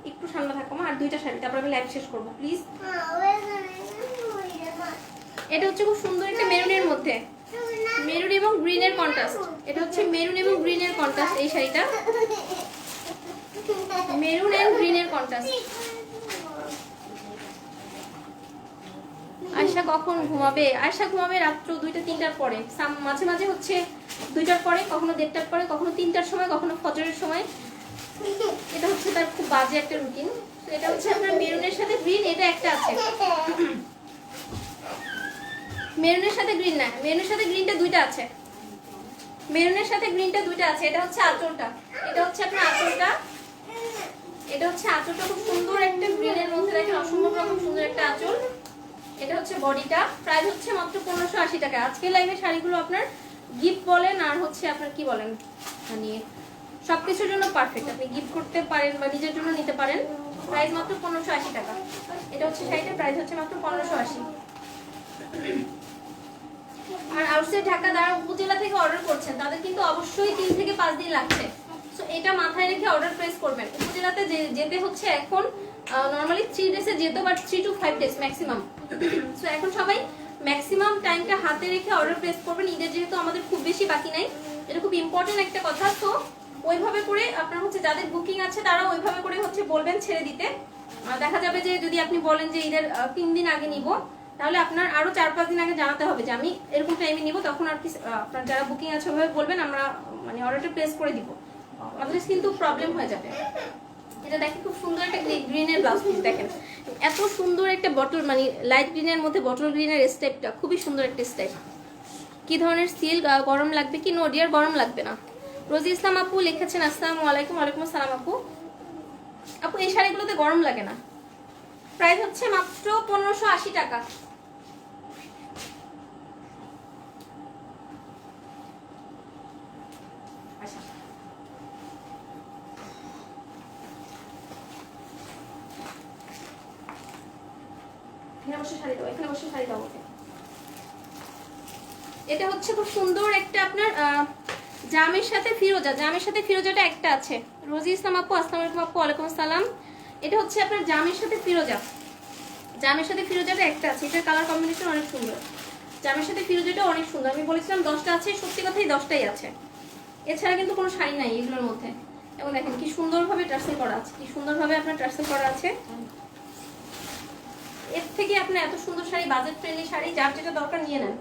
Speaker 1: একটু ঠান্ডা থাকো মা, আর দুইটা শাড়ি তারপর আমি লাইভ শেষ করবো প্লিজ। এটা হচ্ছে খুব সুন্দর একটা মেরুনের মধ্যে, মেরুন এবং গ্রিনের কন্ট্রাস্ট। এটা হচ্ছে মেরুন এবং গ্রিনের কন্ট্রাস্ট। এই শাড়িটা মেরুন এন্ড গ্রিনের কন্ট্রাস্ট। আয়শা কখন ঘুমাবে? আয়শা ঘুমাবে রাত্র 2টা 3টার পরে, মাঝে মাঝে হচ্ছে 2টার পরে, কখনো 1:30টার পরে, কখনো 3টার সময়, কখনো ফজরের সময়। এটা হচ্ছে তার খুব বাজে একটা রুটিন। তো এটা হচ্ছে আপনার মেরুনের সাথে গ্রিন, এটা একটা আছে মেরুনের সাথে গ্রিন, না মেরুনের সাথে গ্রিনটা দুইটা আছে। মেরুনের সাথে গ্রিনটা দুইটা আছে। এটা হচ্ছে আঁচলটা, এটা হচ্ছে আপনার আঁচলটা, এটা হচ্ছে আঁচলটা খুব সুন্দর একটা গ্রিনের মধ্যে দেখেন, অসম্ভব রকম সুন্দর একটা আঁচল। এটা হচ্ছে বডিটা, প্রাইস হচ্ছে মাত্র 1580 টাকা। আজকে লাইভে শাড়িগুলো আপনার গিফট বলেন আর হচ্ছে আপনার কি বলেন মানে সবকিছুর জন্য পারফেক্ট। আপনি গিফট করতে পারেন বা নিজের জন্য নিতে পারেন। প্রাইস মাত্র 1580 টাকা। এটা হচ্ছে শাড়িটার প্রাইস হচ্ছে মাত্র 1580। আর আউটসাইড ঢাকা যারা উপজেলা থেকে অর্ডার করছেন তাদের কিন্তু অবশ্যই 3 থেকে 5 দিন লাগছে। সো এটা মাথায় রেখে অর্ডার প্লেস করবেন। উপজেলাতে যেতে হচ্ছে এখন নরমালি 3 ডেজে যেত, but 3 to 5 days maximum. So এখন সবাই ম্যাক্সিমাম টাইমটা হাতে রেখে অর্ডার প্লেস করবেন। ঈদের যেহেতু আমাদের খুব বেশি বাকি নাই, এটা খুব ইম্পর্টেন্ট একটা কথা। তো ওইভাবে করে আপনার হচ্ছে যাদের বুকিং আছে তারা ওইভাবে করে হচ্ছে বলবেন ছেড়ে দিতে। দেখা যাবে যে যদি আপনি বলেন যে ঈদের 3 দিন আগে নিব, তাহলে আপনার আরো 4-5 দিন আগে জানাতে হবে যে আমি এরকম টাইমে নিব। তখন আর কি আপনার যারা বুকিং আছে ওইভাবে বলবেন, আমরা মানে অর্ডারটা প্লেস করে দিব। আদারওয়াইজ কিন্তু প্রবলেম হয়ে যাবে। এটা দেখেন খুব সুন্দর একটা গ্রিনের ব্লাউজ পিস, দেখেন এত সুন্দর একটা বটল মানে লাইট গ্রিনের মধ্যে বটল গ্রিনের স্টেপটা খুবই সুন্দর একটা স্টেপ। কি ধরনের সিল্ক, গরম লাগবে কি? নো ডিয়ার, গরম লাগবে না। রোজি ইসলাম আপু লিখেছেন আসসালামু আলাইকুম। ওয়ালাইকুম আসসালাম আপু। আপু এই শাড়িগুলোতে গরম লাগে না। প্রাইস হচ্ছে মাত্র 1580 টাকা। আচ্ছা এখানে বসে শাড়ি দাও, এখানে বসে শাড়ি দাও ওকে। এটা হচ্ছে খুব সুন্দর একটা আপনার জামের সাথে ফিরোজা, জামের সাথে ফিরোজাটা একটা আছে। রোজি ইসলাম আপু আসসালামু আলাইকুম আপু। ওয়ালাইকুম আসসালাম। এটা হচ্ছে আপনার জামের সাথে ফিরোজা, জামের সাথে ফিরোজাটা একটা আছে। এটার কালার কম্বিনেশন অনেক সুন্দর। জামের সাথে ফিরোজাটা অনেক সুন্দর। আমি বলেছিলাম 10টা আছে, সত্যি কথাই 10টাই আছে। এছাড়া কিন্তু কোনো শাড়ি নাই এগুলোর মধ্যে। এবং দেখেন কি সুন্দরভাবে টার্সেল করা আছে, কি সুন্দরভাবে আপনার টার্সেল করা আছে। এর থেকে আপনার এত সুন্দর শাড়ি, বাজেট ফ্রেন্ডলি শাড়ি, যার যেটা দরকার নিয়ে নেন।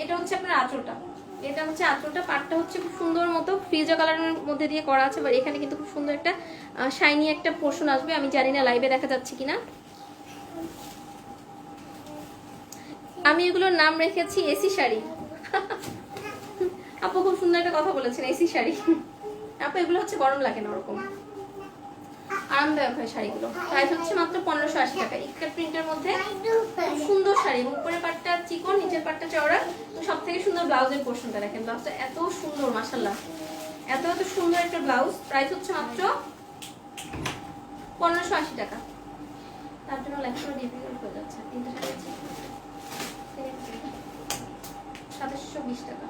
Speaker 1: এটা হচ্ছে আপনার আঁচলটা, এটা হচ্ছে আঁচলটা। পাটটা হচ্ছে খুব সুন্দর মতো ফিরোজা কালারের মধ্যে দিয়ে করা আছে। বা এখানে কিন্তু খুব সুন্দর একটা শাইনি একটা পোর্শন আসবে। আমি জানি না লাইভে দেখা যাচ্ছে কিনা। আমি এগুলোর নাম রেখেছি এসি শাড়ি। আপু খুব সুন্দর একটা কথা বলেছেন, এসি শাড়ি। আপু এগুলো হচ্ছে গরম লাগে না, ওরকম আরামদায়ক হয় শাড়িগুলো। প্রাইস হচ্ছে মাত্র 1580 টাকা। ইক্কাট প্রিন্টের মধ্যে সুন্দর শাড়ি, উপরের পাটটা চিকন, নিচের পাটটা চওড়া। সব থেকে সুন্দর ব্লাউজের পোর্শনটা দেখেন, ব্লাউজটা এত সুন্দর মাশাআল্লাহ, এত এত সুন্দর একটা ব্লাউজ। প্রাইস হচ্ছে মাত্র 1580 টাকা। তার জন্য লেখাটা ডিফিকাল্ট হয়ে যাচ্ছে। 3টা শাড়ি আছে 2720 টাকা।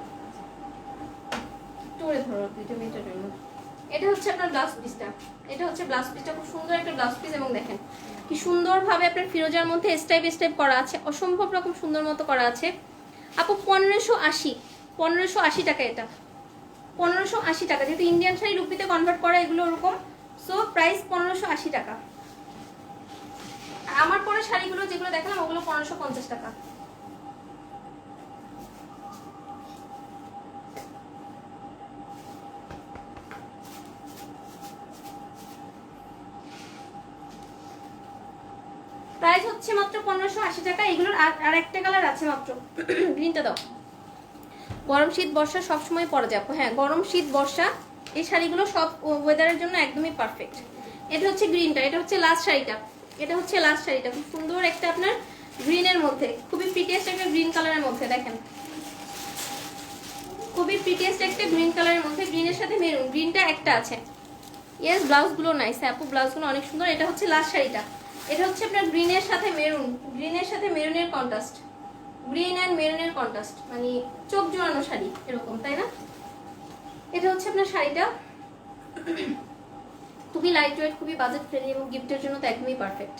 Speaker 1: টুরে ধরো 2 মিনিটের জন্য। এটা হচ্ছে আপনার ব্লাউজ পিসটা, এটা হচ্ছে ব্লাউজ পিসটা, খুব সুন্দর একটা ব্লাউজ পিস। এবং দেখেন কি সুন্দরভাবে আপনার ফিরোজার মধ্যে স্টেপ স্টেপ করা আছে, অসম্ভব রকম সুন্দর মতো করা আছে। আপু 1580 টাকা। এটা 1580 টাকা, যেহেতু ইন্ডিয়ান শাড়ি রুপিতে কনভার্ট করা এগুলো ওরকম। সো প্রাইস 1580 টাকা। আমার পরে শাড়িগুলো যেগুলো দেখালাম ওগুলো 1550 টাকা। প্রাইস হচ্ছে মাত্র 1580 টাকা। এগুলোর আর একটা কালার আছে মাত্র, গ্রিনটা দাও। গরম শীত বর্ষা সবসময় পরা যাবে। হ্যাঁ, গরম শীত বর্ষা এই শাড়িগুলো সব ওয়েদারের জন্য একদমই পারফেক্ট। এটা হচ্ছে গ্রিনটা, এটা হচ্ছে লাস্ট শাড়িটা, এটা হচ্ছে লাস্ট শাড়িটা। খুব সুন্দর একটা আপনার গ্রিনের মধ্যে, খুবই প্রিটিয়েস্ট একটা গ্রিন কালারের মধ্যে। দেখেন খুবই প্রিটিয়েস্ট একটা গ্রিন কালারের মধ্যে, গ্রিনের সাথে মেরুন, গ্রিনটা একটা আছে। ইয়েস, ব্লাউজগুলো নাইস আপু, ব্লাউজগুলো অনেক সুন্দর। এটা হচ্ছে লাস্ট শাড়িটা, এটা হচ্ছে আপনার গ্রিনের সাথে মেরুন, গ্রিনের সাথে মেরুনের কন্ট্রাস্ট, গ্রিন অ্যান্ড মেরুনের কন্ট্রাস্ট, মানে চোখ জোড়ানো শাড়ি এরকম, তাই না? এটা হচ্ছে আপনার শাড়িটা, খুবই লাইট ওয়েট, খুবই বাজেট ফ্রেন্ডলি এবং গিফটের জন্য তো একদমই পারফেক্ট।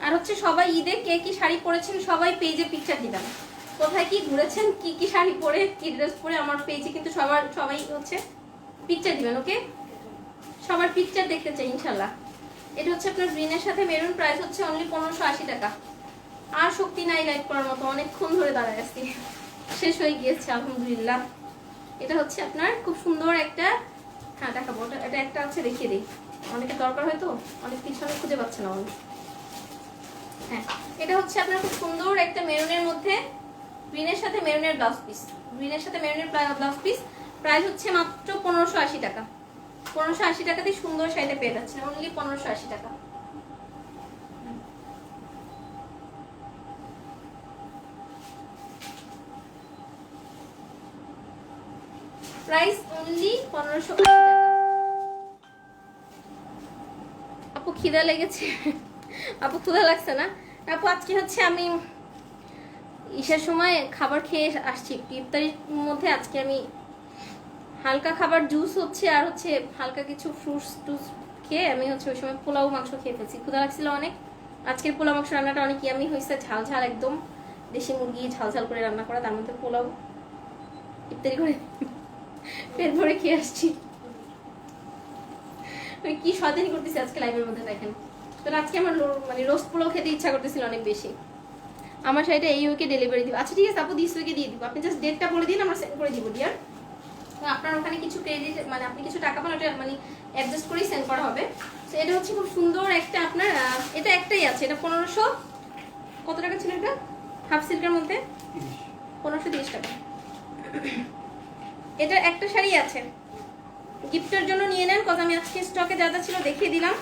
Speaker 1: আর হচ্ছে সবাই ঈদে কে কি শাড়ি পরেছেন সবাই পেজে পিকচার দিবেন, কোথায় কি ঘুরেছেন, কি কি শাড়ি পরে, কি ড্রেস পরে, আমার পেজে কিন্তু সবাই হচ্ছে পিকচার দিবেন। ওকে, সবার পিকচার দেখতে চাই ইনশাল্লাহ। এটা হচ্ছে আপনার গ্রিনের সাথে মেরুন, প্রাইস হচ্ছে অনলি 1580 টাকা। আর শক্তি নাই লাইভ করার মতো, অনেকক্ষণ ধরে দাঁড়ায় আছি, শেষ হয়ে গিয়েছে আলহামদুলিল্লাহ। এটা হচ্ছে আপনার খুব সুন্দর একটা, হ্যাঁ দেখাবো, এটা একটা আছে দেখিয়ে দিই, অনেকের দরকার হয়তো, অনেক কিছু আমি খুঁজে পাচ্ছে না অনেক। হ্যাঁ, এটা হচ্ছে আপনার খুব সুন্দর একটা মেরুনের মধ্যে গ্রিনের সাথে মেরুনের ব্লাউজ পিস, গ্রিনের সাথে মেরুনের ব্লাউজ পিস। প্রাইস হচ্ছে মাত্র 1580 টাকা। 1580 টাকাতেই সুন্দর শাড়িটা পেয়ে যাচ্ছেন, অনলি 1580 টাকা। প্রাইস অনলি 1580 টাকা। আপু খিদা লেগেছে? আপু ক্ষুধা লাগছে না? আপু আজকে হচ্ছে আমি ঈশার সময় খাবার খেয়ে আসছি, ইফতারির মধ্যে আজকে আমি হালকা খাবার, জুস হচ্ছে আর হচ্ছে হালকা কিছু ফ্রুটস টুস খেয়ে আমি হচ্ছে ওই সময় পোলাও মাংস খেয়ে ফেলছি। ক্ষুধা লাগছিল অনেক। আজকের পোলাও মাংস রান্নাটা অনেক ইয়ামি হয়েছে, ঝাল ঝাল একদম, দেশি মুরগি ঝাল ঝাল করে রান্না করা, তার মধ্যে পোলাও, ইফতারি করে পেট ভরে খেয়ে আসছি। আমি কি স্বাধীন করতেছি আজকে লাইভের মধ্যে দেখেন। তো আজকে আমার মানে রোস্ট পোলাও খেতে ইচ্ছা করতেছিল অনেক বেশি। আমার শাড়িটা এই উইকে ডেলিভারি দিব। আচ্ছা ঠিক আছে আপু, দিস উইকে দিয়ে দিব। আপনি জাস্ট ডেটটা বলে দিন, আমরা সেন্ড করে দিব ডিয়ার। আপনার ওখানে কিছু ক্রেডিট মানে আপনি কিছু টাকা পান, ওটা মানে অ্যাডজাস্ট করেই সেন্ড করা হবে। তো এটা হচ্ছে খুব সুন্দর একটা আপনার, এটা একটাই আছে, এটা 1500 কত টাকা ছিল এটা, হাফ সিল্কের মধ্যে 1530 টাকা। এটা একটা শাড়ি আছে, গিফটের জন্য নিয়ে নেন, কজ আমি আজকে স্টকে যা যা ছিল দেখিয়ে দিলাম।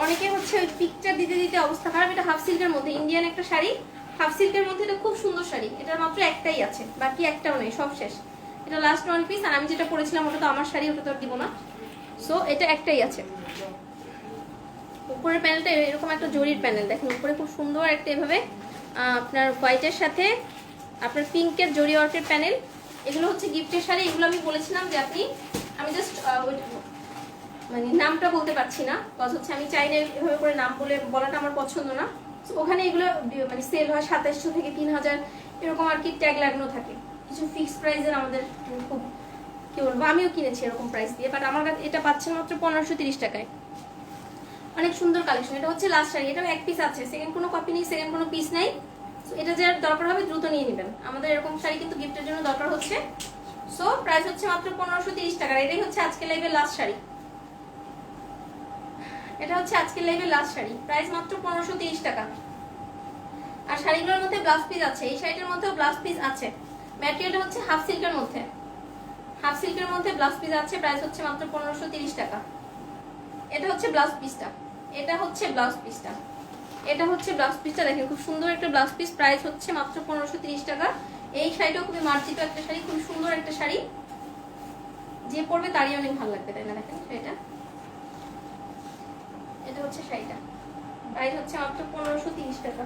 Speaker 1: অনেকে হচ্ছে ওই পিকচার দিতে দিতে অবস্থা খারাপ। এটা হাফ সিল্কের মধ্যে ইন্ডিয়ান একটা শাড়ি, হাফ সিল্কের মধ্যে এটা খুব সুন্দর শাড়ি। এটার মাত্র একটাই আছে, বাকি একটাও নেই, সব শেষ। এটা লাস্ট ওয়ান পিস। আর আমি যেটা পরেছিলাম ওটা তো আমার শাড়ি, ওটা তো দিব না, সো এটা একটাই আছে। উপরের প্যানেলটা এরকম একটা জরির প্যানেল, দেখেন উপরে খুব সুন্দর একটা এভাবে আপনার হোয়াইটের সাথে আপনার পিঙ্কের জরি ওয়ার্কের প্যানেল। এগুলো হচ্ছে গিফটের শাড়ি। এগুলো আমি বলেছিলাম যে আপনি, আমি জাস্ট মানে নামটা বলতে পারছি না, কজ হচ্ছে আমি চাই না এভাবে করে নাম বলাটা আমার পছন্দ না। ওখানে এগুলো মানে সেল হয় 2700 থেকে 3000 এরকম আর কি, ট্যাগ লাগানো থাকে। কিছু ফিক্সড প্রাইসের আমাদের খুব কি বলবো, আমিও কিনেছি এরকম প্রাইস দিয়ে, বাট আমার কাছে এটা পাচ্ছেন মাত্র 1530 টাকায়। অনেক সুন্দর কালেকশন। এটা হচ্ছে লাস্ট শাড়ি, এটাও এক পিস আছে, সেকেন্ড কোনো কপি নেই, সেকেন্ড কোনো পিস নাই। সো এটা যার দরকার হবে দ্রুত নিয়ে নেবেন, আমাদের এরকম শাড়ি কিন্তু গিফটের জন্য দরকার হচ্ছে। সো প্রাইস হচ্ছে মাত্র 1530 টাকা। এটাই হচ্ছে আজকে লাইভের লাস্ট শাড়ি, এটা হচ্ছে আজকের লাইভের লাস্ট শাড়ি, প্রাইস মাত্র 1530 টাকা। আর শাড়িগুলোর মধ্যে ব্লাউজ পিস আছে, এই শাড়িটার মধ্যেও ব্লাউজ পিস আছে। ম্যাটেরিয়ালটা হচ্ছে হাফ সিল্কের মধ্যে, হাফ সিল্কের মধ্যে ব্লাউজ পিস আছে, প্রাইস হচ্ছে মাত্র 1530 টাকা। এটা হচ্ছে ব্লাউজ পিসটা, এটা হচ্ছে ব্লাউজ পিসটা, এটা হচ্ছে ব্লাউজ পিসটা, দেখেন খুব সুন্দর একটা ব্লাউজ পিস, প্রাইস হচ্ছে মাত্র 1530 টাকা। এই শাড়িটাও খুবই মার্জিত একটা শাড়ি, খুব সুন্দর একটা শাড়ি, যে পরবে তারই অনেক ভালো লাগবে, তাই না? দেখেন শাড়িটা, এটা হচ্ছে শাড়িটা, প্রাইস হচ্ছে মাত্র 1530 টাকা।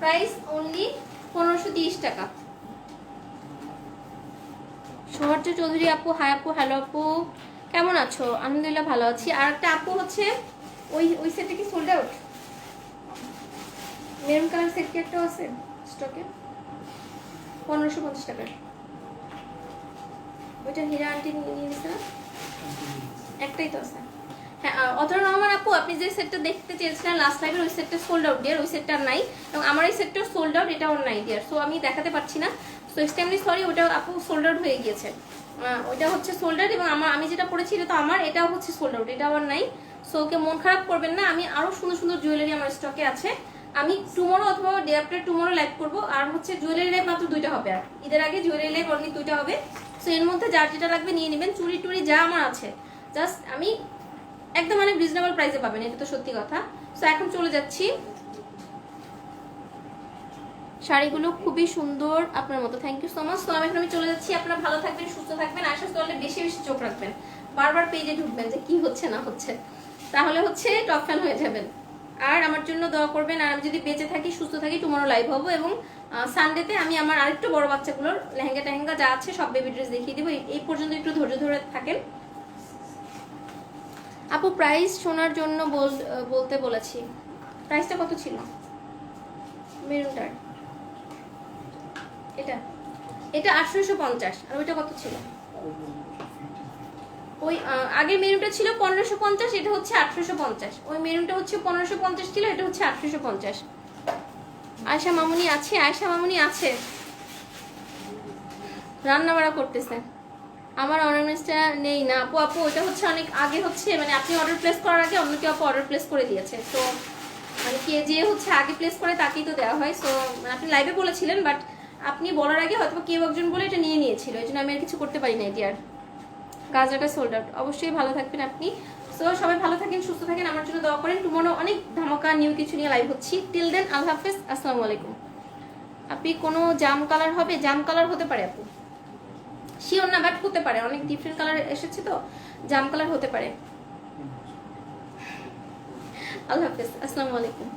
Speaker 1: প্রাইস অনলি 1530 টাকা। সৌহার্য চৌধুরী আপু, হাই আপু, হ্যালো আপু, কেমন আছো? আলহামদুলিল্লাহ ভালো আছি। আর একটা আপু হচ্ছে ওই সেটটা কি sold out? Maroon colour set কি একটা আছে স্টকে, 1550 টাকার। ওইটা হীরা আন্টি নিয়ে নিয়েছে না, একটাই তো আছে। হ্যাঁ অতরা রহমান আপু, আপনি যে সেটটা দেখতে চেয়েছিলেন লাস্ট লাইভের, ওই সেটটা সোল্ড আউট ডিয়ার, ওই সেটটা নাই। এবং আমার এই সেটটা সোল্ড আউট, এটা ওর নাই ডিয়ার, সো আমি দেখাতে পারছি না। সো এক্সট্রিমলি সরি, ওটা আপু সোল্ড আউট হয়ে গিয়েছে। ওইটা হচ্ছে সোল্ড আউট, এবং আমি যেটা পড়েছি এটা তো আমার, এটাও হচ্ছে সোল্ড আউট, এটা আমার নাই। সো ওকে মন খারাপ করবেন না, আমি আরো সুন্দর সুন্দর জুয়েলারি আমার স্টকে আছে। আমি টুমোরো অথবা ডে আফটার টুমোরো লাইভ করবো। আর হচ্ছে জুয়েলারি লাইভ মাত্র 2টা হবে, আর ঈদের আগে জুয়েলারি লাইভ অনলি 2টা হবে। সো এর মধ্যে যার যেটা লাগবে নিয়ে নেবেন। চুড়ি টুড়ি যা আমার আছে জাস্ট আমি একদম মানে রিজনেবল প্রাইসে পাবেন, এটা তো সত্যি কথা। সো এখন চলে যাচ্ছি, শাড়িগুলো খুবই সুন্দর আপনার মতো, থ্যাংক ইউ সো মাচ। তো আমি এখন চলে যাচ্ছি, আপনারা ভালো থাকবেন, সুস্থ থাকবেন, আশা করলে বেশি বেশি চোখ রাখবেন, বারবার পেজে ঢুকবেন যে কি হচ্ছে না হচ্ছে, তাহলে হচ্ছে টপ ফ্যান হয়ে যাবেন। আর আমার জন্য দোয়া করবেন, আর আমি যদি বেঁচে থাকি সুস্থ থাকি টুমরো লাইভ হবো, এবং সানডেতে আমি আমার আরেকটু বড় বাচ্চাগুলোর লেহেঙ্গা টেহেঙ্গা যা আছে সব বেবি ড্রেস দেখিয়ে দেবো। এই পর্যন্ত একটু ধৈর্য ধরে থাকেন। আপু প্রাইস শোনার জন্য বলতে বলেছি, প্রাইসটা কত ছিল মেরুনটার? এটা এটা 1850, আর ওইটা কত ছিল? ওই আগের মেরুনটা ছিল 1550, এটা হচ্ছে 1850। ওই মেরুনটা হচ্ছে 1550 ছিল, এটা হচ্ছে 1850। আয়শা মামুনি আছে, আয়শা মামুনি আছে। রান্না বাড়া করতেছে। আমার অর্নামেন্টসটা নেই না আপু। আপু ওটা হচ্ছে অনেক আগে, হচ্ছে মানে আপনি অর্ডার প্লেস করার আগে অন্য কেউ আপু অর্ডার প্লেস করে দিয়েছে। তো মানে কে যে হচ্ছে আগে প্লেস করে তাকেই তো দেওয়া হয়। সো আপনি লাইভে বলেছিলেন, বাট আপনি বলার আগে হয়তো কেউ একজন বলে এটা নিয়ে নিয়েছিল, এই জন্য আমি আর কিছু করতে পারি না। এটি আর গাজরটা সোল্ড আউট। অবশ্যই ভালো থাকবেন আপনি। সো সবাই ভালো থাকেন, সুস্থ থাকেন, আমার জন্য দোয়া করেন। টুমরো অনেক ধামাকা নিউ কিছু নিয়ে লাইভ হচ্ছি। টিল দেন আল্লাহ হাফেজ, আসসালামু আলাইকুম। আপনি কোনো জাম কালার হবে? জাম কালার হতে পারে আপু, শিওর না, বাট হতে পারে। অনেক ডিফারেন্ট কালার এসেছে তো, জাম কালার হতে পারে। আল্লাহ হাফেজ, আসসালামু আলাইকুম।